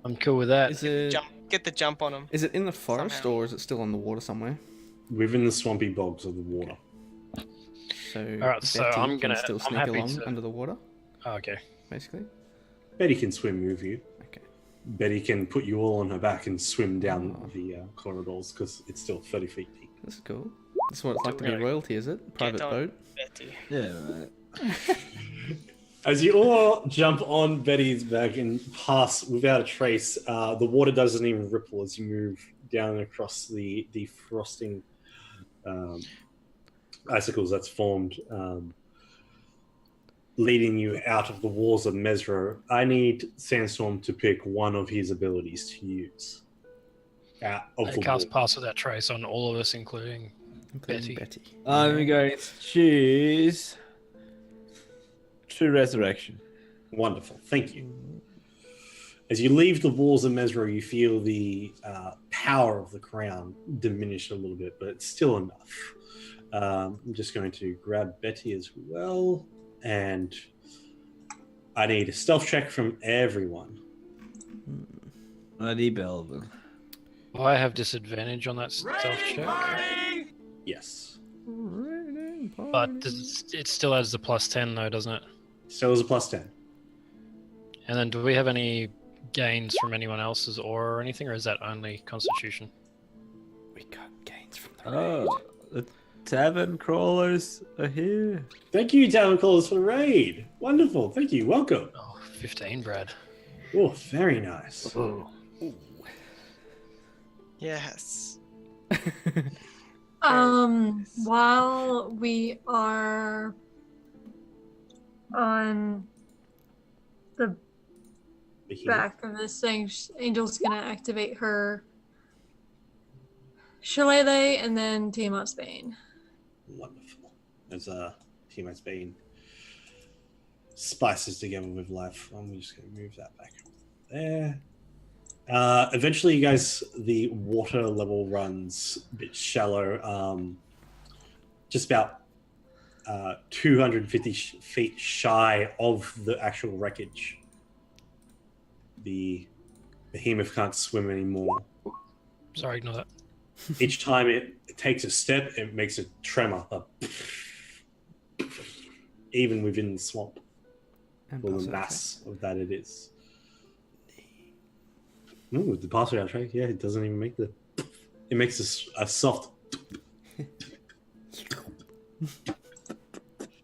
I'm cool with that.
Is it
Get the jump on them.
is it in the forest
Somehow.
or is it still on the water somewhere?
within the swampy bogs of the water.
So
Alright, so
Betty
I'm
can
gonna-
still
I'm
sneak
happy
along
to-
under the water,
Oh, okay.
basically.
Betty can swim with you.
Okay.
Betty can put you all on her back and swim down
Oh.
the corridors because it's still 30 feet deep.
This is cool. This is what it's like to be
Really?
royalty, is it? Private
on.
boat.
Betty.
Yeah, mate.
As you all jump on Betty's back and pass without a trace, the water doesn't even ripple as you move down across the frosting icicles that's formed, leading you out of the walls of Mesro. I need Sandstorm to pick one of his abilities to use. Out of
I
the
cast
wall.
pass without trace on all of us, including
Including
Betty.
Betty.
I'm going to choose True Resurrection.
Wonderful, thank you. As you leave the walls of Mesro, you feel the power of the crown diminish a little bit, but it's still enough. I'm just going to grab Betty as well, and I need a stealth check from everyone.
Bloody Belvin.
I have disadvantage on that stealth check,
Yes.
but it still has the +10 though, doesn't it?
Still is a +10.
And then do we have any gains from anyone else's aura or anything, or is that only Constitution?
We got gains from the raid.
Oh, the tavern crawlers are here.
Thank you, Tavern Callers, for the raid. Wonderful. Thank you. Welcome.
Oh, 15, Brad.
Oh, very nice.
Yes.
While we are on the back of this thing, Angel's gonna activate her Shillelagh and then Tiamat's Bane.
Wonderful. As Tiamat's Bane spices together with life. I'm just going to move that back there. Eventually, you guys, the water level runs a bit shallow, just about 250 feet shy of the actual wreckage. The behemoth can't swim anymore.
Sorry, ignore that.
Each time it takes a step, it makes a tremor, even within the swamp,
And
or the
password
mass of that it is. Ooh, the password track, yeah, it doesn't even make the. It makes a soft.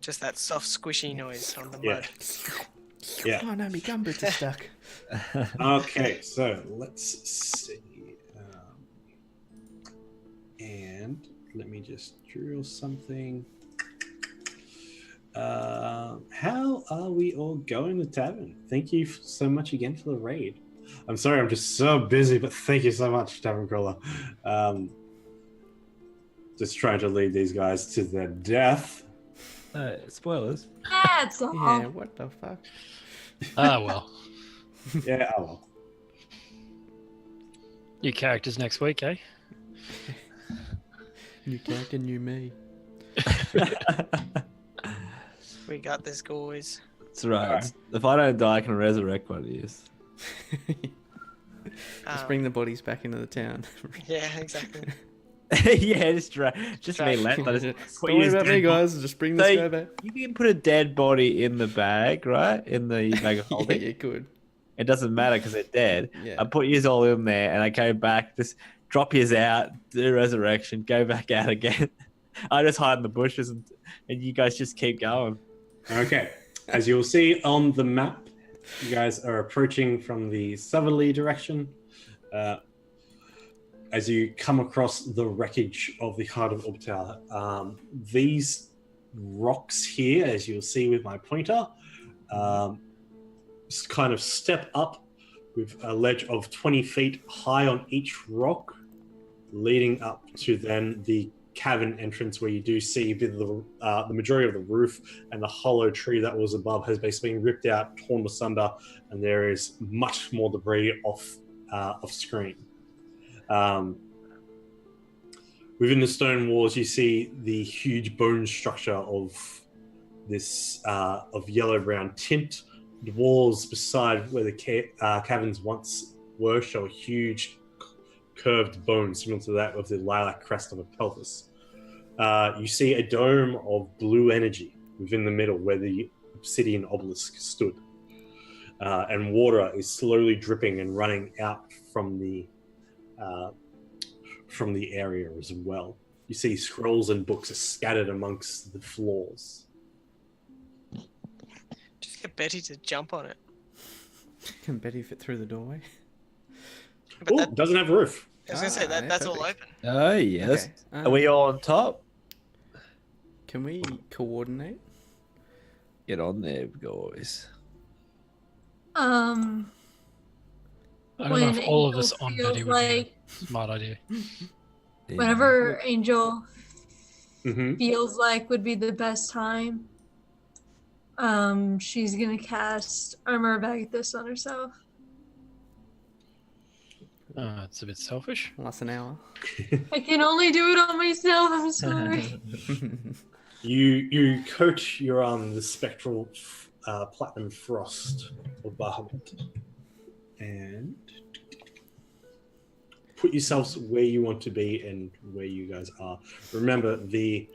Just that soft, squishy noise on the
Yeah.
mud.
check.
Yeah.
Oh no, my gumboots are stuck.
Okay, so let's see. And let me just drill something. How are we all going to tavern? Thank you so much again for the raid. I'm sorry, I'm just so busy, but thank you so much, Tavern Crawler. Just trying to lead these guys to their death.
Spoilers.
That's all.
Yeah, what the fuck?
Ah, well.
Yeah, oh well.
New characters next week, eh?
New character, new me.
We got this, guys.
That's right.
Alright.
If I don't die, I can resurrect one of you.
Just bring the bodies back into the town.
Yeah, exactly.
Yeah, just me left. I just put
Don't worry
his
about me,
dead body-
guys. Just bring this
So
guy back.
You can put a dead body in the bag, right? In the bag of
Yeah,
holding.
you could.
It doesn't matter because they're dead.
Yeah.
I put yous all in there, and I came back. Just drop yous out, do resurrection, go back out again. I just hide in the bushes, and you guys just keep going.
Okay, as you'll see on the map, you guys are approaching from the southerly direction. As you come across the wreckage of the Heart of Orbital, these rocks here, as you'll see with my pointer, kind of step up with a ledge of 20 feet high on each rock, leading up to then the cavern entrance where you do see a bit of the majority of the roof, and the hollow tree that was above has basically been ripped out, torn asunder, and there is much more debris off screen. Within the stone walls, you see the huge bone structure of this of yellow-brown tint. The walls beside where the caverns once were show a huge curved bone similar to that of the lilac crest of a pelvis. You see a dome of blue energy within the middle where the obsidian obelisk stood. And water is slowly dripping and running out from the area as well. You see scrolls and books are scattered amongst the floors.
Just get Betty to jump on it.
Can Betty fit through the doorway?
But
Oh,
that,
doesn't have a roof.
I was going to say,
yeah,
that's all
perfect.
open.
Oh yes.
Okay,
Are we all on top?
Can we coordinate?
Get on there, guys.
I don't know
When
if all of
Angel
us on
feels
Betty would
like,
be a smart idea.
whenever Angel
Mm-hmm.
feels like would be the best time, she's gonna cast Armor of Agathis on herself.
It's a bit selfish.
Last an hour.
I can only do it on myself. I'm sorry.
You coat your the spectral platinum frost of Bahamut and put yourselves where you want to be and where you guys are. Remember, the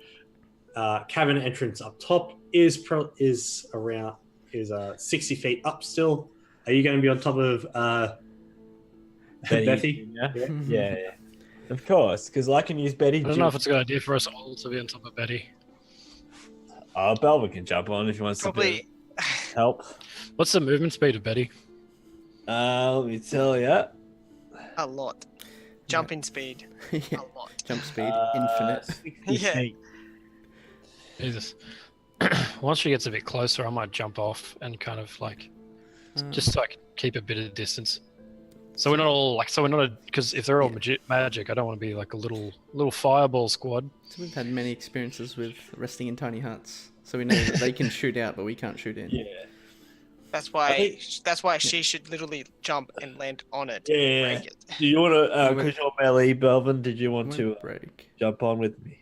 cavern entrance up top is 60 feet up still. Are you going to be on top of Bethy?
Yeah.
Yeah.
Yeah. Of course, because I can use Betty.
I don't know if it's a good idea for us all to be on top of Betty.
Oh, Belvin can jump on if he wants to
Probably
help.
What's the movement speed of Betty?
Let me tell you.
a lot. Jumping speed,
Yeah.
a lot.
Jump speed, infinite.
60
Yeah.
feet.
Jesus. Once she gets a bit closer, I might jump off and kind of like just so I can keep a bit of distance. So we're not all like, because if they're all magic, I don't want to be like a little fireball squad.
So we've had many experiences with resting in tiny huts, so we know that they can shoot out, but we can't shoot in.
Yeah.
That's why she should literally jump and land on it.
Yeah.
And break it.
Do you want to, because you're melee, Belvin, did you want
It
to
won't break.
jump on with me?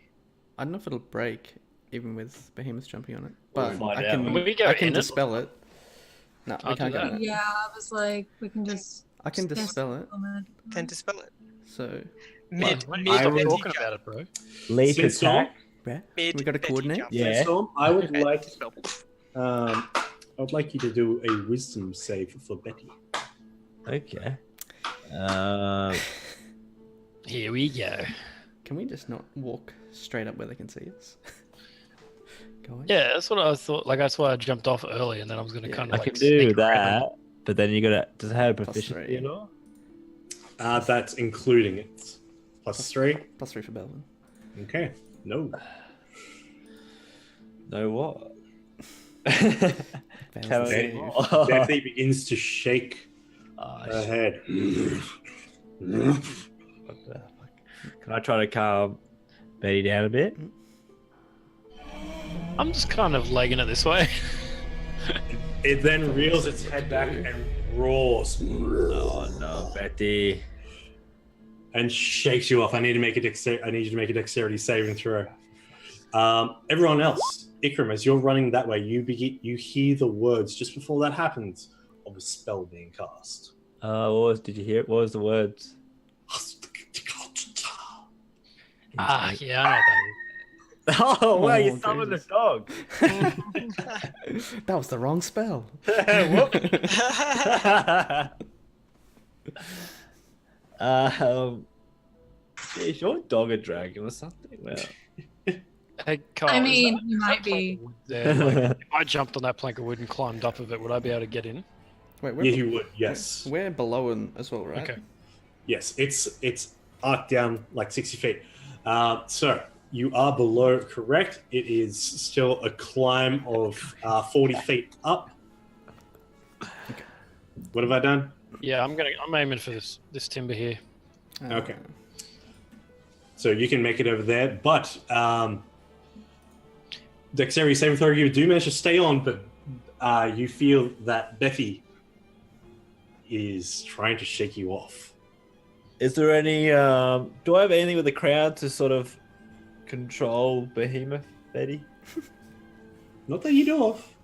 I don't know if it'll break, even with behemoths jumping on it.
We'll
But
find
I
out.
can,
Can we go
I can
in it?
dispel it. No, we
I'll
can't
do
go
that.
in it.
Yeah, I was like, we can just.
I can
Yes.
dispel it.
Then dispel it.
So,
Mid
Stop
Betty
talking
jump.
about it, bro.
Leap
Sandstorm?
attack.
where?
Mid
We got to
Betty
coordinate.
jump.
Yeah.
Sandstorm, I would
Okay,
like
dispel.
I would like you to do a wisdom save for Betty.
Okay.
Here we go.
Can we just not walk straight up where they can see us? Go on.
Yeah, that's what I thought. Like that's why I jumped off early, and then I was gonna
Yeah.
kind
I
of like
can do
sneak around.
that, but then you gotta. Does it have
Plus
proficiency
three.
at all?
That's including it. +3.
Plus 3 for Belvin.
Okay. No.
No what?
Fails
Tell
the
me
save.
more.
Betty begins to shake
Oh,
her head.
what the fuck? Can I try to calm Betty down a bit?
I'm just kind of legging it this way.
It then reels its head back and roars
Oh no, Betty.
and shakes you off. I need you to make a dexterity saving throw. Everyone else, Ikram, as you're running that way, you hear the words just before that happens of a spell being cast.
Did you hear it? What was the words?
Ah, yeah, I know what that is.
Oh, wow, you
Oh,
summoned the
Jesus.
dog.
That was the wrong spell.
Whoop. Is your dog a dragon or something? Well,
Hey, Kyle,
I
is
mean,
that-
you
is
might
that plank
be.
of wood there? Like, if I jumped on that plank of wood and climbed up of it, would I be able to get in?
Wait,
Yeah, you would. Yes.
We're below him as well, right?
Okay.
Yes, it's arced down like 60 feet. So you are below, correct. It is still a climb of 40 feet up. What have I done?
Yeah, I'm aiming for this timber here.
Okay. So you can make it over there, but dexterity saving throw, you do manage to stay on, but you feel that Betty is trying to shake you off.
is there any? Do I have anything with the crowd to sort of control Behemoth, Betty?
Not that you know of.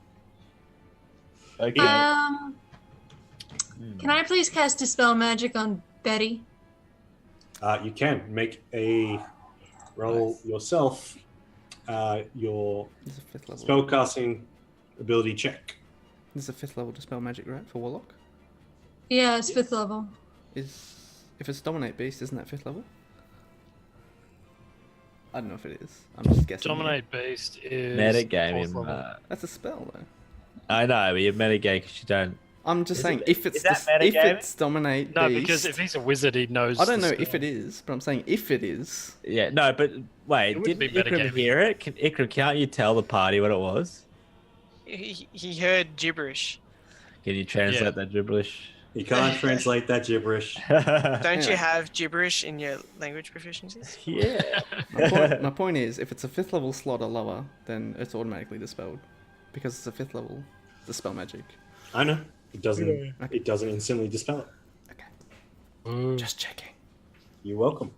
Okay.
Can I please cast Dispel Magic on Betty?
You can make a roll
Nice.
yourself. Your
This is a 5th level.
spellcasting ability check.
This is a 5th level dispel magic, right? For Warlock?
Yeah, it's 5th level.
If it's Dominate Beast, isn't that 5th level? I don't know if it is. I'm just guessing. here.
Dominate Beast is
Metagaming.
fourth level.
That's a spell, though.
I know, but you're metagaming because you don't.
I'm just
Is
saying,
it-
if it's
is that
if
metagaming?
it's Dominate
No,
Beast,
because if he's a wizard, he knows.
I don't
the
know if
spell.
it is, but I'm saying if it is.
Yeah, no, but wait,
It wouldn't
didn't
be
Ikram
metagaming.
hear it? Ikram, can't you tell the party what it was?
He heard gibberish.
Can you translate
Yeah.
that gibberish?
You can't translate that gibberish.
Don't
Yeah.
you have gibberish in your language proficiencies?
Yeah.
My point is, if it's a 5th level slot or lower, then it's automatically dispelled. Because it's a 5th level dispel magic.
I know. It doesn't.
Yeah.
It doesn't instantly dispel it.
Okay.
Ooh,
Just checking.
You're welcome.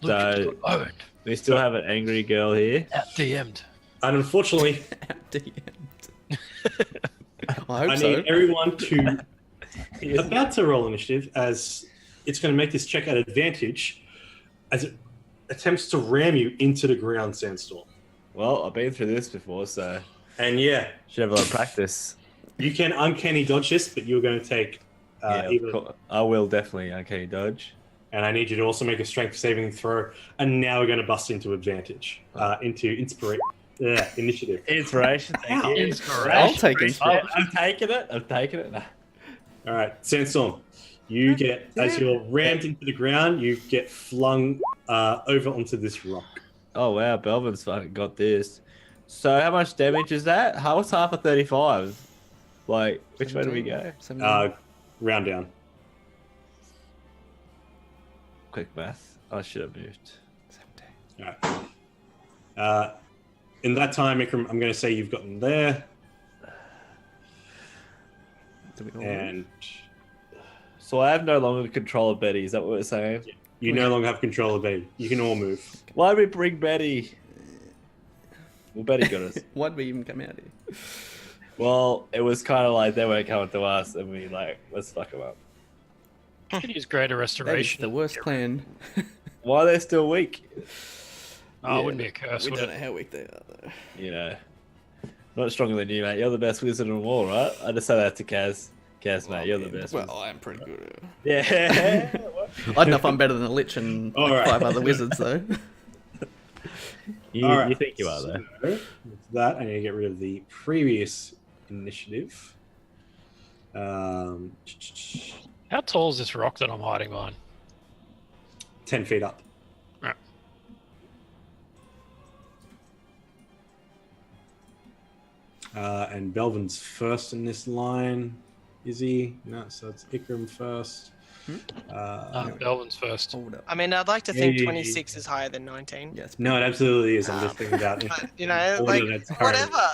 look at
So-
the owned.
We still have an angry girl here.
Out DM'd.
And unfortunately,
DM'd. I hope
I
so.
need everyone to about to roll initiative, as it's going to make this check at advantage as it attempts to ram you into the ground, Sandstorm.
Well, I've been through this before, so
And yeah,
should have a lot of practice.
You can uncanny dodge this, but you're going to take
Yeah, I will definitely. Okay, dodge.
and I need you to also make a strength saving throw. And now we're going to bust into advantage, into initiative.
Inspiration. Thank you.
Inspiration.
I'll take it.
I'm taking it. I'm taking it.
All right, Sandstorm, you get, as you're rammed into the ground, you get flung over onto this rock.
Oh wow, Belvin's fucking got this. So how much damage is that? What's half of 35? Like, which way do we go?
17.
Round down.
Quick math. I should have moved.
17.
All right. In that time, Ikram, I'm going to say you've gotten there,
Do we all
and
So I have no longer control of Betty. Is that what we're saying?
you no longer have control of Betty. You can all move.
Why did we bring Betty? Well, Betty got us.
Why'd we even come out here?
Well, it was kind of like they weren't coming to us, and we like, let's fuck them up.
Could use greater
That is
restoration.
the worst plan.
Why are they still weak?
Oh, it wouldn't be a curse,
We
would
don't
it?
know how weak they are, though.
You know, not stronger than you, mate. You're the best wizard in the world, right? I just say that to Kaz. Kaz, mate, you're the best.
Well, I am pretty good.
Yeah.
I don't know if I'm better than a Lich and
All right.
5 other wizards, though.
you,
All right.
you think you are, though.
So, with that, I need to get rid of the previous initiative.
How tall is this rock that I'm hiding behind?
10 feet up.
Right.
And Belvin's first in this line. Is he? No, so it's Ikram first.
Belvin's first.
Hold up.
I mean, I'd like to think
Yeah.
26 is higher than 19.
Yeah, it's
No, it absolutely is. I'm just thinking about
But, you know,
order
like,
that's current.
whatever.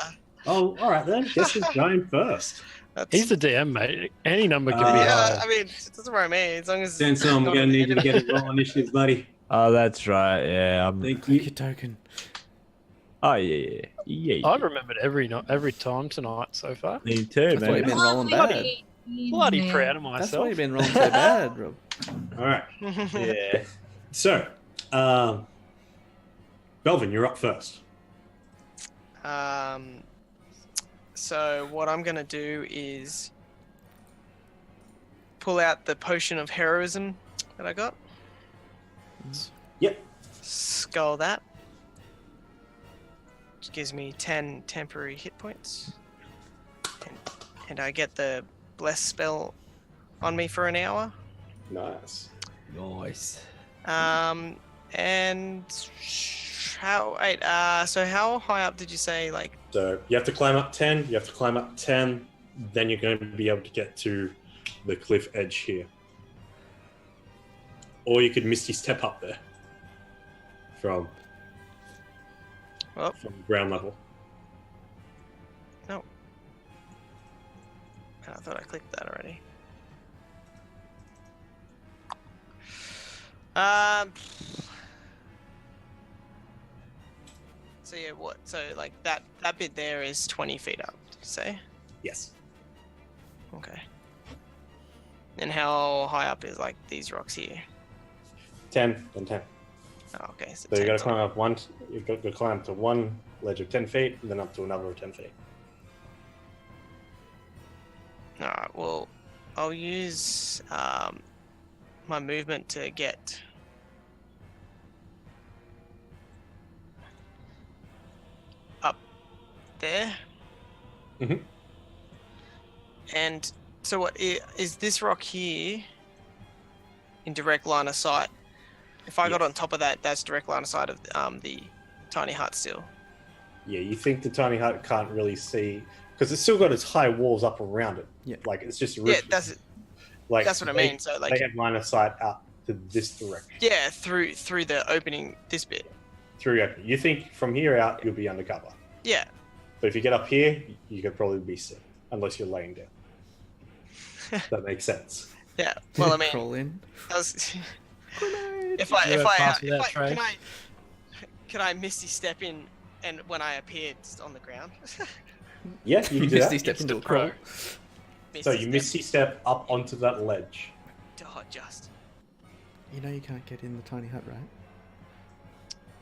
Oh, all right then. Guess who's going first?
That's,
He's the DM, mate. Any number can be
yeah,
higher.
I mean, it doesn't worry me as long as.
Sansom, we're
not
going to need you to
enemy.
get a roll initiative, buddy.
Oh, that's right. Yeah.
Thank
Take your
you.
token.
Oh, yeah. Yeah.
I've remembered every time tonight so far.
Me too,
That's why you've
man.
been rolling bad.
Bloody proud of
That's
myself.
why you've been rolling so bad, Rob.
All right.
Yeah.
So, Belvin, you're up first.
So what I'm gonna do is pull out the potion of heroism that I got.
Yep.
Skull that. Which gives me 10 temporary hit points. And I get the bless spell on me for an hour.
Nice.
Nice.
And so how high up did you say, like?
So you have to climb up 10. You have to climb up 10. Then you're going to be able to get to the cliff edge here. Or you could misty step up there from ground level.
No. I thought I clicked that already. So yeah, what? So like that bit there is 20 feet up, did you say?
Yes.
Okay. And how high up is like these rocks here?
10, then 10.
Oh, okay. So,
So you got
10
to climb up one. You've got to climb to one ledge of 10 feet, and then up to another of 10 feet.
Alright, well, I'll use my movement to get up there.
Mhm.
And so what is this rock here in direct line of sight? If I got
Yes.
on top of that, that's direct line of sight of the tiny hut still.
Yeah, you think the tiny hut can't really see because it's still got its high walls up around it.
Yeah.
Like it's just a
Yeah,
roof.
that's
like
what I
they-
mean. So like,
they have line of sight up to this direction.
yeah, through the opening, this bit.
Through open. You think from here out you'll be undercover.
Yeah.
But if you get up here, you could probably be seen, unless you're laying down. That makes sense.
Yeah. Well, I mean,
Crawl in.
that was,
Did
if
you ever pass without
I
trace?
can I misty step in and when I appear just on the ground?
Yeah, you can do
Misty
that.
step into a
Instant pro.
crawl.
So you misty step up onto that ledge.
Oh, just.
You know you can't get in the tiny hut, right?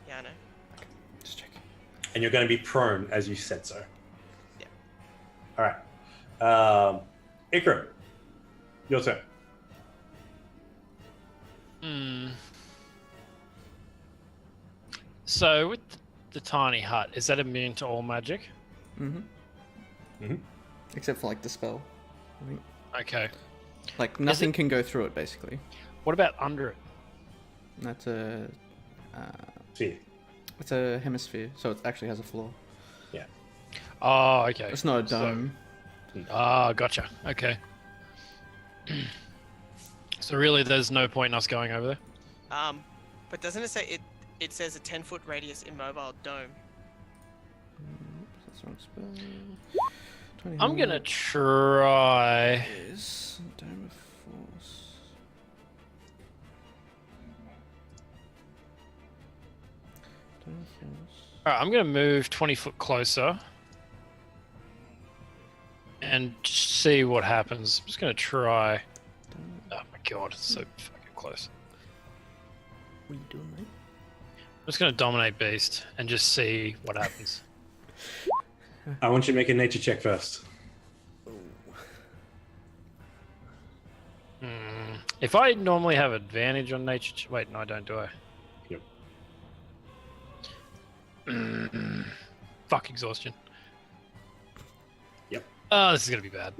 Yeah, I know.
Just checking.
And you're going to be prone as you said so.
Yeah.
All right. Ikram, your turn.
So with the tiny hut, is that immune to all magic?
Except for like dispel. I think.
Okay.
Like nothing can go through it basically.
What about under it?
That's a
See.
it's a hemisphere, so it actually has a floor.
Yeah.
Oh, okay.
It's not a dome.
Gotcha. Okay. So really, there's no point in us going over there.
But doesn't it say it? It says a 10-foot radius immobile dome.
That's the wrong spell.
I'm gonna try.
Is dome of force. Dome of force.
Alright, I'm gonna move 20 foot closer and just see what happens. I'm just gonna try. Oh my god, it's so fucking close.
What are you doing, mate?
I'm just gonna dominate beast and just see what happens.
I want you to make a nature check first.
If I normally have advantage on nature, wait, no, I don't, do I?
Yep.
Fuck exhaustion.
Yep.
Oh, this is gonna be bad.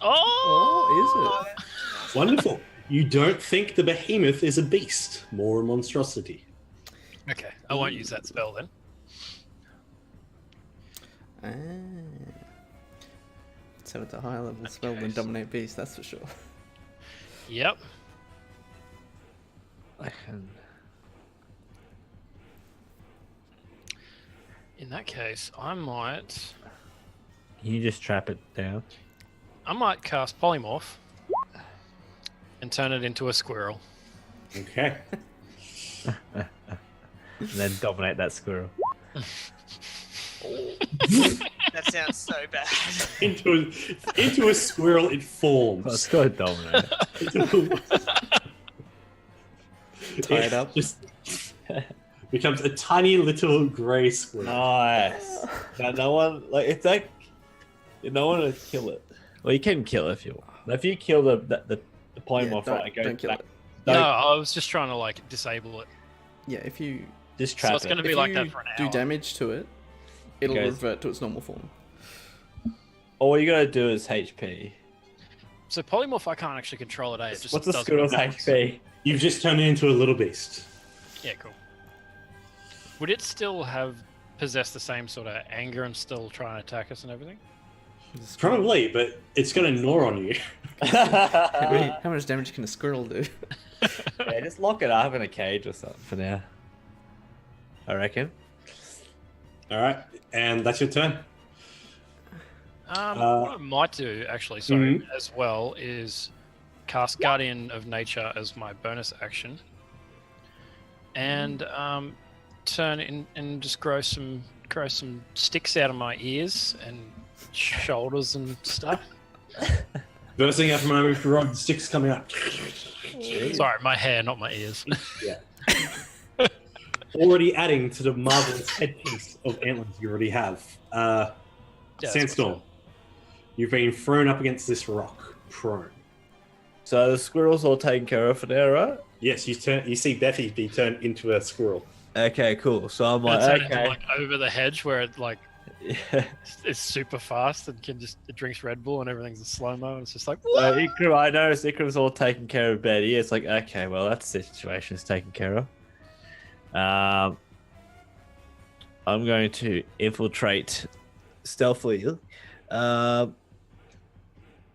Oh, is it?
Wonderful. You don't think the behemoth is a beast, more a monstrosity.
Okay, I won't use that spell then.
So it's a higher level spell than
so-
Dominate Beast, that's for sure.
Yep.
I can.
In that case, I might
Can you just trap it down?
cast polymorph and turn it into a squirrel.
Okay.
And then dominate that squirrel.
That sounds so bad.
into a squirrel it forms.
Let's go dominate.
Tie it up.
Just becomes a tiny little grey squirrel.
Nice. Now, no one like it's like no one would kill it. Well, you can kill it if you want. If you kill the polymorph, right,
don't kill it.
No, I was just trying to like disable it.
Yeah, if you
Just
So
trap
it's gonna
it.
be
if
like
you
that for an hour.
do damage to it, it'll
Okay.
revert to its normal form.
All you gotta do is HP.
So polymorph, I can't actually control it. It just
What's the
does
squirrel's
what it wants.
HP?
You've just turned it into a little beast.
Yeah, cool. Would it still have possessed the same sort of anger and still try and attack us and everything?
Probably, but it's going to gnaw on you.
How much damage can a squirrel do?
Yeah, just lock it up in a cage or something for now. I reckon.
All right, and that's your turn.
What I might do, actually, sorry,
Mhm.
as well, is cast Guardian of Nature as my bonus action, and turn in and just grow some sticks out of my ears and shoulders and stuff.
First thing after my move, rod sticks coming out.
Sorry, my hair, not my ears.
Yeah. Already adding to the marvelous headpiece of antlers you already have.
Yeah, that's
Sandstorm. You've been thrown up against this rock, prone.
So the squirrel's all taken care of for now, right?
Yes, you see Bethy be turned into a squirrel.
Okay, cool. So I'm
It's
like,
into,
okay.
like over the hedge where it like
Yeah.
it's super fast and it drinks Red Bull and everything's in slow mo and it's just like
So Ikram, I noticed Ikram's all taken care of Betty. It's like, okay, well, that situation is taken care of. I'm going to infiltrate stealthily. I'm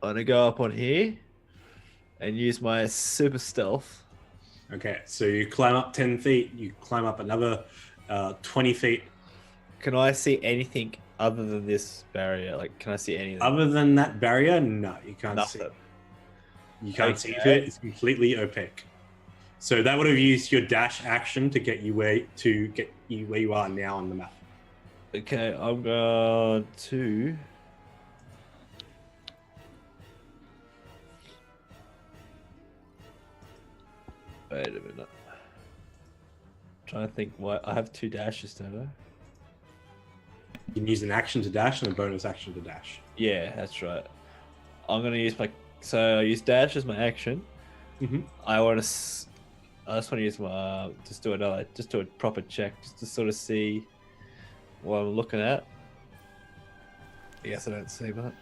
going to go up on here and use my super stealth.
Okay, so you climb up 10 feet, you climb up another 20 feet.
Can I see anything other than this barrier? Like, can I see anything?
Other than that barrier, no, you can't
Nothing.
see. You can't see
Okay.
it. It's completely opaque. So that would have used your dash action to get you where you are now on the map.
Okay, I'm going to. Wait a minute. Trying to think what I have 2 dashes, don't I?
You can use an action to dash and a bonus action to dash.
Yeah, that's right. I'm gonna use my. So I use dash as my action.
Mm-hmm.
I want to. I just want to use my. Just do a proper check, just to sort of see what I'm looking at. I guess I don't see much.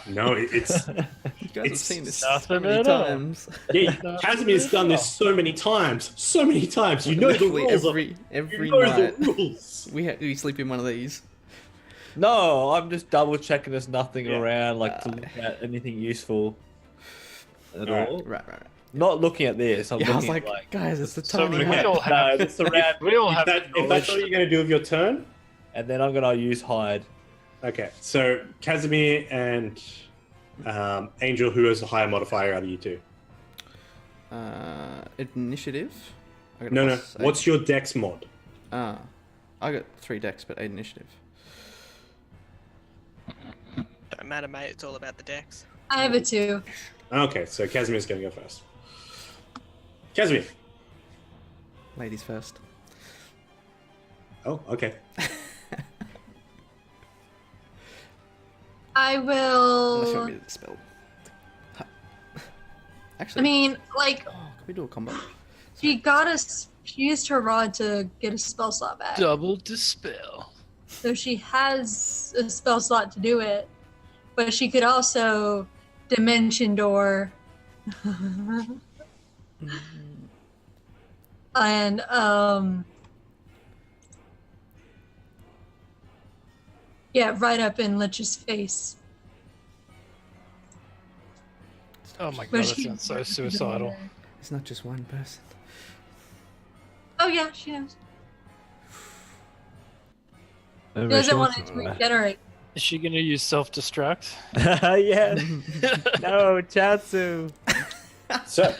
No, it's
You guys have
It's
seen this
nothing
so many
at all.
times.
yeah. Casimir's done this so many times. So many times. You know the
Literally
rules.
every
You know
night.
the rules.
We sleep in one of these.
No, I'm just double checking. There's nothing
Yeah.
around, like to look at anything useful at
Alright.
all.
Right.
Not looking at this. I'm
Yeah, I was
looking
like,
at
guys, it's the
So
tiny
we
hat.
all have.
no, it's around,
We all have.
If that's what you're going to do with your turn,
and then I'm gonna use hide.
okay. So Casimir and Angel, who has the higher modifier out of you two?
Initiative. I got a
No, no.
plus
What's
8.
your Dex mod?
I got 3 decks, but 8 initiative.
Don't matter, mate. It's all about the decks.
I have a 2.
Okay, so Casimir's going to go first. Casimir.
Ladies first.
Oh, okay.
I
Unless you want
will.
me to dispel. Actually,
I mean, like,
can we do a combo?
she used her rod to get a spell slot back.
Double dispel.
So she has a spell slot to do it. But she could also dimension door. And yeah, right up in Lich's face.
Oh my god,
But
that
she-
sounds so suicidal.
It's not just one person.
Oh yeah, she knows. She
Maybe
doesn't
she
want
wants
it to regenerate.
Is she gonna use self-destruct?
yeah. No, Chatsu.
So,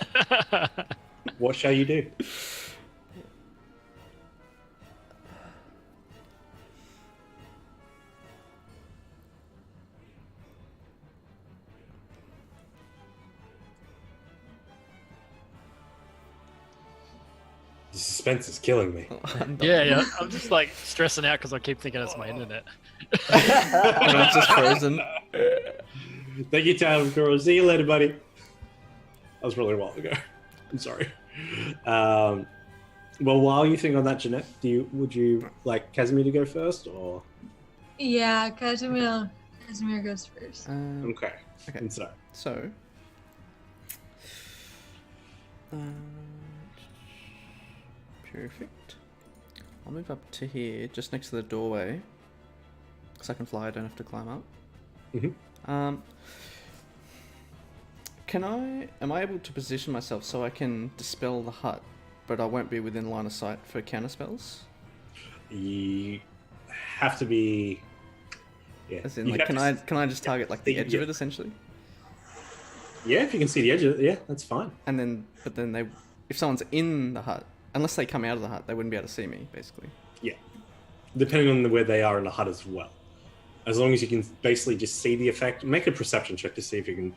what shall you do? The suspense is killing me.
Yeah. I'm just like stressing out because I keep thinking it's my internet.
I'm just frozen.
Thank you, Town Girl. See you later, buddy. That was really a while ago. I'm sorry. Well, while you think on that, Jeanette, would you like Casimir to go first, or
Yeah, Casimir goes first.
okay?
Okay.
And so,
So, perfect. I'll move up to here, just next to the doorway, because I can fly. I don't have to climb up.
Mhm.
Am I able to position myself so I can dispel the hut, but I won't be within line of sight for counter spells?
you have to be. Yeah.
As in,
You
like,
have
can I just target like the
Yeah.
edge of it essentially?
Yeah, if you can see the edge of it, yeah, that's fine.
And then, but then if someone's in the hut, unless they come out of the hut, they wouldn't be able to see me, basically.
Yeah, depending on where they are in the hut as well. As long as you can basically just see the effect, make a perception check to see if you can,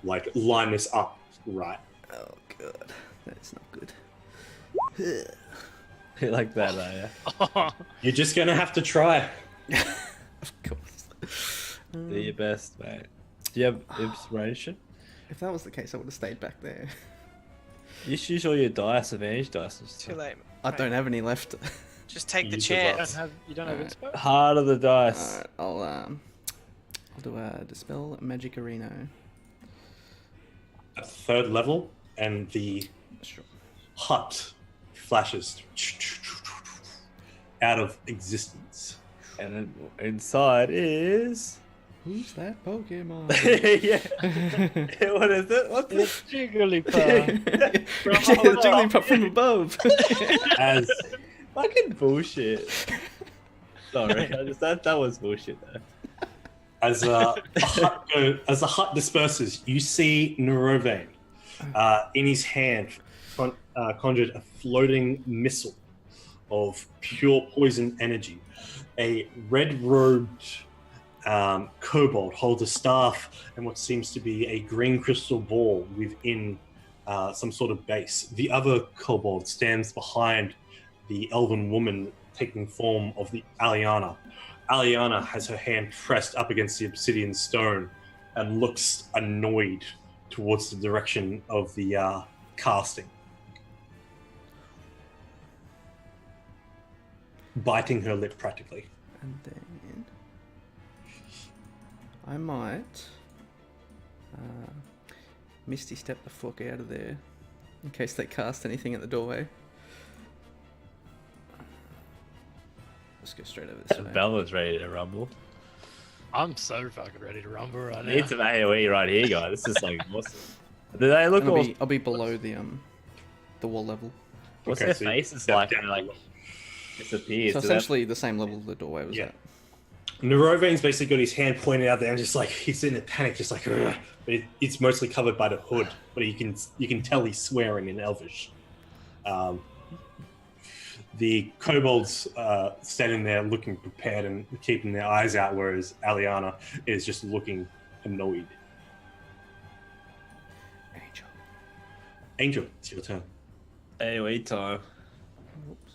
like, line this up right.
Oh god, that's not good.
Like that, yeah.
You're just gonna have to try.
Of course.
Do your best, mate. Do you have inspiration?
If that was the case, I would have stayed back there.
You should use all your dice, advantage dice. And
Too
stuff.
late.
I
mate.
don't have any left.
Just take the
Use the
chance.
You don't have
Alright.
inspo?
Heart of the dice.
Alright, I'll do a dispel magic arena.
At third level, and the
Sure.
hut flashes out of existence.
And then inside is.
Who's that Pokemon?
yeah. What is it? What's it?
It's Jigglypuff.
Jigglypuff from above.
As
Fucking bullshit. Sorry, that was bullshit though.
as the hut disperses, you see Nerovane in his hand conjured a floating missile of pure poison energy. A red-robed kobold holds a staff and what seems to be a green crystal ball within some sort of base. The other kobold stands behind the elven woman taking form of the Aliana. Aliana has her hand pressed up against the obsidian stone and looks annoyed towards the direction of the casting. Biting her lip practically.
And then I might Misty step the fuck out of there in case they cast anything at the doorway. Let's go straight over this way.
Bella's ready to rumble.
I'm so fucking ready to rumble right now.
Need some AoE right here, guys. This is like awesome. Do they look
And
all...
I'll be below the wall level.
What's
Okay,
their
so you
faces
step
like?
down.
And, like disappears.
So
Do they-
essentially the same level the doorway was at.
Nerovan's basically got his hand pointed out there and just like he's in a panic, just like, "Ugh." But it's mostly covered by the hood. But you can tell he's swearing in Elvish. The kobolds standing there looking prepared and keeping their eyes out, whereas Aliana is just looking annoyed.
Angel.
Angel, it's your turn.
AoE time.
Whoops.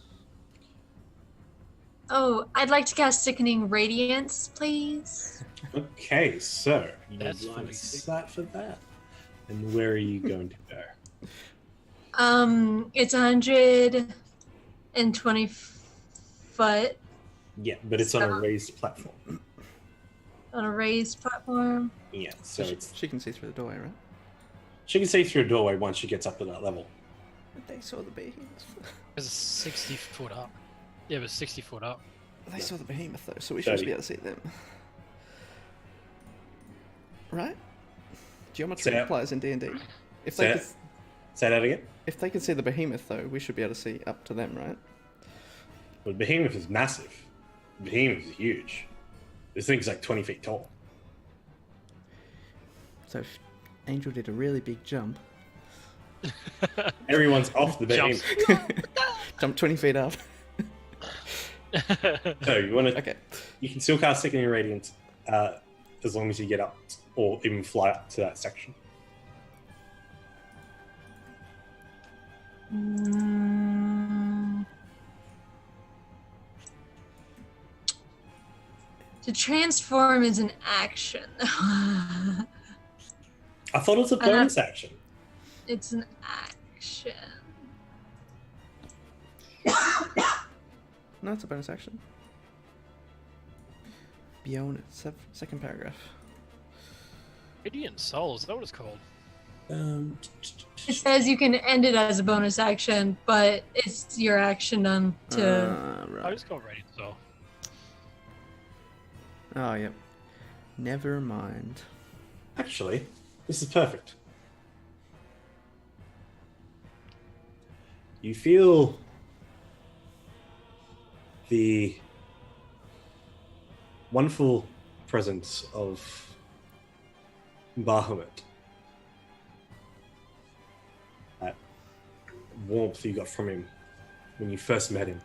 Oh, I'd like to cast Sickening Radiance, please.
Okay, so you
That's
would like
46.
that for that. And where are you going to go?
It's 120 foot
Yeah, but it's on a raised platform.
on a raised platform.
Yeah, so it's
She can see through the doorway, right?
she can see through a doorway once she gets up to that level.
But they saw the behemoth.
There's a 60 foot up. Yeah, but 60 foot up.
They saw the behemoth though, so we should
30.
be able to see them. Right? Geometry
Say that-
applies in D&D. If
say
they
that-
could,
Say that again?
if they can see the behemoth though, we should be able to see up to them, right?
Well, Behemoth is massive. Behemoth is huge. This thing's like 20 feet tall.
So if Angel did a really big jump,
Everyone's off the
Jumps.
Behemoth.
jump 20 feet up.
So you want to?
Okay.
You can still cast Sickening Radiance as long as you get up or even fly up to that section.
To transform is an action.
I thought it was a bonus action.
It's an action.
No, it's a bonus action. Beyond it. Second paragraph.
Radiant Soul, is that what it's called?
It says you can end it as a bonus action, but it's your action to.
I
Right.
just got Radiant Soul.
Oh, yep. Never mind.
Actually, this is perfect. You feel the wonderful presence of Bahamut. That warmth you got from him when you first met him.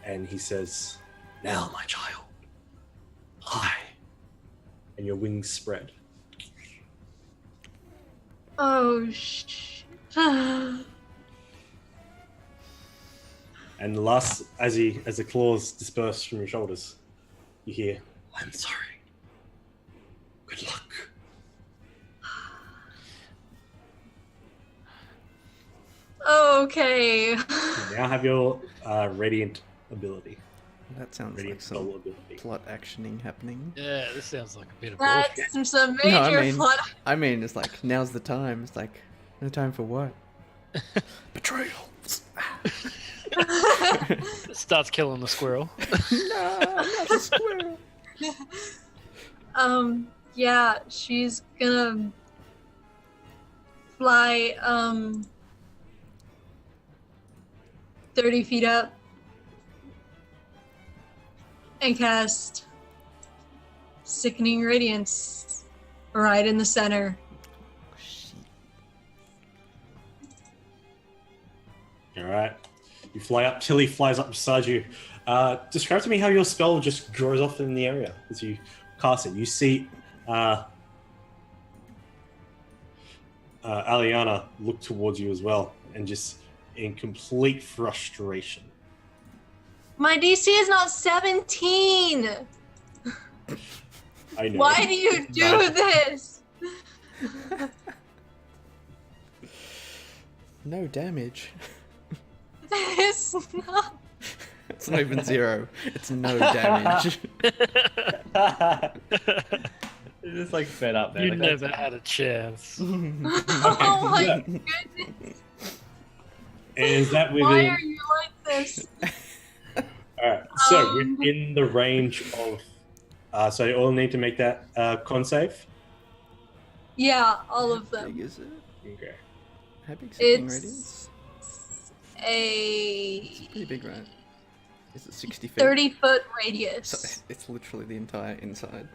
And he says, "Now, my child, fly." And your wings spread.
Oh, shit.
And the last, as the claws disperse from your shoulders, you hear, "I'm sorry. Good luck."
Okay.
You now have your radiant ability.
That sounds
Radiant
like
soul
some
ability.
plot actioning happening.
Yeah, this sounds like a bit of bullshit.
That's some major
No, I mean-
plot.
I mean, it's like, now's the time. It's like, no time for what? Betrayal.
Starts killing the squirrel.
No, not a squirrel.
Yeah, she's gonna fly 30 feet up and cast Sickening Radiance right in the center.
All right. You fly up. Tilly flies up beside you. Describe to me how your spell just grows off in the area as you cast it. You see Aliana look towards you as well, and just in complete frustration.
My DC is not 17.
I know.
Why do you do this?
No damage.
It's not.
It's not even 0. It's no damage.
It's just like fed up, man.
You
Like,
never had a chance.
Oh my
Yeah.
goodness.
Is that
Why
within?
are you like this?
All right. So
Um,
within the range of, so you all need to make that con save.
Yeah, all of
How big
them.
is it?
Okay.
How big's Seeking Radiance?
It's a
It's pretty big, right? Is it 60 feet?
30-foot
So
radius.
it's literally the entire inside.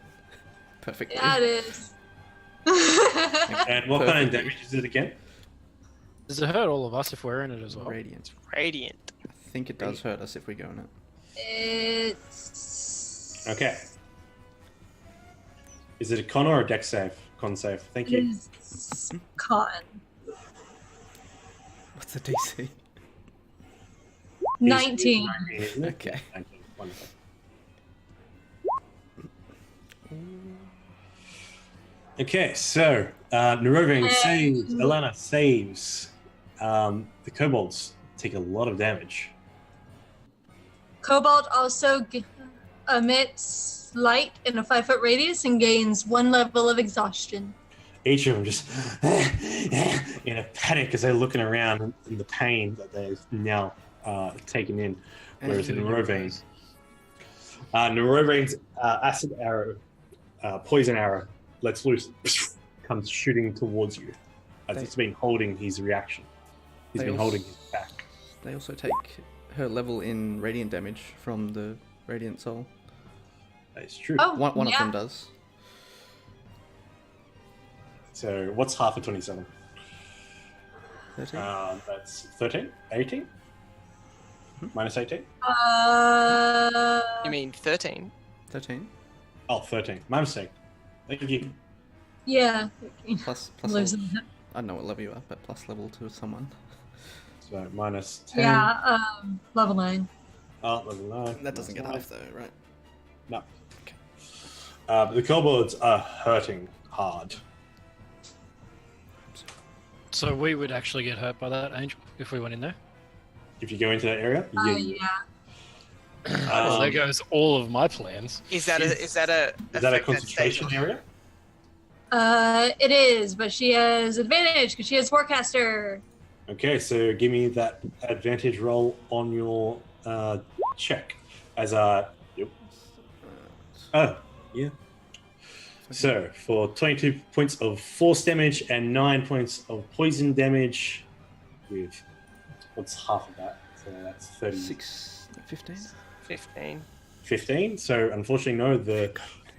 Perfectly.
Yeah, it is.
And what kind of
Perfect.
damage is it again?
Does it hurt all of us if we're in it as well?
Radiant.
Radiant.
I think it does hurt us if we go in it.
It's
Okay. Is it a con or a dex save? Con save. Thank
It
you.
is con.
What's the DC?
19.
19, isn't it?
Okay.
19. Wonderful. Okay, so Neroving saves, Alana saves. The kobolds take a lot of damage.
Cobalt also emits light in a 5-foot radius and gains 1 level of exhaustion.
Each of them just in a panic as they're looking around in the pain that they've now taken in. Whereas Neroving's acid arrow, poison arrow, lets loose, comes shooting towards you as it's been holding his reaction. He's been holding his back.
They also take her level in radiant damage from the radiant soul.
That is true.
Oh,
One of
yeah.
them does.
So what's half of 27?
13.
That's 13? 18? Minus 18?
You mean 13?
13.
Oh, 13. My mistake. Thank you.
Yeah.
Plus
Lives
level.
in that.
I don't know what level you are, but plus level to someone.
So minus 10.
Yeah, level 9.
Oh, level 9.
That doesn't get
minus
half though, right?
9. No.
Okay.
But the kobolds are hurting hard.
So we would actually get hurt by that, Angel, if we went in there.
If you go into that area,
Yeah.
Well, there goes all of my plans.
Is that a
is that a
effect that
concentration
stays
area?
It is, but she has advantage because she has Forecaster.
Okay, so give me that advantage roll on your check as a. Yep. Oh, yeah. So for 22 points of force damage and 9 points of poison damage, with what's half of that? So that's 30.
15.
15.
15. So unfortunately, no. The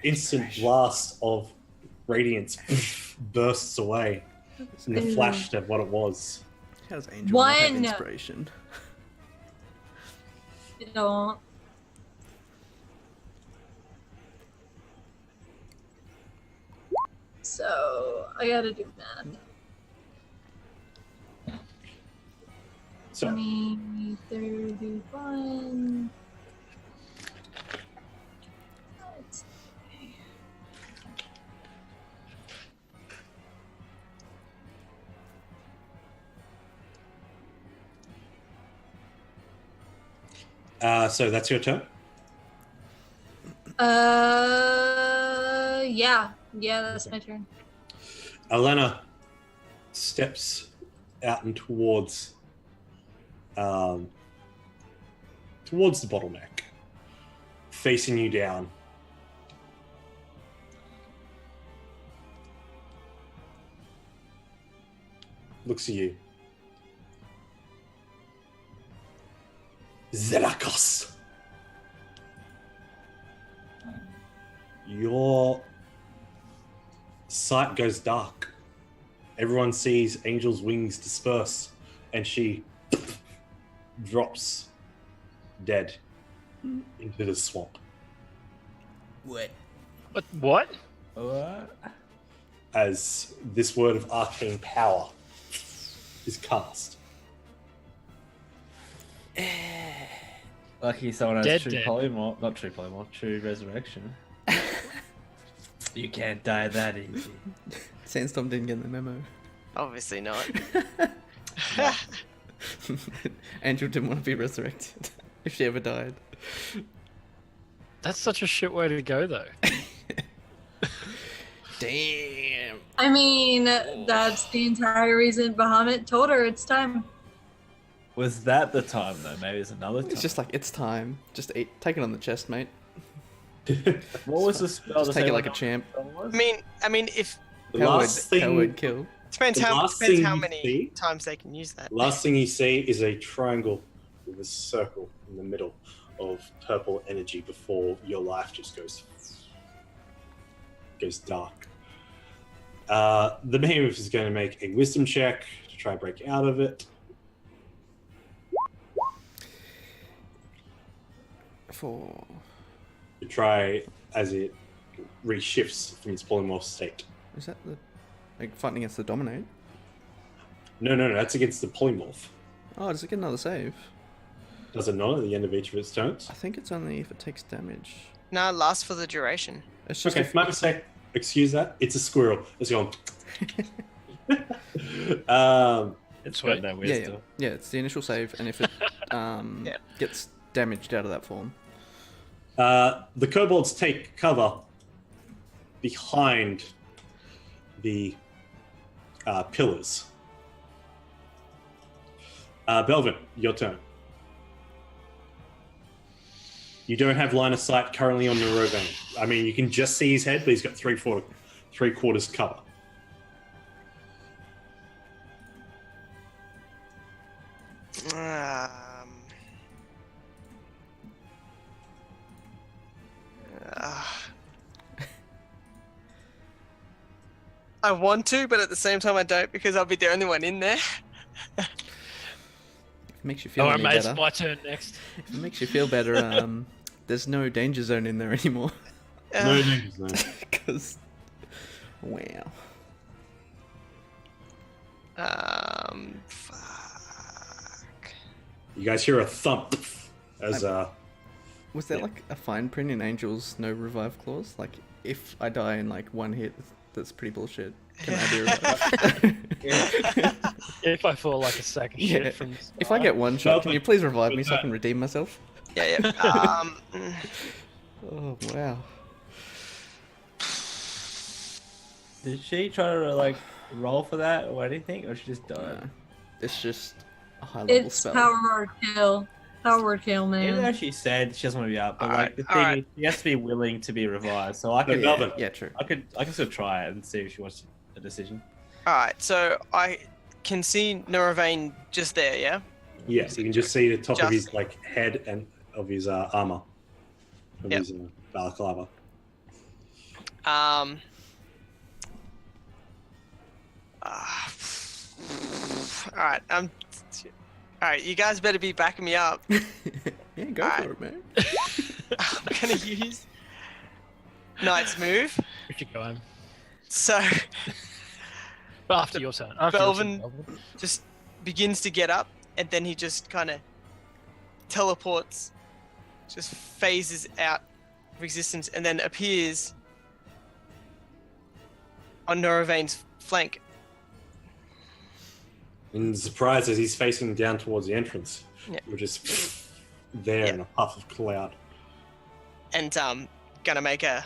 instant blast of radiance bursts away in the flash of what it was.
How does Angel not have
One.
inspiration?
You don't. So I gotta do math.
So
20, 31. Let's see.
so that's your turn.
Yeah, that's my turn.
Alana steps out and towards the bottleneck, facing you down. Looks at you. Zelakos. Your sight goes dark. Everyone sees Angel's wings disperse, and she drops dead into the swamp.
What?
What?
What?
As this word of arcane power is cast.
Lucky someone has
Dead,
true
dead.
polymorph. Not true polymorph, true resurrection. You can't die that easy.
Sandstorm didn't get the memo.
Obviously not.
Angel didn't want to be resurrected if she ever died.
That's such a shit way to go, though.
Damn.
I mean, that's the entire reason Bahamut told her it's time.
Was that the time though? Maybe it's another time.
It's just like, it's time. Just take it on the chest, mate.
What was the spell?
Just take it like a champ.
I mean, if
The
Power
last
word
thing,
kill.
depends
The
how
last
depends
thing
how
you
many
see-
times they can use that.
last thing you see is a triangle with a circle in the middle of purple energy before your life just goes dark. The behemoth is going to make a wisdom check to try and break out of it.
For
To try as it reshifts from its polymorph state.
is that the like fighting against the dominate?
No, that's against the polymorph.
Oh, does it get another save?
Does it not at the end of each of its turns?
I think it's only if it takes damage.
No, it lasts for the duration.
It's just
Okay,
if,
my mistake. Excuse that. It's a squirrel. It's going.
It's
Sweet.
got no
yeah,
wisdom.
yeah, it's the initial save, and if it gets damaged out of that form.
The kobolds take cover behind the pillars. Belvin, your turn. You don't have line of sight currently on Nerovan. I mean, you can just see his head, but he's got three quarters cover.
I want to, but at the same time I don't because I'll be the only one in there.
If it makes you feel
Oh,
any
mate, it's
better.
my turn next.
If it makes you feel better, there's no danger zone in there anymore.
No dangers, no.
Because, wow.
Fuck.
You guys hear a thump as
Was there
Yeah.
like a fine print in Angel's no revive clause? Like, if I die in like one hit, that's pretty bullshit. Can I be revived?
If I fall like a sack of shit
Yeah.
from the
If I
sky.
get one shot, can you please revive me so I can redeem myself?
Yeah.
Oh, wow.
Did she try to like roll for that or anything, or she just died?
No. It's just a high level
It's
spell.
power word kill. Power word kill,
Even though
man.
she said she doesn't want to be up, but
Alright,
like the thing
alright.
is, she has to be willing to be revived. So I
No,
could,
Melvin.
Yeah, true.
I can still try it and see if she wants a decision.
Alright, so I can see Nerovane just there, yeah?
yes, you can just see the top of his
Just-
like head and of his armor, of
Yep.
his balaclava.
Alright, alright, you guys better be backing me up.
Yeah, go
Alright.
for it, man.
I'm gonna use Knight's move.
If you go home.
So
But after your turn. After your turn,
Belvin-
Belvin.
just begins to get up and then he just kind of teleports, just phases out of existence and then appears on Noravane's flank.
In surprise, as he's facing down towards the entrance,
Yeah.
you're just there
Yeah.
in a puff of cloud.
And gonna make a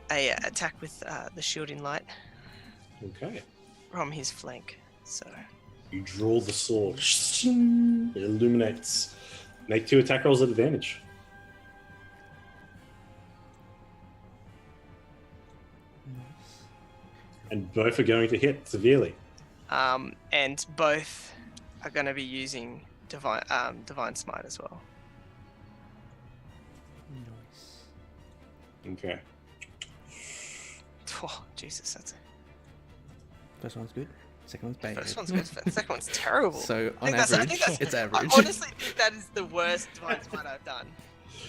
attack with the shielding light
Okay.
from his flank. So
You draw the sword. It illuminates. Make 2 attack rolls at advantage. And both are going to hit severely.
and both are gonna be using divine smite as well.
Nice.
Okay.
Oh, Jesus, that's
First one's good. Second one's bad.
first one's good. The second one's terrible.
So
I
on
think that's- I
average,
think that's-
it's
I
average.
honestly think that is the worst divine smite I've done.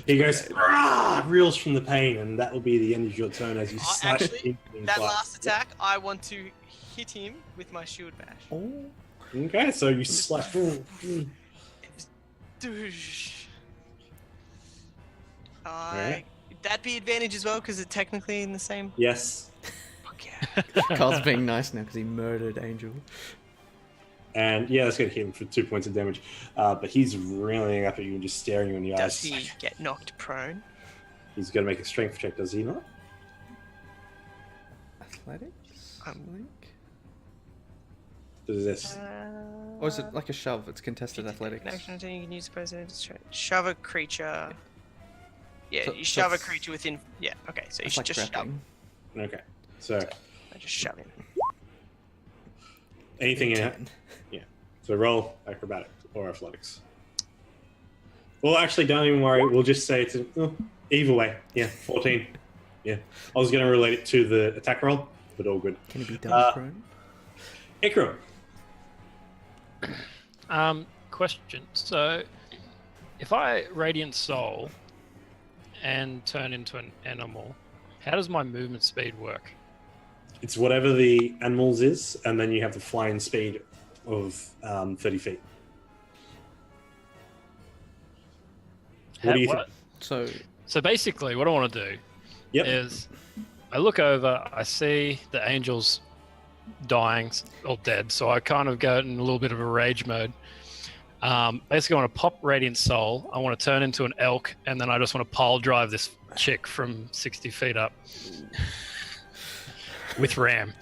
He goes, "Rah!" reels from the pain, and that will be the end of your turn as you
Oh,
slash
actually,
into him
That
twice.
last attack, I want to hit him with my shield bash.
Oh,
Okay, so you slash.
Doosh. I
Alright.
that be advantage as well? Because it's technically in the same.
Yes.
Fuck yeah.
Carl's being nice now because he murdered Angel.
And yeah, that's going to hit him for 2 points of damage. But he's reeling up at you and just staring you in the
Does
eyes.
he get knocked prone?
He's going to make a strength check, does he not?
Athletics, I think.
Does this?
Or is it like a shove? It's contested athletics.
An action until you can use the president to shove a creature. Yeah,
So-
you shove a
that's-
creature within. Yeah, okay, so you
It's
should
like
just shove.
grappling.
Okay. So
I just shove him.
anything in
10.
So roll acrobatics or athletics. Well, actually, don't even worry. We'll just say it's either way. Yeah, 14. Yeah. I was going to relate it to the attack roll, but all good.
Can he be double prone?
Ikram.
Question. So, if I Radiant Soul and turn into an animal, how does my movement speed work?
It's whatever the animals is, and then you have the flying speed of 30 feet. What do you think?
So basically, what I want to do
Yep.
is I look over, I see the angels dying or dead, so I kind of go in a little bit of a rage mode. Basically, I want to pop Radiant Soul. I want to turn into an elk, and then I just want to pile drive this chick from 60 feet up with Ram.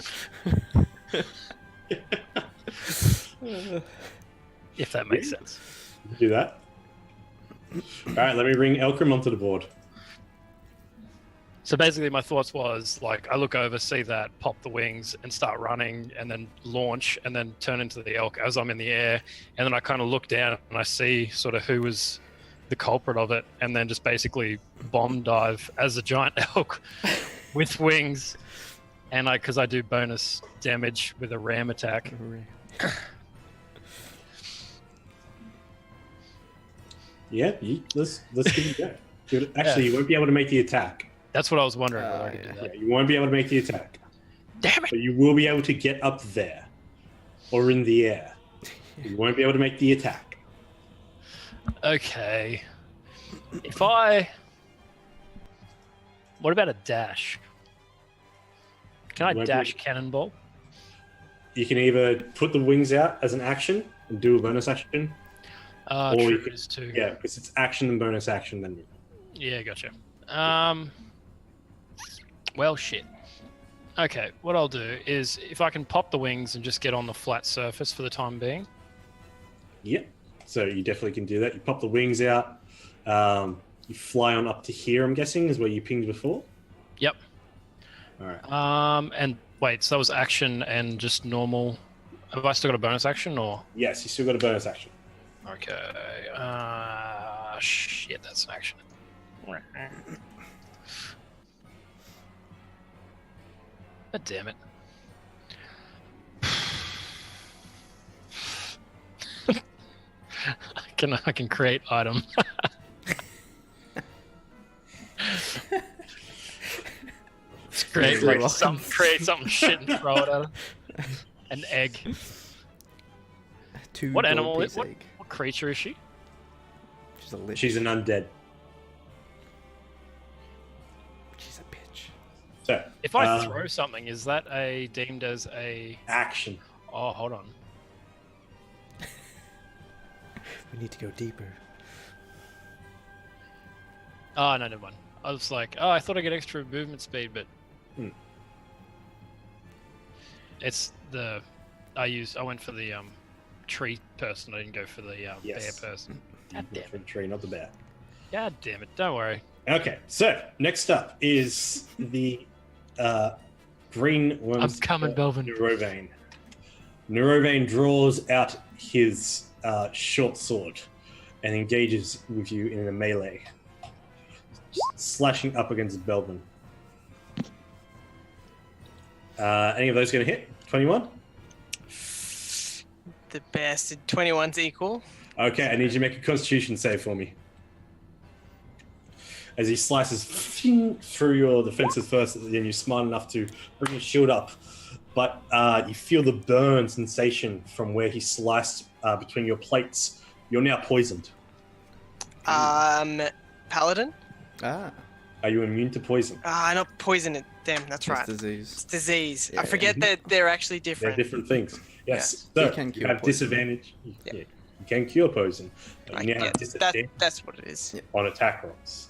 If that makes sense.
Do that. All right, let me bring Elkram onto the board.
So basically, my thoughts was like I look over, see that, pop the wings, and start running, and then launch, and then turn into the elk as I'm in the air, and then I kind of look down and I see sort of who was the culprit of it, and then just basically bomb dive as a giant elk with wings, and because I do bonus damage with a ram attack.
Yeah, let's give it a go. Give it- Actually, you won't be able to make the attack.
That's what I was wondering. Whether I could do
Yeah,
that.
you won't be able to make the attack,
Damn it!
but you will be able to get up there or in the air. You won't be able to make the attack.
Okay. If I, what about a dash? Can I
Won't
dash
be-
cannonball?
You can either put the wings out as an action and do a bonus action. Or you
True,
could-
it is too.
Yeah, because it's action and bonus action. Then
Yeah, gotcha. Well, shit. Okay, what I'll do is if I can pop the wings and just get on the flat surface for the time being.
yeah. So you definitely can do that. You pop the wings out. You fly on up to here. I'm guessing is where you pinged before.
Yep.
All right.
And wait, so that was action and just normal. Have I still got a bonus action or?
Yes, you still got a bonus action.
Okay. Shit, that's an action. God damn it. I can create item. Let's create like create something shit and throw it at him. An egg. What animal? What creature is she?
She's a lich.
She's an undead.
She's a bitch.
So
If I throw something, is that deemed as a?
action.
Oh, hold on.
We need to go deeper.
Oh no, never mind. I was like, oh, I thought I get extra movement speed, but it's the I went for the tree person. I didn't go for the
Yes.
bear person. God damn
For
it!
the tree, not the bear.
God damn it! Don't worry.
Okay, so next up is the green worm.
I'm coming, Belvin.
Neurovane. Neurovane draws out his short sword and engages with you in a melee, slashing up against Belvin. Any of those going to hit? 21?
The bastard. 21's equal.
Okay, I need you to make a constitution save for me. As he slices through your defenses first, then you're smart enough to bring your shield up. But you feel the burn sensation from where he sliced between your plates. You're now poisoned.
Paladin.
Ah.
Are you immune to poison?
Not poison it. Damn, that's
It's
right.
disease.
It's disease. I
Yeah.
forget that they're actually
They're
different.
different things. Yes.
You
So
can
you
cure
have
poison.
disadvantage.
Yeah.
Yeah, you can cure poison. But
Like,
you now
yeah,
have disadvantage
that's what it is.
Yeah.
on attack rolls.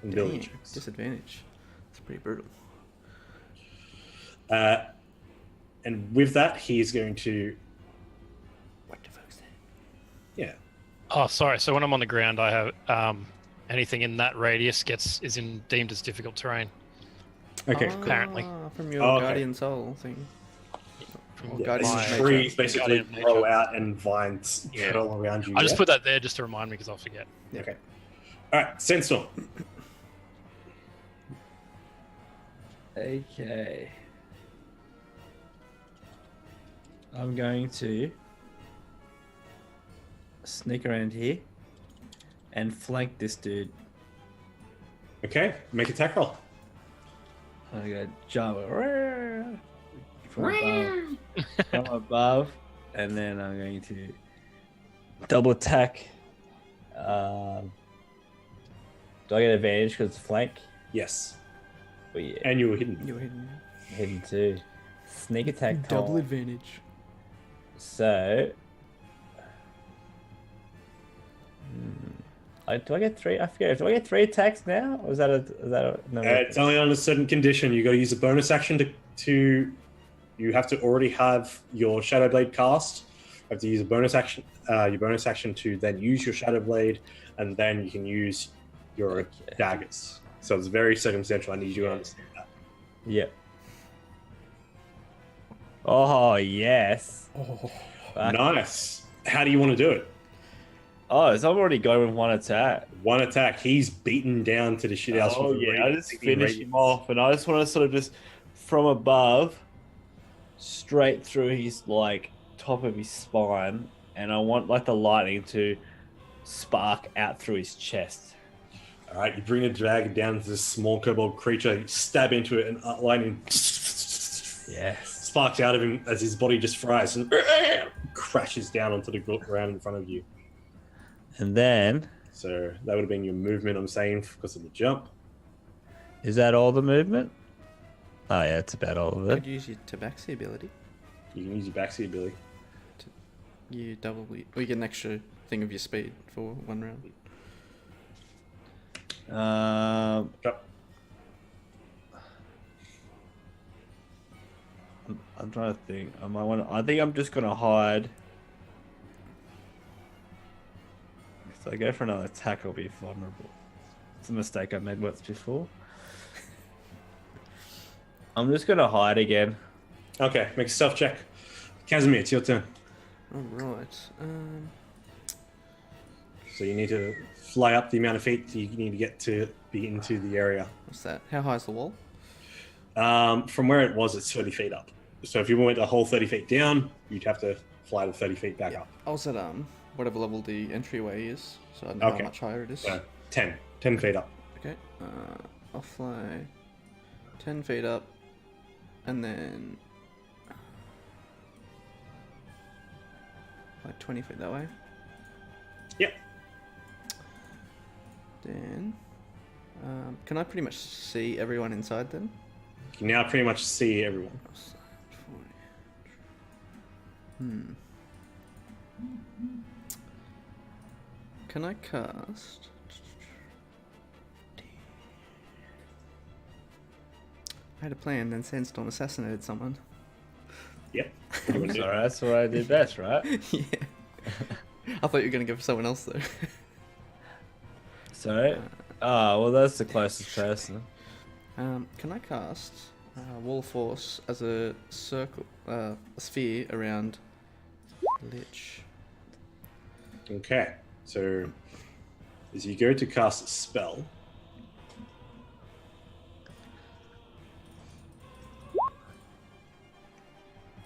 And ability
Dang,
checks.
disadvantage. It's pretty brutal.
And with that, he's going to.
What the fuck's that?
Yeah.
Oh, sorry. So when I'm on the ground, I have anything in that radius is deemed as difficult terrain.
Okay.
Ah,
Apparently.
from your
Oh, okay.
guardian soul thing. Or
Yeah,
guardian
these
of nature.
trees basically
Guardian of
grow
nature.
out and vines
Yeah.
curl around you.
I just
yeah?
put that there just to remind me because I'll forget.
Okay. All right, Sandstorm.
Okay. I'm going to sneak around here and flank this dude.
Okay, make attack roll.
I'm gonna jump from above, and then I'm going to double attack. Do I get advantage because it's flank?
Yes,
Oh yeah,
and you were hidden.
You're hidden.
hidden too. Sneak attack.
Double
time.
advantage.
So, do I get three? I forget. Do I get 3 attacks now? Or is that a no?
It's only on a certain condition. You got to use a bonus action to. You have to already have your Shadow Blade cast. You have to use a bonus action. Your bonus action to then use your Shadow Blade, and then you can use your
Okay.
daggers. So it's very circumstantial. I need you to understand that.
Yep. Oh yes.
Oh.
Fuck.
Nice. How do you want to do it?
Oh, so I'm already going with 1 attack.
One attack. He's beaten down to the shit house.
Oh
with a
yeah, I just
16
finish
radius.
him off, and I just want to sort of just from above, straight through his like top of his spine, and I want like the lightning to spark out through his chest.
All right, you bring a dragon down to this small kobold creature, you stab into it, and lightning
Yes.
sparks out of him as his body just fries and crashes down onto the ground in front of you.
And then,
So that would have been your movement, I'm saying, because of the jump.
is that all the movement? Oh yeah, it's about all of
Could
it.
use your tabaxi ability.
You can use your backseat ability.
You or you get an extra thing of your speed for 1 round.
Jump.
I'm trying to think. I think I'm just gonna hide. If I go for another attack, I'll be vulnerable. It's a mistake I made once before. I'm just gonna hide again.
Okay, make a stealth check. Casimir, it's your turn.
Alright.
So you need to fly up the amount of feet you need to get to be into the area.
What's that? How high is the wall?
From where it was, it's 30 feet up. So if you went a whole 30 feet down, you'd have to fly the 30 feet back up.
I was at whatever level the entryway is, so I know
Okay.
how much higher it is.
So 10 feet up.
Okay. I'll fly 10 feet up, and then like 20 feet that way.
Yep.
Then, can I pretty much see everyone inside then?
You can now pretty much see everyone.
Outside, 40. Can I cast? I had a plan, then Sandstorm assassinated someone.
Yep. What do you want to do?
Sorry, that's what I did best, right?
Yeah. I thought you were gonna give someone else though.
So, well, that's the closest person.
Can I cast Wall of Force as a circle, a sphere around Lich?
Okay. So as you go to cast a spell,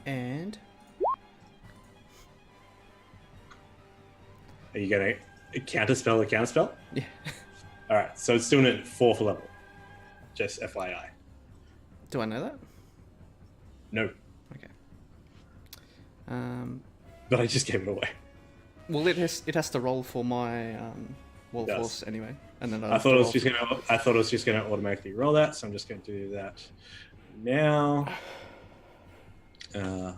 And
are you going to counterspell a counterspell?
yeah,
All right. So it's doing it at 4th level. Just FYI.
do I know that?
No,
Okay.
but I just gave it away.
Well, it has to roll for my Wall of
Does.
Force anyway. And then
I thought it was just gonna automatically roll that, so I'm just going to do that now.
Alright,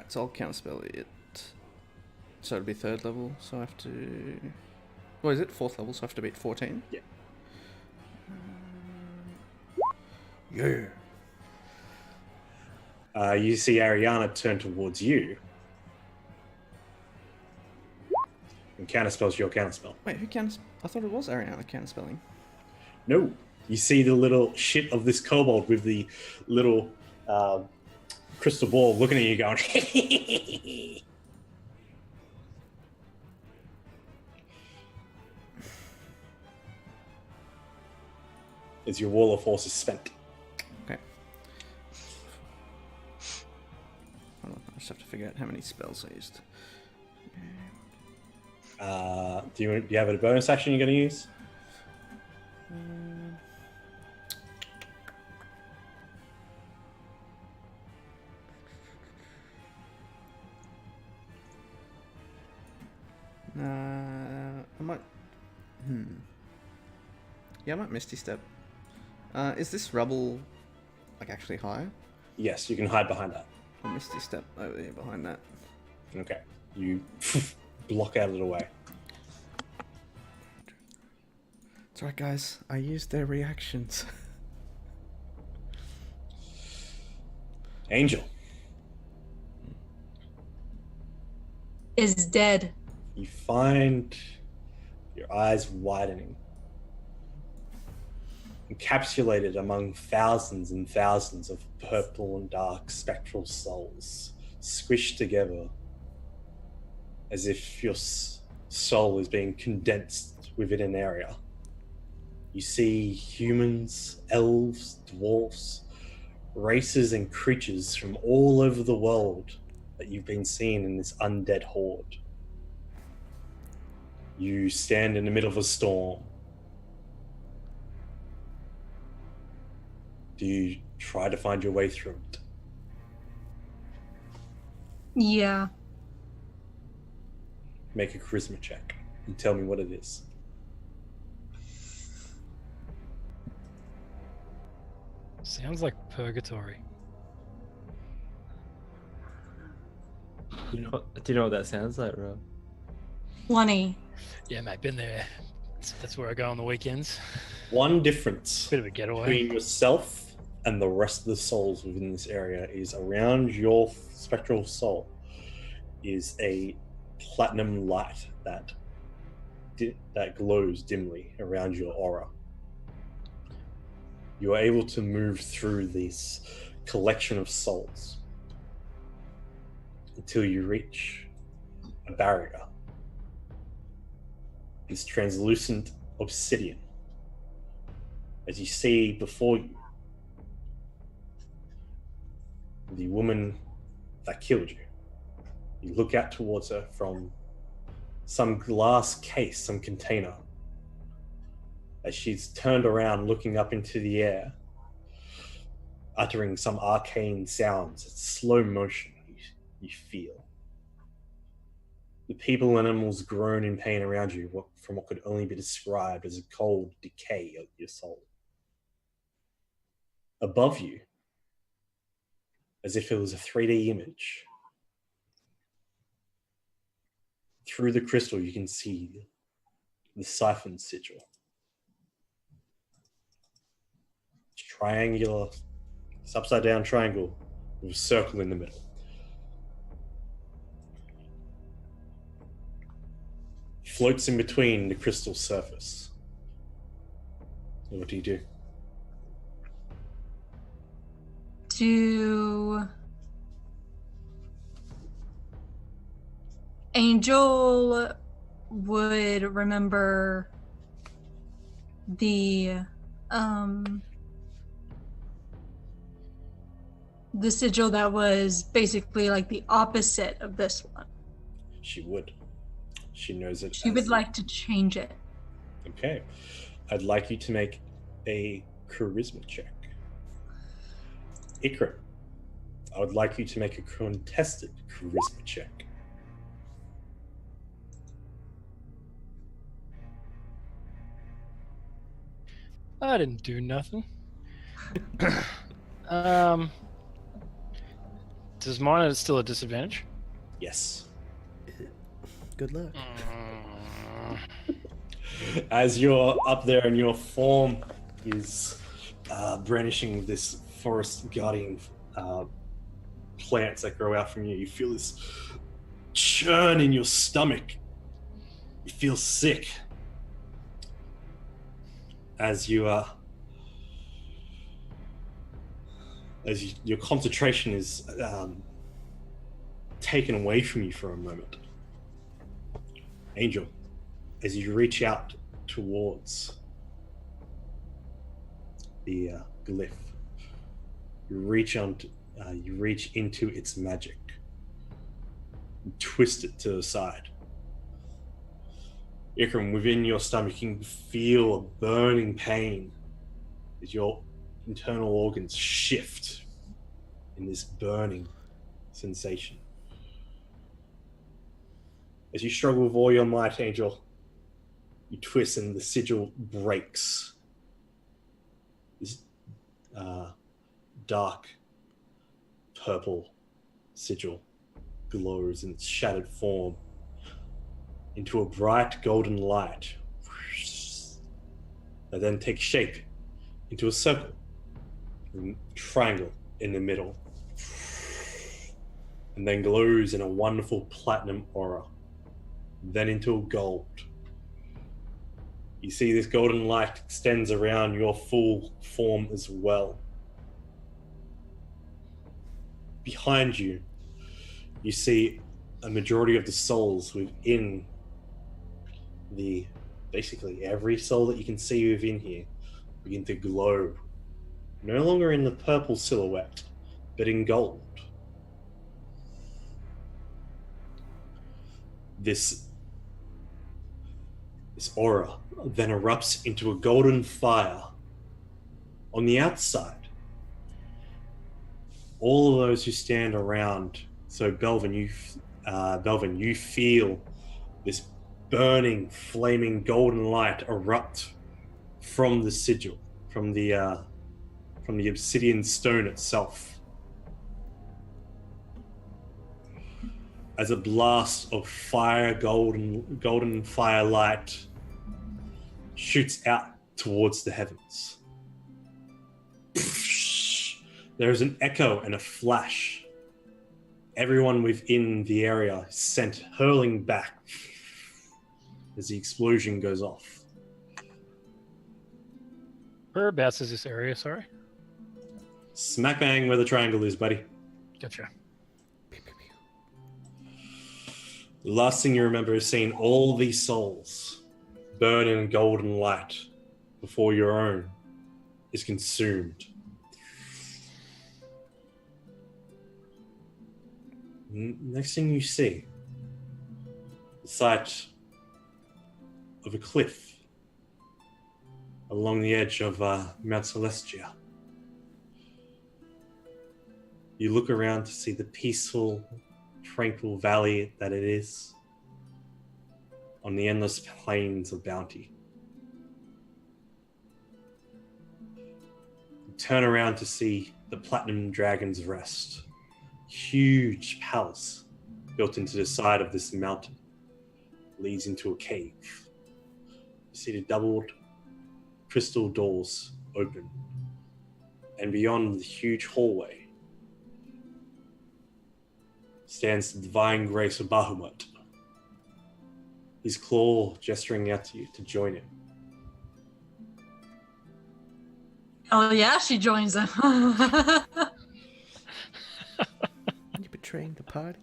so I'll counterspell it. So it'll be 3rd level, so I have to... What is it? 4th level, so I have to beat 14?
Yeah.
Yeah.
You see Ariana turn towards you. And counterspells your counterspell.
Wait, who counts? I thought it was Ariana counterspelling.
No. You see the little shit of this kobold with the little crystal ball looking at you going... As your wall of force is spent.
Okay. Hold on, I just have to figure out how many spells I used.
Do you have a bonus action you're going to use?
I might... Yeah, I might Misty Step. Is this rubble, like, actually high?
Yes, you can hide behind that.
Or Misty Step over here behind that?
Okay. You block out of the way.
It's right, guys. I used their reactions.
Angel.
Is dead.
You find your eyes widening. Encapsulated among thousands and thousands of purple and dark spectral souls, squished together as if your soul is being condensed within an area. You see humans, elves, dwarfs, races and creatures from all over the world that you've been seeing in this undead horde. You stand in the middle of a storm. Do you try to find your way through it?
Yeah.
Make a charisma check and tell me what it is.
Sounds like purgatory.
Do you know what that sounds like, Rob?
20.
Yeah, mate, been there. That's where I go on the weekends.
One difference
Bit of a getaway.
between yourself and the rest of the souls within this area is around your spectral soul is a platinum light that glows dimly around your aura. You are able to move through this collection of souls until you reach a barrier. This translucent obsidian. As you see before you, the woman that killed you. You look out towards her from some glass case, some container. As she's turned around, looking up into the air, uttering some arcane sounds. It's slow motion, you feel. The people and animals groan in pain around you from what could only be described as a cold decay of your soul. Above you, as if it was a 3D image, through the crystal you can see the siphon sigil. It's triangular, it's upside down triangle with a circle in the middle. Floats in between the crystal surface. What do you do?
Angel would remember the sigil that was basically like the opposite of this one.
She would. She knows it.
She would like to change it.
Okay. I'd like you to make a charisma check. Ikra, I would like you to make a contested charisma check.
I didn't do nothing. Does mine still a disadvantage?
Yes.
Good luck.
As you're up there and your form is brandishing this forest guardian plants that grow out from you, you feel this churn in your stomach. You feel sick as your concentration is taken away from you for a moment. Angel, as you reach out towards the glyph, you reach into its magic, you twist it to the side. Ikram, within your stomach, you can feel a burning pain as your internal organs shift in this burning sensation. As you struggle with all your might, Angel, you twist and the sigil breaks. This dark purple sigil glows in its shattered form into a bright golden light that then takes shape into a circle, a triangle in the middle, and then glows in a wonderful platinum aura, then into a gold. You see this golden light extends around your full form as well. Behind you, you see a majority of the souls within basically every soul that you can see within here begin to glow. No longer in the purple silhouette, but in gold. This aura then erupts into a golden fire. On the outside, all of those who stand around, so Belvin, you feel this burning, flaming golden light erupt from the sigil, from the obsidian stone itself. As a blast of fire, golden firelight shoots out towards the heavens. There is an echo and a flash. Everyone within the is sent hurling back as the explosion goes off.
Whereabouts is this area, sorry?
Smack bang where the triangle is, buddy.
Gotcha.
The last thing you remember is seeing all these souls burn in golden light before your own is consumed. Next thing you see, the sight of a cliff along the edge of Mount Celestia. You look around to see the peaceful, tranquil valley that it is on the endless plains of bounty. You turn around to see the Platinum Dragon's Rest, huge palace built into the side of this mountain, leads into a cave. You see the doubled crystal doors open, and beyond the huge hallway stands the divine grace of Bahamut, his claw gesturing out to you to join him.
Oh yeah, she joins them.
You betraying the party?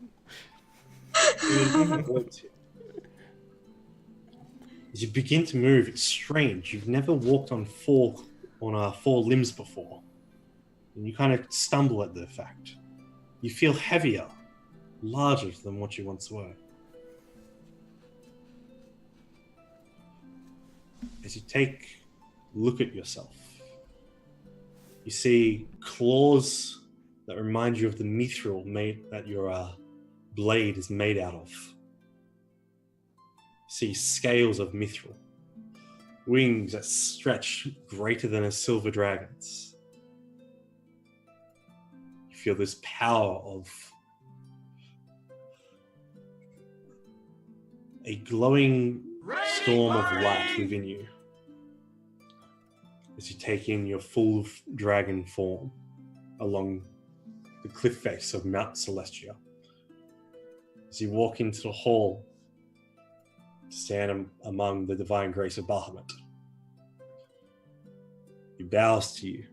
As you begin to move, it's strange. You've never walked on four limbs before, and you kind of stumble at the fact. You feel heavier, larger than what you once were. As you take a look at yourself, you see claws that remind you of the mithril that your blade is made out of. You see scales of mithril, wings that stretch greater than a silver dragon's. You feel this power of a glowing storm of light within you as you take in your full dragon form along the cliff face of Mount Celestia. As you walk into the hall to stand among the divine grace of Bahamut, he bows to you.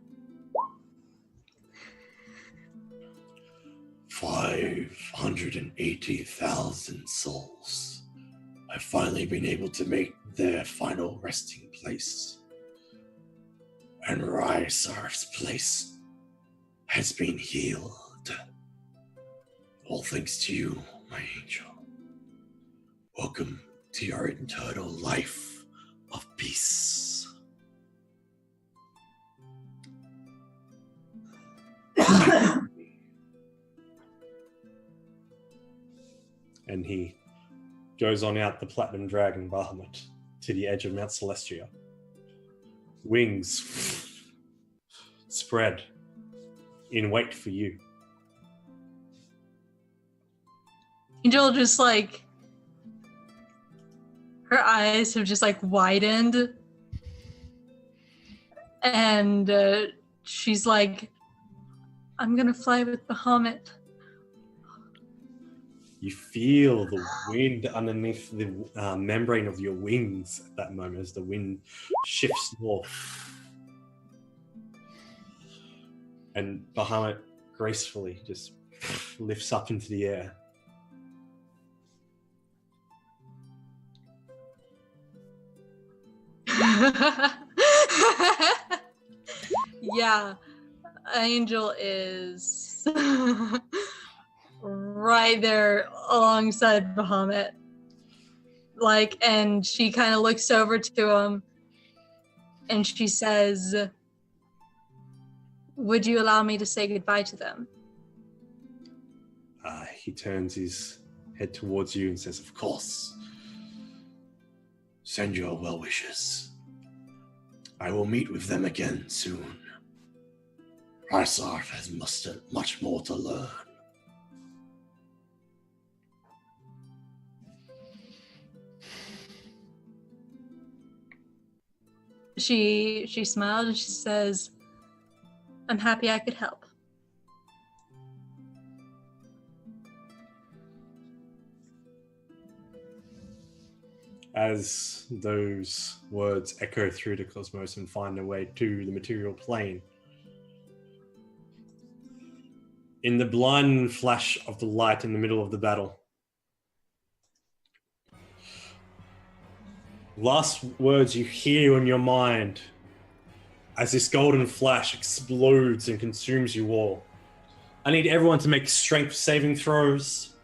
580,000 souls have finally been able to make their final resting place. And Rysar's place has been healed. All thanks to you, my angel. Welcome to your eternal life of peace. And he goes on out the platinum dragon Bahamut to the edge of Mount Celestia. Wings spread in wait for you.
Angel just like, her eyes have just like widened, and she's like, I'm gonna fly with Bahamut.
You feel the wind underneath the membrane of your wings at that moment as the wind shifts north. And Bahamut gracefully just lifts up into the air.
Yeah, Angel is right there alongside Bahamut. Like, and she kind of looks over to him and she says, would you allow me to say goodbye to them?
He turns his head towards you and says, of course. Send your well wishes. I will meet with them again soon. Rysar has mustered much more to learn.
She smiled and she says, I'm happy I could help.
As those words echo through the cosmos and find their way to the material plane, in the blind flash of the light in the middle of the battle, last words you hear in your mind as this golden flash explodes and consumes you all. I need everyone to make strength saving throws.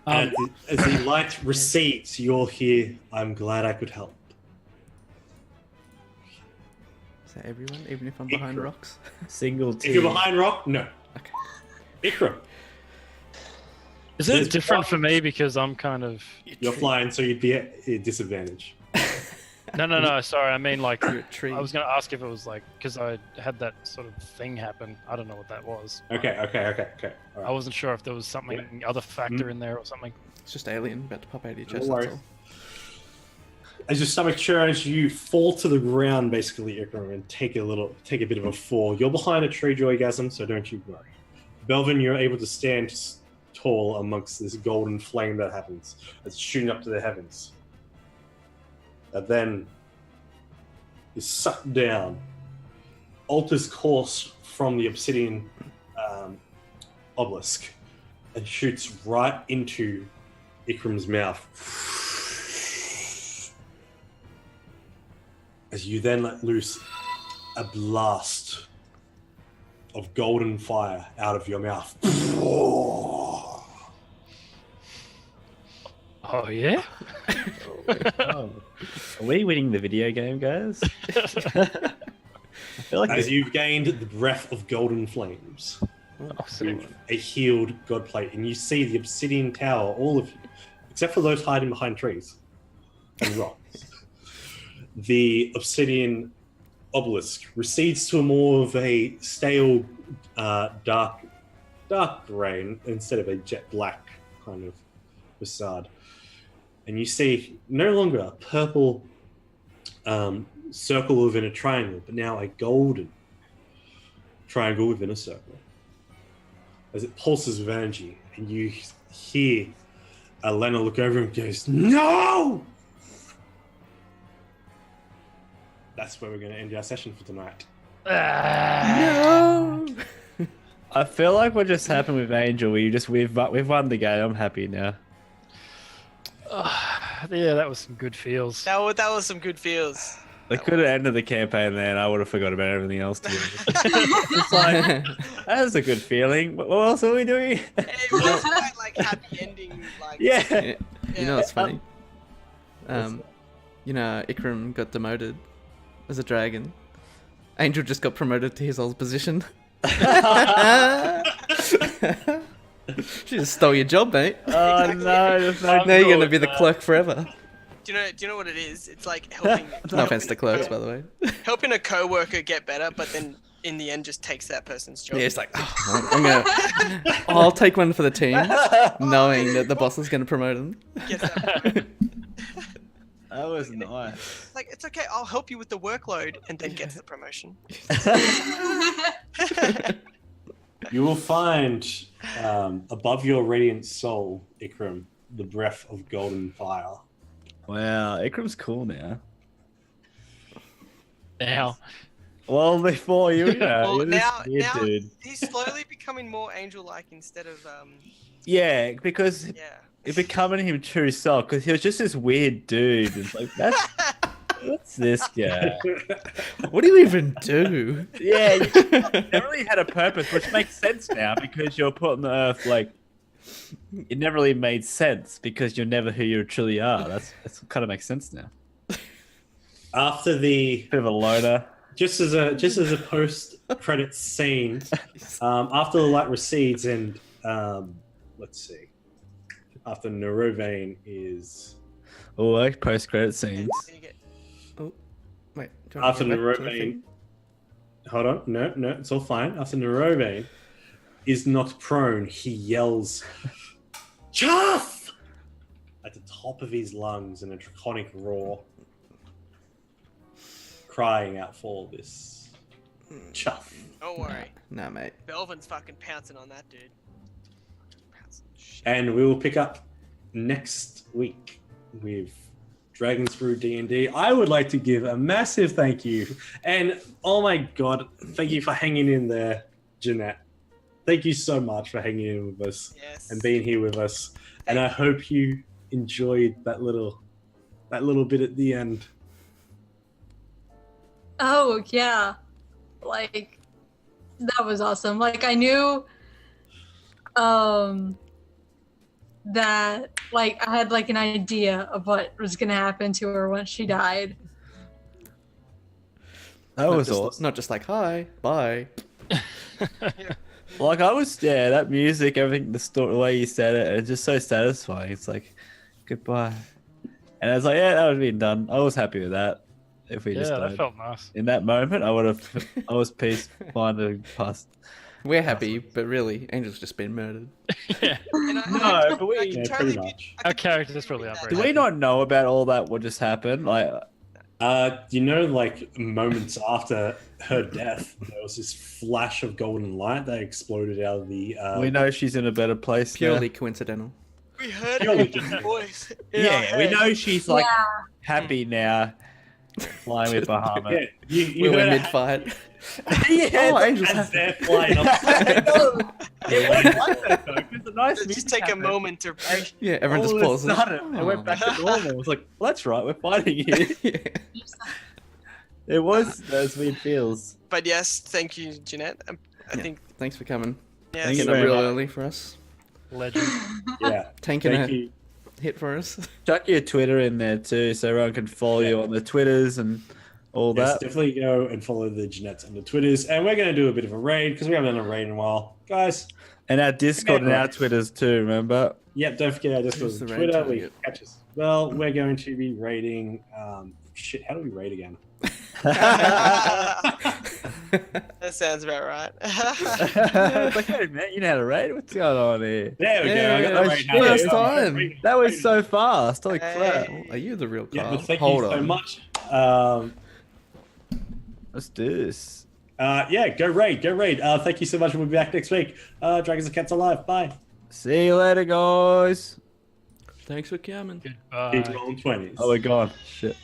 And as the light recedes, you'll hear, I'm glad I could help.
Is that everyone, even if I'm behind
Ikra.
rocks?
Single
If you're
team.
behind rock, no.
Okay.
Ikra,
Is it
There's
different
one-
for me because I'm kind of...
you're flying, so you'd be at a disadvantage.
No, sorry. I mean, like,
You're a tree.
I was going to ask if it was like, because I had that sort of thing happen. I don't know what that was.
Okay. All
I
right.
wasn't sure if there was something, other factor in there or something.
It's just alien about to pop out of your chest,
No
that's
worries.
all.
As your stomach churns, you fall to the ground, basically, Ikra, and take a bit of a fall. You're behind a tree joygasm, so don't you worry. Belvin, you're able to stand tall amongst this golden flame that happens. It's shooting up to the heavens. And then is sucked down, alters course from the obsidian obelisk, and shoots right into Ikram's mouth. As you then let loose a blast of golden fire out of your mouth.
Oh, yeah?
Oh. Are we winning the video game, guys? I feel like
As you've gained the breath of golden flames,
Awesome.
a healed godplate, and you see the obsidian tower, all of you, except for those hiding behind trees, and rocks. The obsidian obelisk recedes to a more of a stale, dark grey instead of a jet black kind of facade. And you see no longer a purple circle within a triangle, but now a golden triangle within a circle. As it pulses with energy, and you hear Lena look over and goes, "No!" That's where we're going to end our session for tonight.
No.
I feel like what just happened with Angel, we've won the game. I'm happy now.
Yeah, that was some good feels.
That was some good feels.
They could have ended the campaign there, and I would have forgot about everything else too. It's like that was a good feeling. What else are we doing?
It was quite like happy ending. Like
Yeah.
You know what's funny? You know, Ikram got demoted as a dragon. Angel just got promoted to his old position. She just stole your job, mate.
Oh no! There's no
Now you're gonna be the clerk forever.
Do you know what it is? It's like helping.
No offense to clerks, by the way.
Helping a coworker get better, but then in the end just takes that person's job.
Yeah, it's like, I'll take one for the team, knowing that the boss is gonna promote him.
Gets that
That was nice.
like, it's okay, I'll help you with the workload, and then gets the promotion.
You will find above your radiant soul, Ikram, the breath of golden fire.
Wow, Ikram's cool now.
Now,
Well, before you know,
Well,
you're
now,
this weird dude.
he's slowly becoming more angel-like instead of
Yeah, because
yeah.
it's becoming him true self. Because he was just this weird dude. It's like what's this guy?
What do you even do?
Yeah, you never really had a purpose, which makes sense now because you're put on the earth. Like, it never really made sense because you're never who you truly are. That's kind of makes sense now.
After the
Bit of a loner.
just as a post-credit scene, after the light recedes and let's see, after Neurovane is
Oh, like post-credit scenes.
Wait, do you want
after
to go back to the
Neurovane.
thing?
Hold on, no, it's all fine. After Neurovane is knocked prone, he yells, "Chuff!" at the top of his lungs in a draconic roar, crying out for all this. Chuff.
Don't worry.
Nah, mate.
Belvin's fucking pouncing on that dude. Pouncing the shit.
And we will pick up next week with Dragon's Brew D&D. I would like to give a massive thank you. And oh my god, thank you for hanging in there, Jeanette. Thank you so much for hanging in with us
Yes.
and being here with us. And I hope you enjoyed that little bit at the end.
Oh yeah, like that was awesome. Like I knew, that like I had like an idea of what was gonna happen to her once she died.
That was
just,
awesome.
Not just like, hi, bye.
Like, I was, yeah, that music, everything, the story, the way you said it, it's just so satisfying. It's like, goodbye. And I was like, yeah, that would have been done. I was happy with that. If we just
yeah, that
died.
felt nice.
In that moment, I was peace, fine, past.
We're happy, but really, Angel's just been murdered.
Yeah,
And
No, but we-
I
Yeah,
can
pretty
totally
much.
I
our
can
characters probably
do
aren't
that.
very
Do we not know about all that? What just happened? Like,
You know, like moments after her death, there was this flash of golden light that exploded out of the.
we know she's in a better place. now.
Purely coincidental.
We heard
Purely
it in
just-
her voice. in our
Yeah, we
head.
know she's like
Yeah.
happy now, flying with
Yeah,
Bahamut.
you
We're
heard
mid-fight.
Yeah,
Oh, Angel's
as
happy.
they're flying up.
it was like that though, because the nice
Just
music
take a
happened.
moment to breathe.
Yeah, everyone just
All of a
pauses.
sudden, it went back to normal. It was like, well, that's right, we're fighting here.
Yeah.
It was those weird feels.
But yes, thank you, Jeanette. I
Yeah.
think
Thanks for coming.
yes.
Thank you
Getting up
very
real
much.
early for us.
legend.
Yeah,
Tanking
thank
a
you.
hit for us.
Chuck your Twitter in there too, so everyone can follow you on the Twitters and all
Yes,
that.
definitely go and follow the Jeanettes on the Twitters. And we're going to do a bit of a raid because we haven't done a raid in a while. Guys,
And our Discord and our Twitters too, remember?
yep, don't forget our Discord
Who's
and
the raid
Twitter. We
target?
catch us. Well, we're going to be raiding. Shit, how do we raid again?
That sounds about right.
It's like, hey, man, you know how to raid? What's going on here?
There we go. I
Yeah,
got the raid
shit.
now.
First
Yeah,
time.
raid.
That was so fast. Holy crap.
Hey.
Are you the real
Yeah,
Carl?
but thank
Hold
you so
on.
much.
Let's do this.
Yeah, go raid. Thank you so much. We'll be back next week. Dragons and Cats Alive. Bye.
See you later, guys.
Thanks for coming.
Goodbye.
Keep rolling 20s.
Oh, we're gone. Shit.